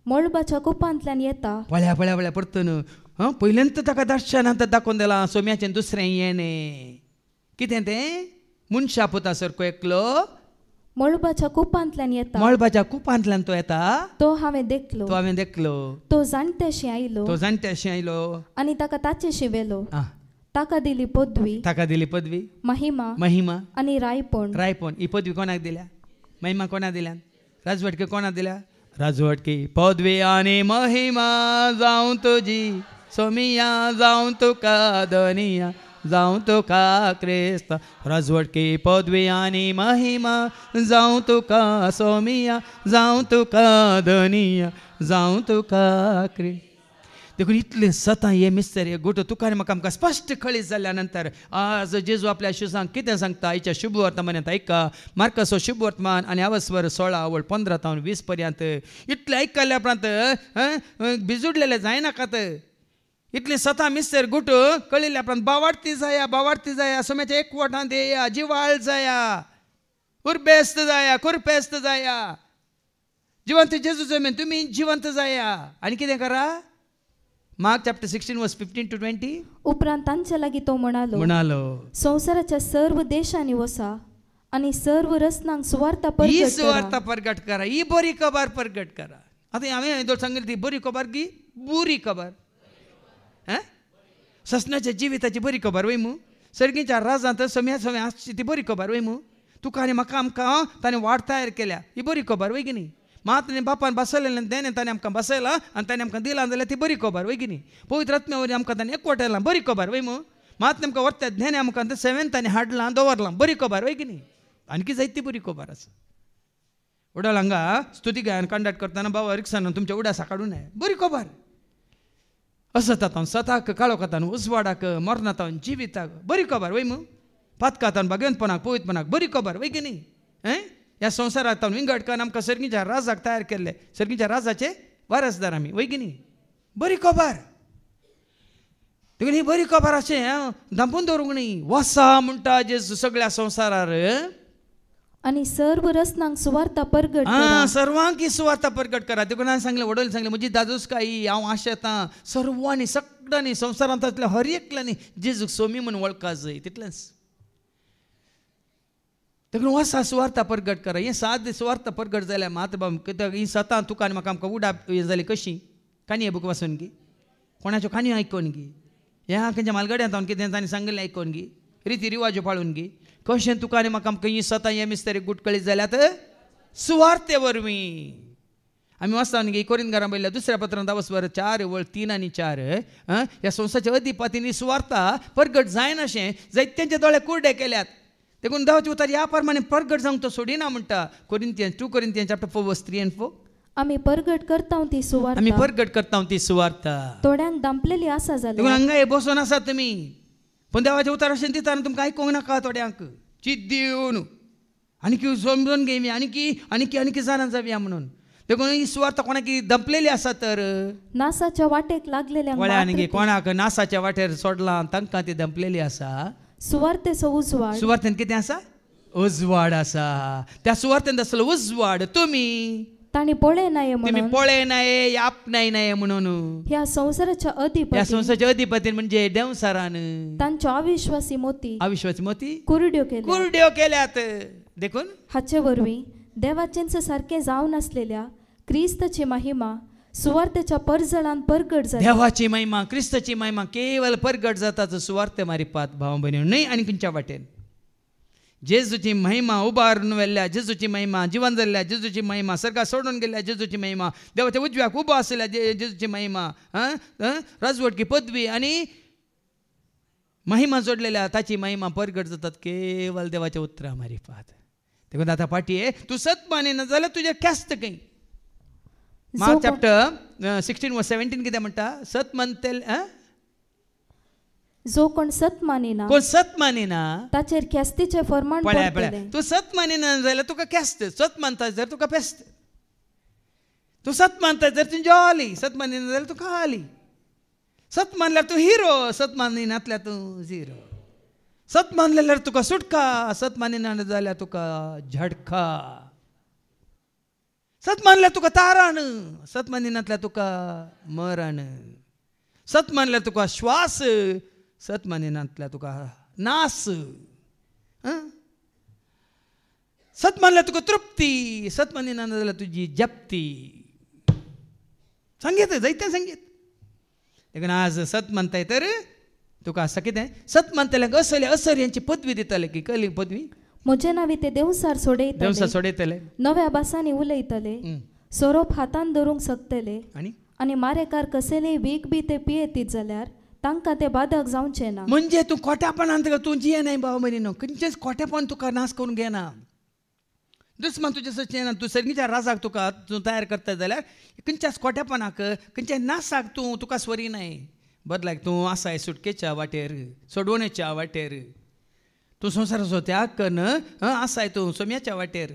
मळबाच्या कुपांतल्यान येता. पळया परतून पयलींत ताका दर्शनांत दाखोवन दिलां सोम्याचें दुसरें येणें. कितें तें? मनशा पुता सारको एकलो मळबाच्या कुपांतल्यान येता. तो येता. तो हांवें देखलो. तो जाणटेशी आयलो आनी ताका ताचेशी व्हेलो. ताका दिली पदवी महिमा आनी रायपण. ही पदवी कोणाक दिल्या? महिमा कोणाक दिल्या? राजवटकी कोणाक दिल्या? राजवटकी. पदवी आनी महिमा जावं तुजी सोमिया, जावं तुका धनिया, जावं तुका क्रिस्त. राजवटकी पदवी आनी महिमा जावं तुका सोमिया, जावं तुका धनिया, जावं तुका क्रिस्त. देखून इतलें सतां हे मिस्तर गोटो तुका आनी म्हाका आमकां स्पश्ट कळीत जाल्या नंतर आज जेजू आपल्या शिसांक कितें सांगता आयच्या शुभ वर्तमानांत ऐका. मार्कसो शुभ वर्तमान आनी आवस्वर 16:15-20 पर्यंत. इतलें आयकल्या उपरांत बिजुडलेले जायनाकात. इतलें सतां मिस्तर गोट कळिल्ल्या उपरांत बावार्थी जाया सोम्याच्या एकवटांत येया, जिवाळ जाया, उर्बेस्त जाया, कुरपेस्त जाया. जिवंत जेजू जमेन तुमी जिवंत जाया. आनी कितें करा? Mark chapter 16:15-20. उपरांत तांच्या लागीं तो म्हणालो संवसाराच्या सर्व देशांनी वसा आनी सर्व रस्त्यांक सुवार्ता प्रगट करा. ही बरी खबर प्रगट करा. आतां हांवें सांगिल्ली ती बरी खबर की बुरी खबर? ससनाच्या जिविताची बरी खबर वय मू सर्गीच्या राजांत सम्या सम्या आसची ती बरी खबर वय मू तुका आनी म्हाका आमकां ताणें वाट तयार केल्या ही बरी खबर वय की न्ही मात बापान बसयलें तेणें ताणें आमकां बसयलां आनी ताणें आमकां दिलां जाल्यार ती बरी खबर वय की न्ही पवित्र आत्म्या वरवीं आमकां ताणें एकवटायलां बरी खबर वय मू मात नेमकां व्हरता ज्ञाने आमकां तें सेवेन ताणें हाडलां दवरलां बरी खबर वय की न्ही आणकी जायती बरी खबर आसा उडाल हांगा स्तुती गायन कंडक्ट करतना बाबा रिक्सान तुमच्या उडासा काडूं नये बरी खबर असतान सताक काळोखातान उजवाडाक मरणातान जिविताक बरी खबर वय मू पातकातान भगवंतपणाक पवित्रपणाक बरी खबर वय की न्ही ह्या संवसारांत विंगडकान आमकां सर्गीच्या राजाक तयार केल्ले सर्गीच्या राजाचे वारसदार आमी वय की न्ही बरी खबर देखून ही बरी खबर अशें धांपून दवरूंक न्ही वसा म्हणटा जेजू सगळ्या संवसारार आणि सर्व रस्नांक सुवार्ता परगट सर्वांक ही सुवार्ता परगट करा देखून हांवें सांगलें वडोल सांगलें म्हजी दादोसकाई हांव आशेतां सर्वांनी सगळ्यांनी संवसारांतल्या हर एकल्यांनी जेजूक सोमी म्हणून वळखा जाय तितलेंच देखून वसा सुवार्ता परगट करा हें साद सुवार्ता परगट जाल्यार मात कित्याक ही सतां तुका आनी म्हाका आमकां उडा जाली कशी काणी बूक वाचून गी कोणाच्यो काणयो आयकोन गी ह्या खंयच्या मालगड्यांत कितें तांणी सांगलें आयकोन गी रिती रिवाज्यो पाळून गी कशें तुका आनी म्हाका आमकां ही सतां हे मिस्तेरी गुटकळीत जाल्यात सुवार्ते वरवीं आमी वचता न्ही कोरिंतकारां बयल्या दुसऱ्या पत्रांत 4:3 आनी 4 ह्या संवसाराच्या अधिपतींनी सुवार्ता परगट जायना अशें जायत्यांचे दोळे कुर्डे केल्यात देखून देवाचे उतर ह्या प्रमाणे परगट जावंक तो सोडिना म्हणटा कोरिंथियन्स 2 Corinthians chapter 4 verse 3 and 4 आमी परगट करता ती सुवार्ता आमी परगट करता ती सुवार्ता थोड्यांक दांपलेली आसा जाल्यार देखून हांगा हे बसून आसात तुमी पण देवाचे उतर अशें दिताना तुमकां आयकूंक नाका थोड्यांक चित दिवन आनी समजून घेवया आनी जाणां जावया म्हणून देखून ही सुवार्ता कोणाक दंपलेली आसा तर नासाच्या वाटेक लागलेल्यांक आनी कोणाक नासाच्या वाटेर सोडलां तांकां ती दंपलेली आसा सुवार्तेचो उजवाड सुवार्थेन कितें आसा उजवाड आसा त्या सुवार्थेन आसलो उजवाड तुमी ताणी पळयनाये म्हणून तुमी पळयनाये आपणायनाये म्हणून ह्या संवसाराच्या अधिपतीन म्हणजे देवसारान तांच्यो अविश्वासी मोती कुरड्यो केल्यात देखून हाचे वरवीं देवाचेंच सारकें जावन आसलेल्या क्रिस्ताची महिमा सुवार्तेच्या परजळान परगट जाता देवाची महिमा क्रिस्ताची महिमा केवळ परगट जाताच सुवार्ते मारिपात भाव भयणीनो न्ही आनी खंयच्या वाटेन जेजूची महिमा उबारून व्हेल्ल्या जेजूची महिमा जिवन जाल्ल्या जेजूची महिमा सर्गा सोडून गेल्या जेजूची महिमा देवाच्या उजव्याक उबो आसल्या जेजूची महिमा राजवटकी पदवी आनी महिमा जोडलेल्या ताची महिमा परगट जातात केवळ देवाच्या उतरां मारिपात देखून आतां पाटये तूं सत मानिना जाल्यार तुजें क्यास्त खंय मार्क चॅप्टर 16 verse 17 कितें म्हणटा सत मानतेल जो कोण सत मानिना ताचेर ख्यास्तीचे फर्माण पडटलें तूं सत मानिना जाल्यार तुका ख्यास्त सत मानता जाल्यार तुका पेस्त तूं सत मानता जाल्यार तुजी जॉली सत मानिना जाल्यार तुका हाली सत मानल्यार तूं हिरो सत मानिनातल्यार तूं झिरो सत मानलेल्यार तुका सुटका सत मानिना जाल्यार तुका झडका सत मानल्यार तुका तारण सत मानिनातल्यार तुका मरण सत मानल्यार तुका श्वास सत मानिनातल्यार तुका नास सत मानल्यार तुका तृप्ती सत मानिना जाल्यार तुजी जप्ती संगीत जायतें संगीत देखून आज सत मानताय तर तुका आसा कितें सत मानतल्यांक असर्यांची पदवी दिताले की कसली पदवी म्हजे नांवी ते देवसार सोडयतले नव्या भासांनी उलयतले सोरोप हातान धरूंक शकतले आनी मारेकार कसलेय वीक बी ते पियेतीत जाल्यार तांकां ते बाधक जावचे ना म्हणजे तूं खोट्यापणान तूं जियेनाय भाव मरिनो खंयचेच खोटेपण तुका नाश करून घेना दुस्मान तुजें सचेना तूं सर्गीच्या राजाक तुका तूं तयार करता जाल्यार खंयच्याच खोटेपणाक खंयच्या नासाक तूं तुका स्वरिनाय बदलाक तूं आसाय सुटकेच्या वाटेर सोडवणेच्या वाटेर तूं संवसाराचो त्याग करन आसाय तूं सोम्याच्या वाटेर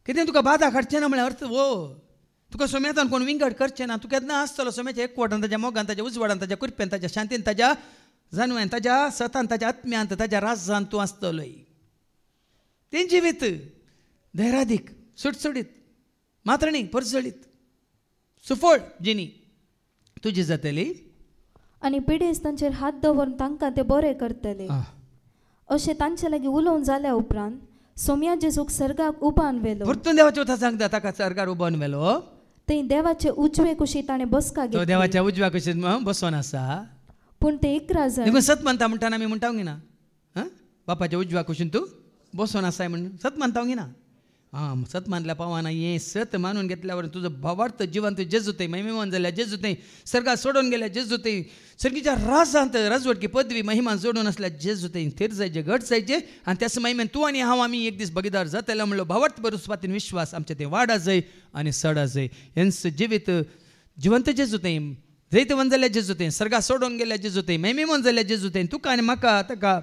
कितें तुका बाधा काडचें ना म्हळ्यार अर्थ वो तुका सोम्यातान कोण विंगड करचें ना तूं केन्ना आसतलो सोम्याच्या एकवटान ताच्या मोगान ताच्या उजवाडान ताच्या कुरप्यान ताच्या शांतीन ताच्या जानव्यान ताच्या सतान ताच्या आत्म्यांत ताच्या राजान तूं आसतलोय तें जिवीत धैर्यादीक सुटसुडीत मात्रणी परजळीत सुफळ जिणी तुजी जातली आनी पिडेस तांचेर हात दवरून तांकां ते बरें करतले अशें तांचे लागीं उलोवन जाल्या उपरांत सोम्या जेजूक सर्गाक उबान व्हेलो परतून देवाचे उतर सांगता ताका सर्गार उबान व्हेलो थंय देवाचे उजवे कुशीत ताणें बसका घेतली देवाच्या उजव्या कुशीत बसोन आसा पूण ते इकराजण देखून सत मानता म्हणटाना आमी म्हणटा गी ना बापाच्या उजव्या कुशीन तूं बसून आसाय म्हणून सत मानता गी ना सत मानल्या पावाना हे सत मानून घेतल्यावर तुझं भावार्थ जिवन तू जेजूतय महिमान जाल्यार जेजूतय सर्गा सोडून गेल्या जेजूतय सर्गीच्या राजांत राजवटकी पदवी महिमान जोडून असल्या जेजूतय थेर जायचे घट जायचे आणि त्याच महिमेन तूं आणि हांव आमी एक दीस भागीदार जातले म्हणलो भावार्थ बरोसपातीन विश्वास आमचे ते वाडा जाय आणि सडा जाय हेंच जिवीत जिवंत जेजूतय जैत वन जाल्यार जेजूतय सर्गा सोडून गेल्या जेजूतय महिमान जाल्यार जेजूतय तुका आनी म्हाका ताका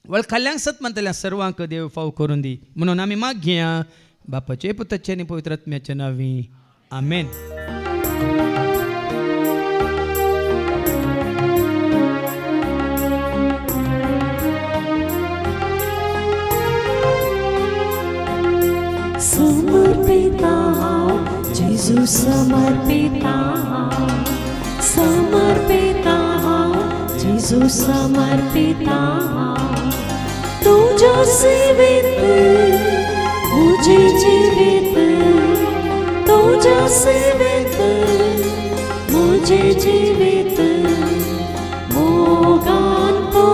वळखाल्यांक सत म्हणटल्या सर्वांक देव फाव करून दी म्हणून आमी माग घेया बापाचे पुताचे आनी पवित्र आत्म्याच्या नांवी आमेन. समर्पिता जेजू समर्पिता समर्पिता जेजू समर्पिता तुझ्या सेवेत मुझे जीवित तुझ्या सेवेत मुझे जीवित मोगान तो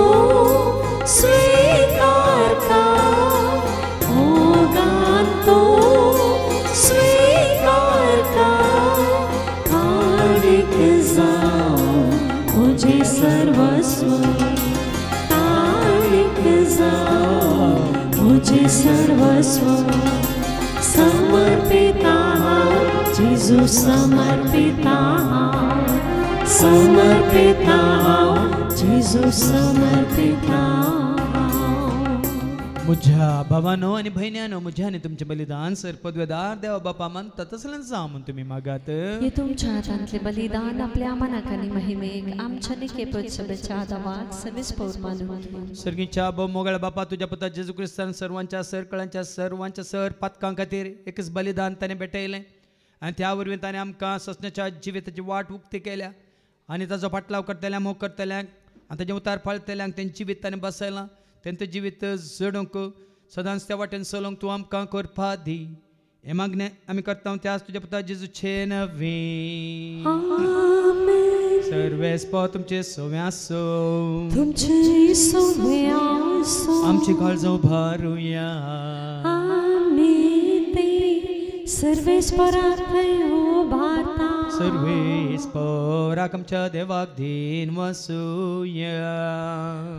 स्वीकार का मोगान तो स्वीकार का काढिक जाओ मुझे सर्वस्व मुझे सर्वस्व समर्पिता जेजू समर्पिता समर्पिता जेजू समर्पिता. मुझ्या भावानो आणि बहिण्यानो मुझ्या आणि तुमचे बलिदान सर पदवेदार देवा बापा मानता तसलें जा म्हणून तुम्ही मागात हे तुमच्या हातांतले बलिदान आपल्या मनाकानी महिमेक आमच्या निकेपत सभेच्या आदावाक सगळेच पौर मानून सर्गीच्या मोगळ बापा तुझ्या पुता जेजू क्रिस्तान सर्वांच्या सर कळांच्या सर्वांच्या सर पातकां खातीर एकच बलिदान ताणें भेटयलें आनी त्या वरवीं ताणें आमकां ससण्याच्या जिविताची वाट उक्ती केल्या आनी ताजो पाटलाव करतल्यांक मोग करतल्यांक आनी ताजें उतार फाळतल्यांक तें जिवीत ताणें बसयलां तेंचें जिवीत जडोवंक सदांच त्या वाटेन चलोवंक तूं आमकां करपा दी हे मागणें आमी करता त्याच तुज्या पुता जेजूचे नवी सर्वेस्प तुमचे सोवे आसो तुमचे सोवे आसो आमची काळजो भारुया आमी ते सर्वेस्पराक भारता सर्वेस्पराक आमच्या देवाक दिन वसूया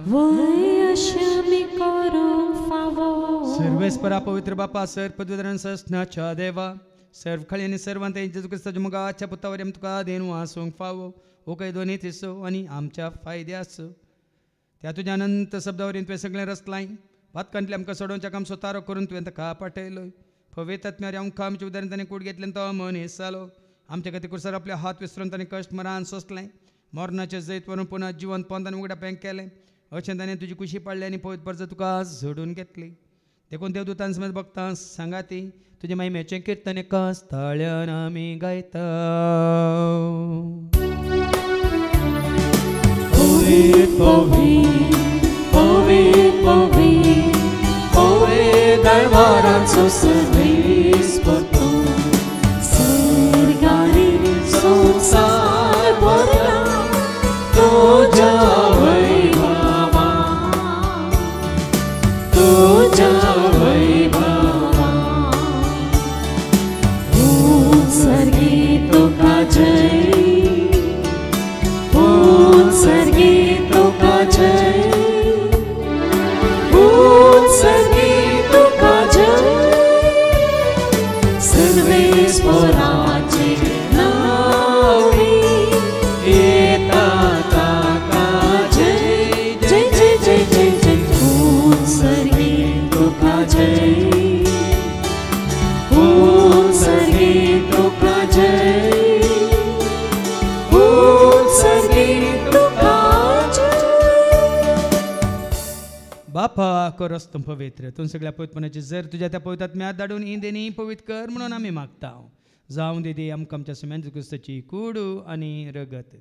वय अशें करूंक फावो सर्वेस्परा पवित्र बापा सर पदवीधरण ससनाच्या देवा सर्व खळी आनी सर्वांत जेजू क्रिस्ताच्या मुगाच्या पुतावर आमी तुका देणू आसूंक फावो ओके दोनी तिसो आनी आमच्या फायद्याचो त्या तुज्या अनंत शब्दावरीन तुवें सगळें रचलाय पातकांतले आमकां सोडोवच्या काम सुतारो करून तुवें ताका पाठयलोय पवित्र आत्म्यार आमकां आमच्या उदारण ताणें कूड घेतलें तो मनीस जालो आमच्या खातीर कुसर आपले हात विसरून ताणें कश्ट मरान सोंसलें मरणाचें जैत व्हरून पुना जिवन पोंदान उगड्या पँक केलें अशें ताणें तुजी खुशी पडली आनी पवित्र परज तुका झोडून घेतली देखून देवदूतां समेत भक्तां सांगाती तुजे महिमेचें कीर्तन एका स्थळ्यान आमी गायता पवित्र पवित्र पवित्र पवित्र पवित्र दरबाराचो सर्वेस्पर सर्गारी संसार भरला तुझ्या वैभवा तुझ्या वैभवा उत्सर्गी तुका जय उत्सर्गी तुका जय उत्सर्गी तुका जय सर्वेस्पराचे नावी येता ताका जय जय जय जय जय जय उत्सर्गी तुका जय उत्सर्गी तुका जय उत्सर्गी तुका बापा करस तुम पवित्र तूं सगळ्या पवित्रपणाची जर तुझ्या त्या पवित्र आत्म्यात धाडून इंदेनी पवित्र कर म्हणून आमी मागता जावं दे आमकां आमच्या सुम्यांच्या क्रिस्ताची कूड आनी रगत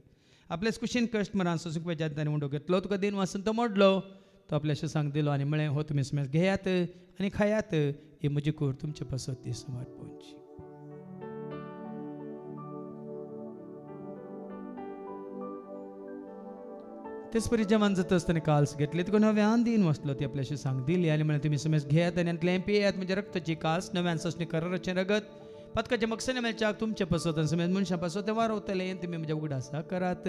आपल्याच कुशीन कश्ट मरान सोसूंक वेच्यात ताणें उंडो घेतलो तुका दिन वाचून तो मोडलो तो आपल्या शिसांक दिलो आनी म्हळें हो तुमी सुम्यास घेयात आनी खायात ही म्हजी कूड तुमचे पसत ती समर्पणची तेच परी जेवण जात असताना काल्स घेतले तुका नव्यान दिन वसलो ती आपल्याशी सांग दिली आणि म्हणे तुम्ही समेस घेत आणि अंतले पियात म्हणजे रक्ताची काल्स नव्यान ससने कररचे रगत पदकाचे मकसने मेलच्याक तुमचे पसवत आणि समेस मनशा पसवत वारवतले तुम्ही म्हणजे उगडासा करात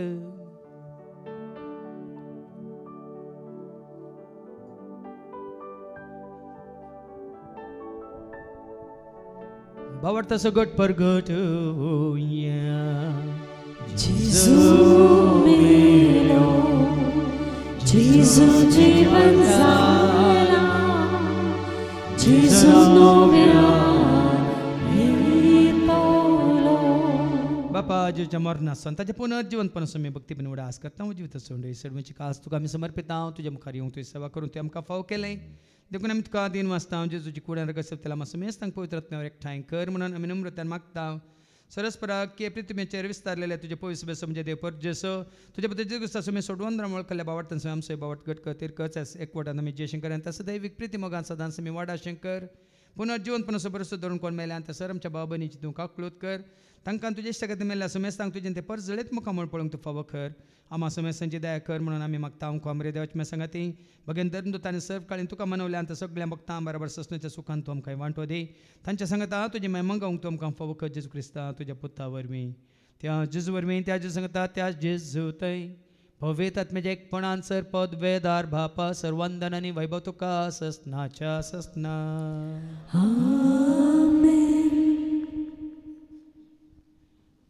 बावडता सगट परगट Gesù जीवन झाला Gesù बापा आजूच्या मरणात संतांच्या पुनर्जीवनपण समय भक्तीपण उडा आस करता जीवित सोंडे सडवची कास तुका आम्ही समर्पित आहोत तुझ्या मुखार येऊन तुझी सेवा करून ते आमकां फाव केले देखून आम्ही तुका दिन वाचता जेजूची कुड्यान रगत त्याला मातसो मेस तांक पवित्र रत्नावर एकठांय कर म्हणून आम्ही नम्रतान मागता सरस्पराक की पृथ्वीचेर विस्तारलेले तुझे पवित्र समजे देव पर जेसो तुझ्या बद्दल जेगुस्ता सुमे सोडवून रामळ कल्ल्या बावटन सम आमचे बावट गट कर कच एकवटान आम्ही जय शंकर तसं दैविक प्रीती मोगान सदान समी वाडा शंकर पुनर्जीवन पण असं बरसो धरून कोण मेले आणि सर आमच्या बाबानीची तूं काकलोत कर तांकां तुजे इश्टागती मेल्या समेस तांक तुजें ते पर जळेत मुखामळ पळोवंक तूं फावो कर आम्हा समेसांची दया कर म्हणून आमी मागता हांव कोमरे देवाची सांगाती भगेन धर्मदूत आनी सर्व काळीन तुका मनवल्या आनी सगळ्या भक्तां बरोबर ससण्याच्या सुखान तूं आमकां वांटो दी तांच्या सांगता तुजी महिमांगावंक तूं आमकां फावो कर जेजू क्रिस्ता तुज्या पुता वरवीं त्या जेजू वरवीं त्या जेजू सांगता त्या जेजू थंय भवेत आत्म्याच्या एकपणान सर पद वेदार भापा सर्वंदन आनी वैभव तुका ससनाच्या ससना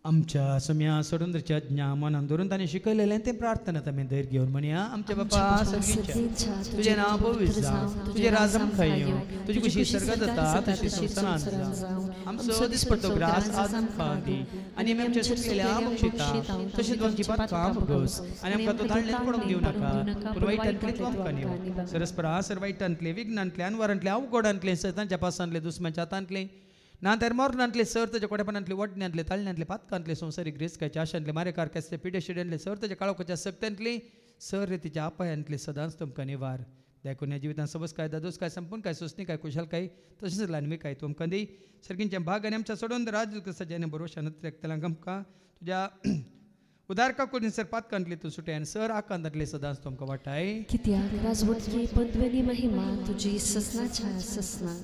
आमच्या सम्या सोडूंद्रच्या ज्ञा मनान धरून ताणें शिकयलेलें तें प्रार्थनात आमी धैर्य घेवन म्हणया आमच्या बापा सर्गीच्या तुजें नांव पवित्र जावं तुजें राज आमकां येवं तुजी कुशी सर्गात जाता तशी संवसारांत जावं आमचो दिसपट्टो ग्रास आज आमकां दी आनी आमी आमच्या चुकलेल्या बक्षिता तशेंच आमची पातकां भोगोस आनी आमकां तूं ताळ्ळें पडोवंक दिवं नाका पूण वायटांतले तूं आमकां निव सरस्परा सर वायटांतले विघ्नांतले वरांतले अवघडांतले सतांच्या पासांतले दुस्माच्या हातांतले ना तर मोरणांतले सर ताच्या कोडेपणांतले वडण्यांतले ताळण्यांतले पातकांतले संवसारीक रेस्काच्या आशांतले मारेकार केसले पिडे शिड्यांतले सर ताच्या काळोखाच्या सक्त्यांतले सर रेतीच्या आपायांतले सदांच तुमकां निवार देखून ह्या जिवितांत सबस काय दादोस काय संपूर्ण काय सुस्नी काय कुशल काय तशेंच लानवी काय तुमकां दी सर्गींच्या भाग आनी आमच्या सोडून राज क्रिस्ताच्या भरोशान तेलांक आमकां तुज्या उदारका करून सर पातकांतले तूं सुटे आनी सर आकांतांतले सदांच तुमकां वाटाय कित्याक राजवटची पदवी महिमा तुजी ससनाच्या ससना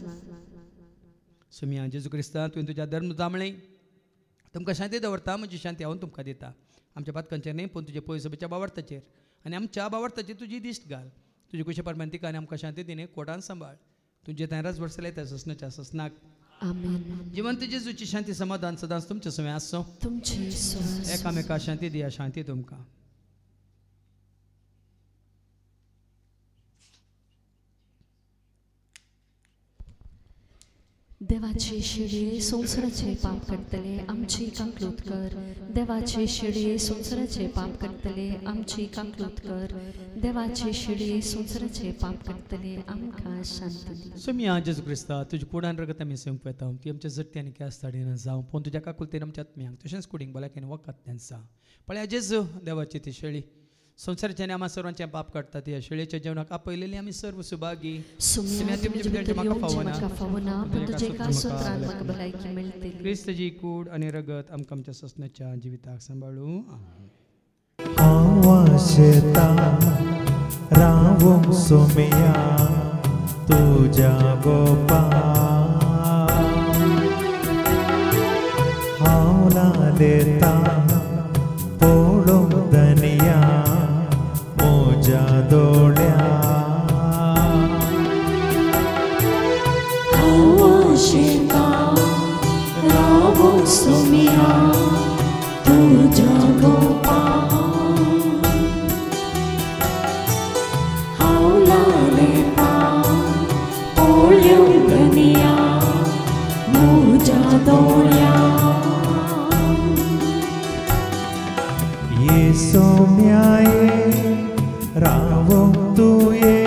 सुमिया जेजू क्रिस्ता तुवें तुज्या धर्म जांबळे तुमकां शांती दवरता म्हजी शांती हांव तुमकां दिता आमच्या पातकांचेर न्ही पूण तुजे पयस सभेच्या बावर्ताचेर आनी आमच्या बावर्ताचेर तुजी दिश्ट घाल तुजे कुशे परमान तिका आनी आमकां शांती दिने कोटान सांबाळ तुजे थंय राजवट चलयता ससनाच्या ससनाक जिवंत जेजूची शांती समाधान सदांच तुमचे सवय आसो एकामेका शांती दिया शांती तुमकां देवाचे शिडे संवसाराचे पाप करतले आमची कांकलूत कर देवाचे शिडे संवसाराचे पाप करतले आमची कांकलूत कर देवाचे शिडे संवसाराचे पाप करतले आमकां शांती दी सुमिया जेजू क्रिस्ता तुजे कुडान रगत आमी सेवंक येता ती आमच्या जट्टी आनी क्यास्ताडीन जावं पूण तुज्या काकुलतेन आमच्या आत्म्यांक तशेंच कुडींक भलायकेन वखदांतल्यान जावं पळया जेजू देवाची ती शेळी संवसाराचे आनी आम्हा सर्वांचे पाप काडटा ती शेळयेच्या जेवणाक आपयलेली आमी सर्व सुभागी क्रिस्तची कूड आनी रगत आमकां आमच्या ससनाच्या जिविताक सांबाळू रावोंक सोमया तुज्या गोपा हांव लालेता पळोवंक दनिया मोज्या दोळ्या हांव आशेता रावोंक सोमया तुज्या गोपा सोम्याये रावोंक तुये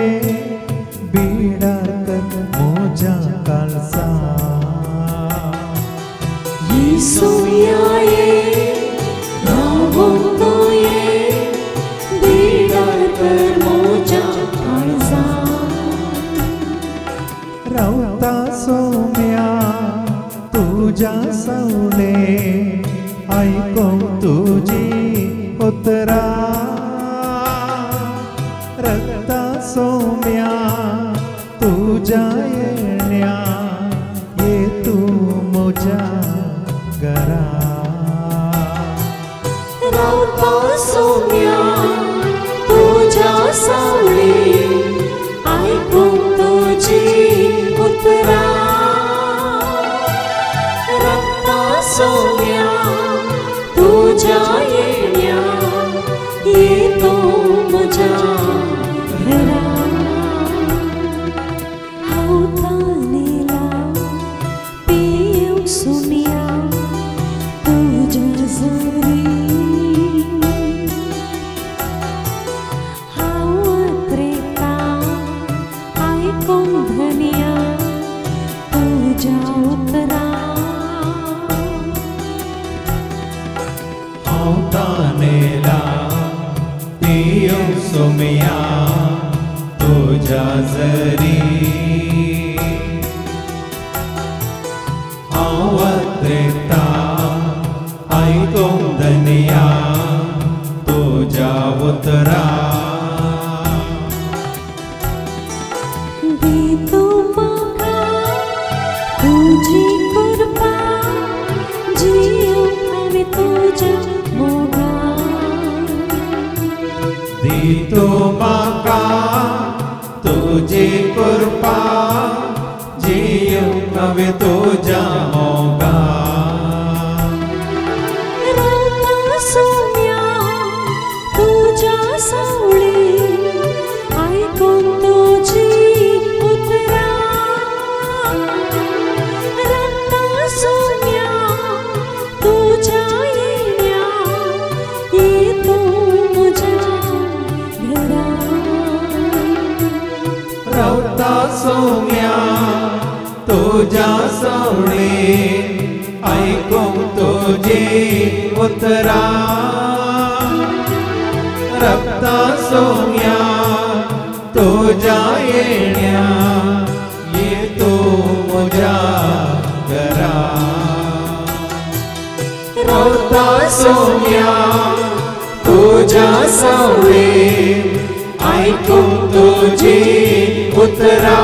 बिडार कर मोज्या काळजा सोम्याये रावोंक तुये बिडार कर मोज्या काळजा रावता सोम्या तुज्या सवले आयकोंक तुजी उतरा तुझ्या येण्या ये तू मोजा घरा रावता सोम्या तुझ्या सावळी ऐकून तुझी उतरा रावता सोम्या तुझ्या येण्या येतो माझ्या घरा हावतानेला पिऊ सोम्या तुझ्या जरी हावत्रेता ऐकून धनिया तुझ्या उतरा हावतानेला पिऊ सोम्या तुझ्या जरी हावत्रेता ऐकून धनिया तुझ्या उतरा दितो म्हाका तुझी कृपा जीव हांवें तुज्या मोगा दितो म्हाका तुझी कृपा जीव हांवें तुज्या मोगा रावता सोम्या तुझ्या सावळी ऐकून तुझी उतरा रावता सोम्या तुझ्या येण्या येतो म्हज्या घरा रावता सोम्या तुझ्या सावळी ऐकून तुझी उतरा रावता सोम्या तुझ्या येण्या येतो म्हज्या घरा रावता सोम्या तुझ्या सावळी ऐकून तुझी उतरा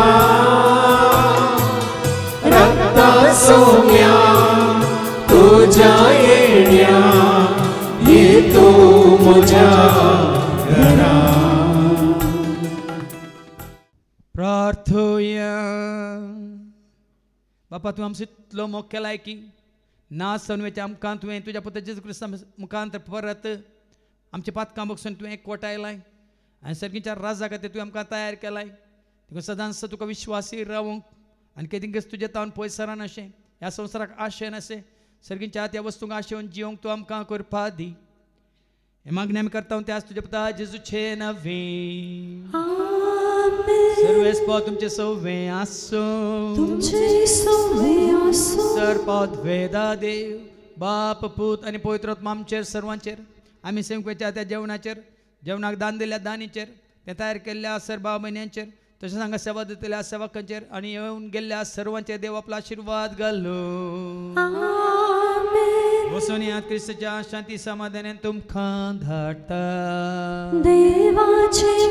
रावता सोम्या तुझ्या येण्या येतो म्हज्या घरा प्रार्थोया बापा तूं आमचो इतलो मोग केलाय की ना सनवेचे आमकां तुवें तुज्या पुत्र जेजू क्रिस्ता मुखांतर परत आमच्या पातकां बसून तुवें एकवटायलाय आनी सर्गीच्या राजा खातीर तुवें आमकां तयार केलाय तुका सदांच तुका विश्वासी रावूंक आनी केदींच तुजे तावन पयसरान अशें ह्या संवसाराक आशेन अशें सर्गीच्या त्या वस्तूंक आशेवन जिवंक तूं आमकां करपा दी हे मागणी आमी करता त्याच तुजे पुता जेजूचे नवी सर्वेस्पा तुमचे सव्वे आसो तुमचे सव्वे आसो सर्पात वेदा देव बाप पूत आनी पवित्र आत्मा आमचेर सर्वांचेर आमी सेवकाच्या त्या जेवणाक दान दिल्या दानीचेर ते तयार केल्ल्या सर्व म्हयन्यांचेर तशेंच हांगा सेवा दितल्या सेवकांचेर आनी येवन गेल्ल्या सर्वांचेर देव आपलो आशिर्वाद घालो वचून क्रिस्ताच्या शांती समाधानान तुमकां धाडटा देवाचे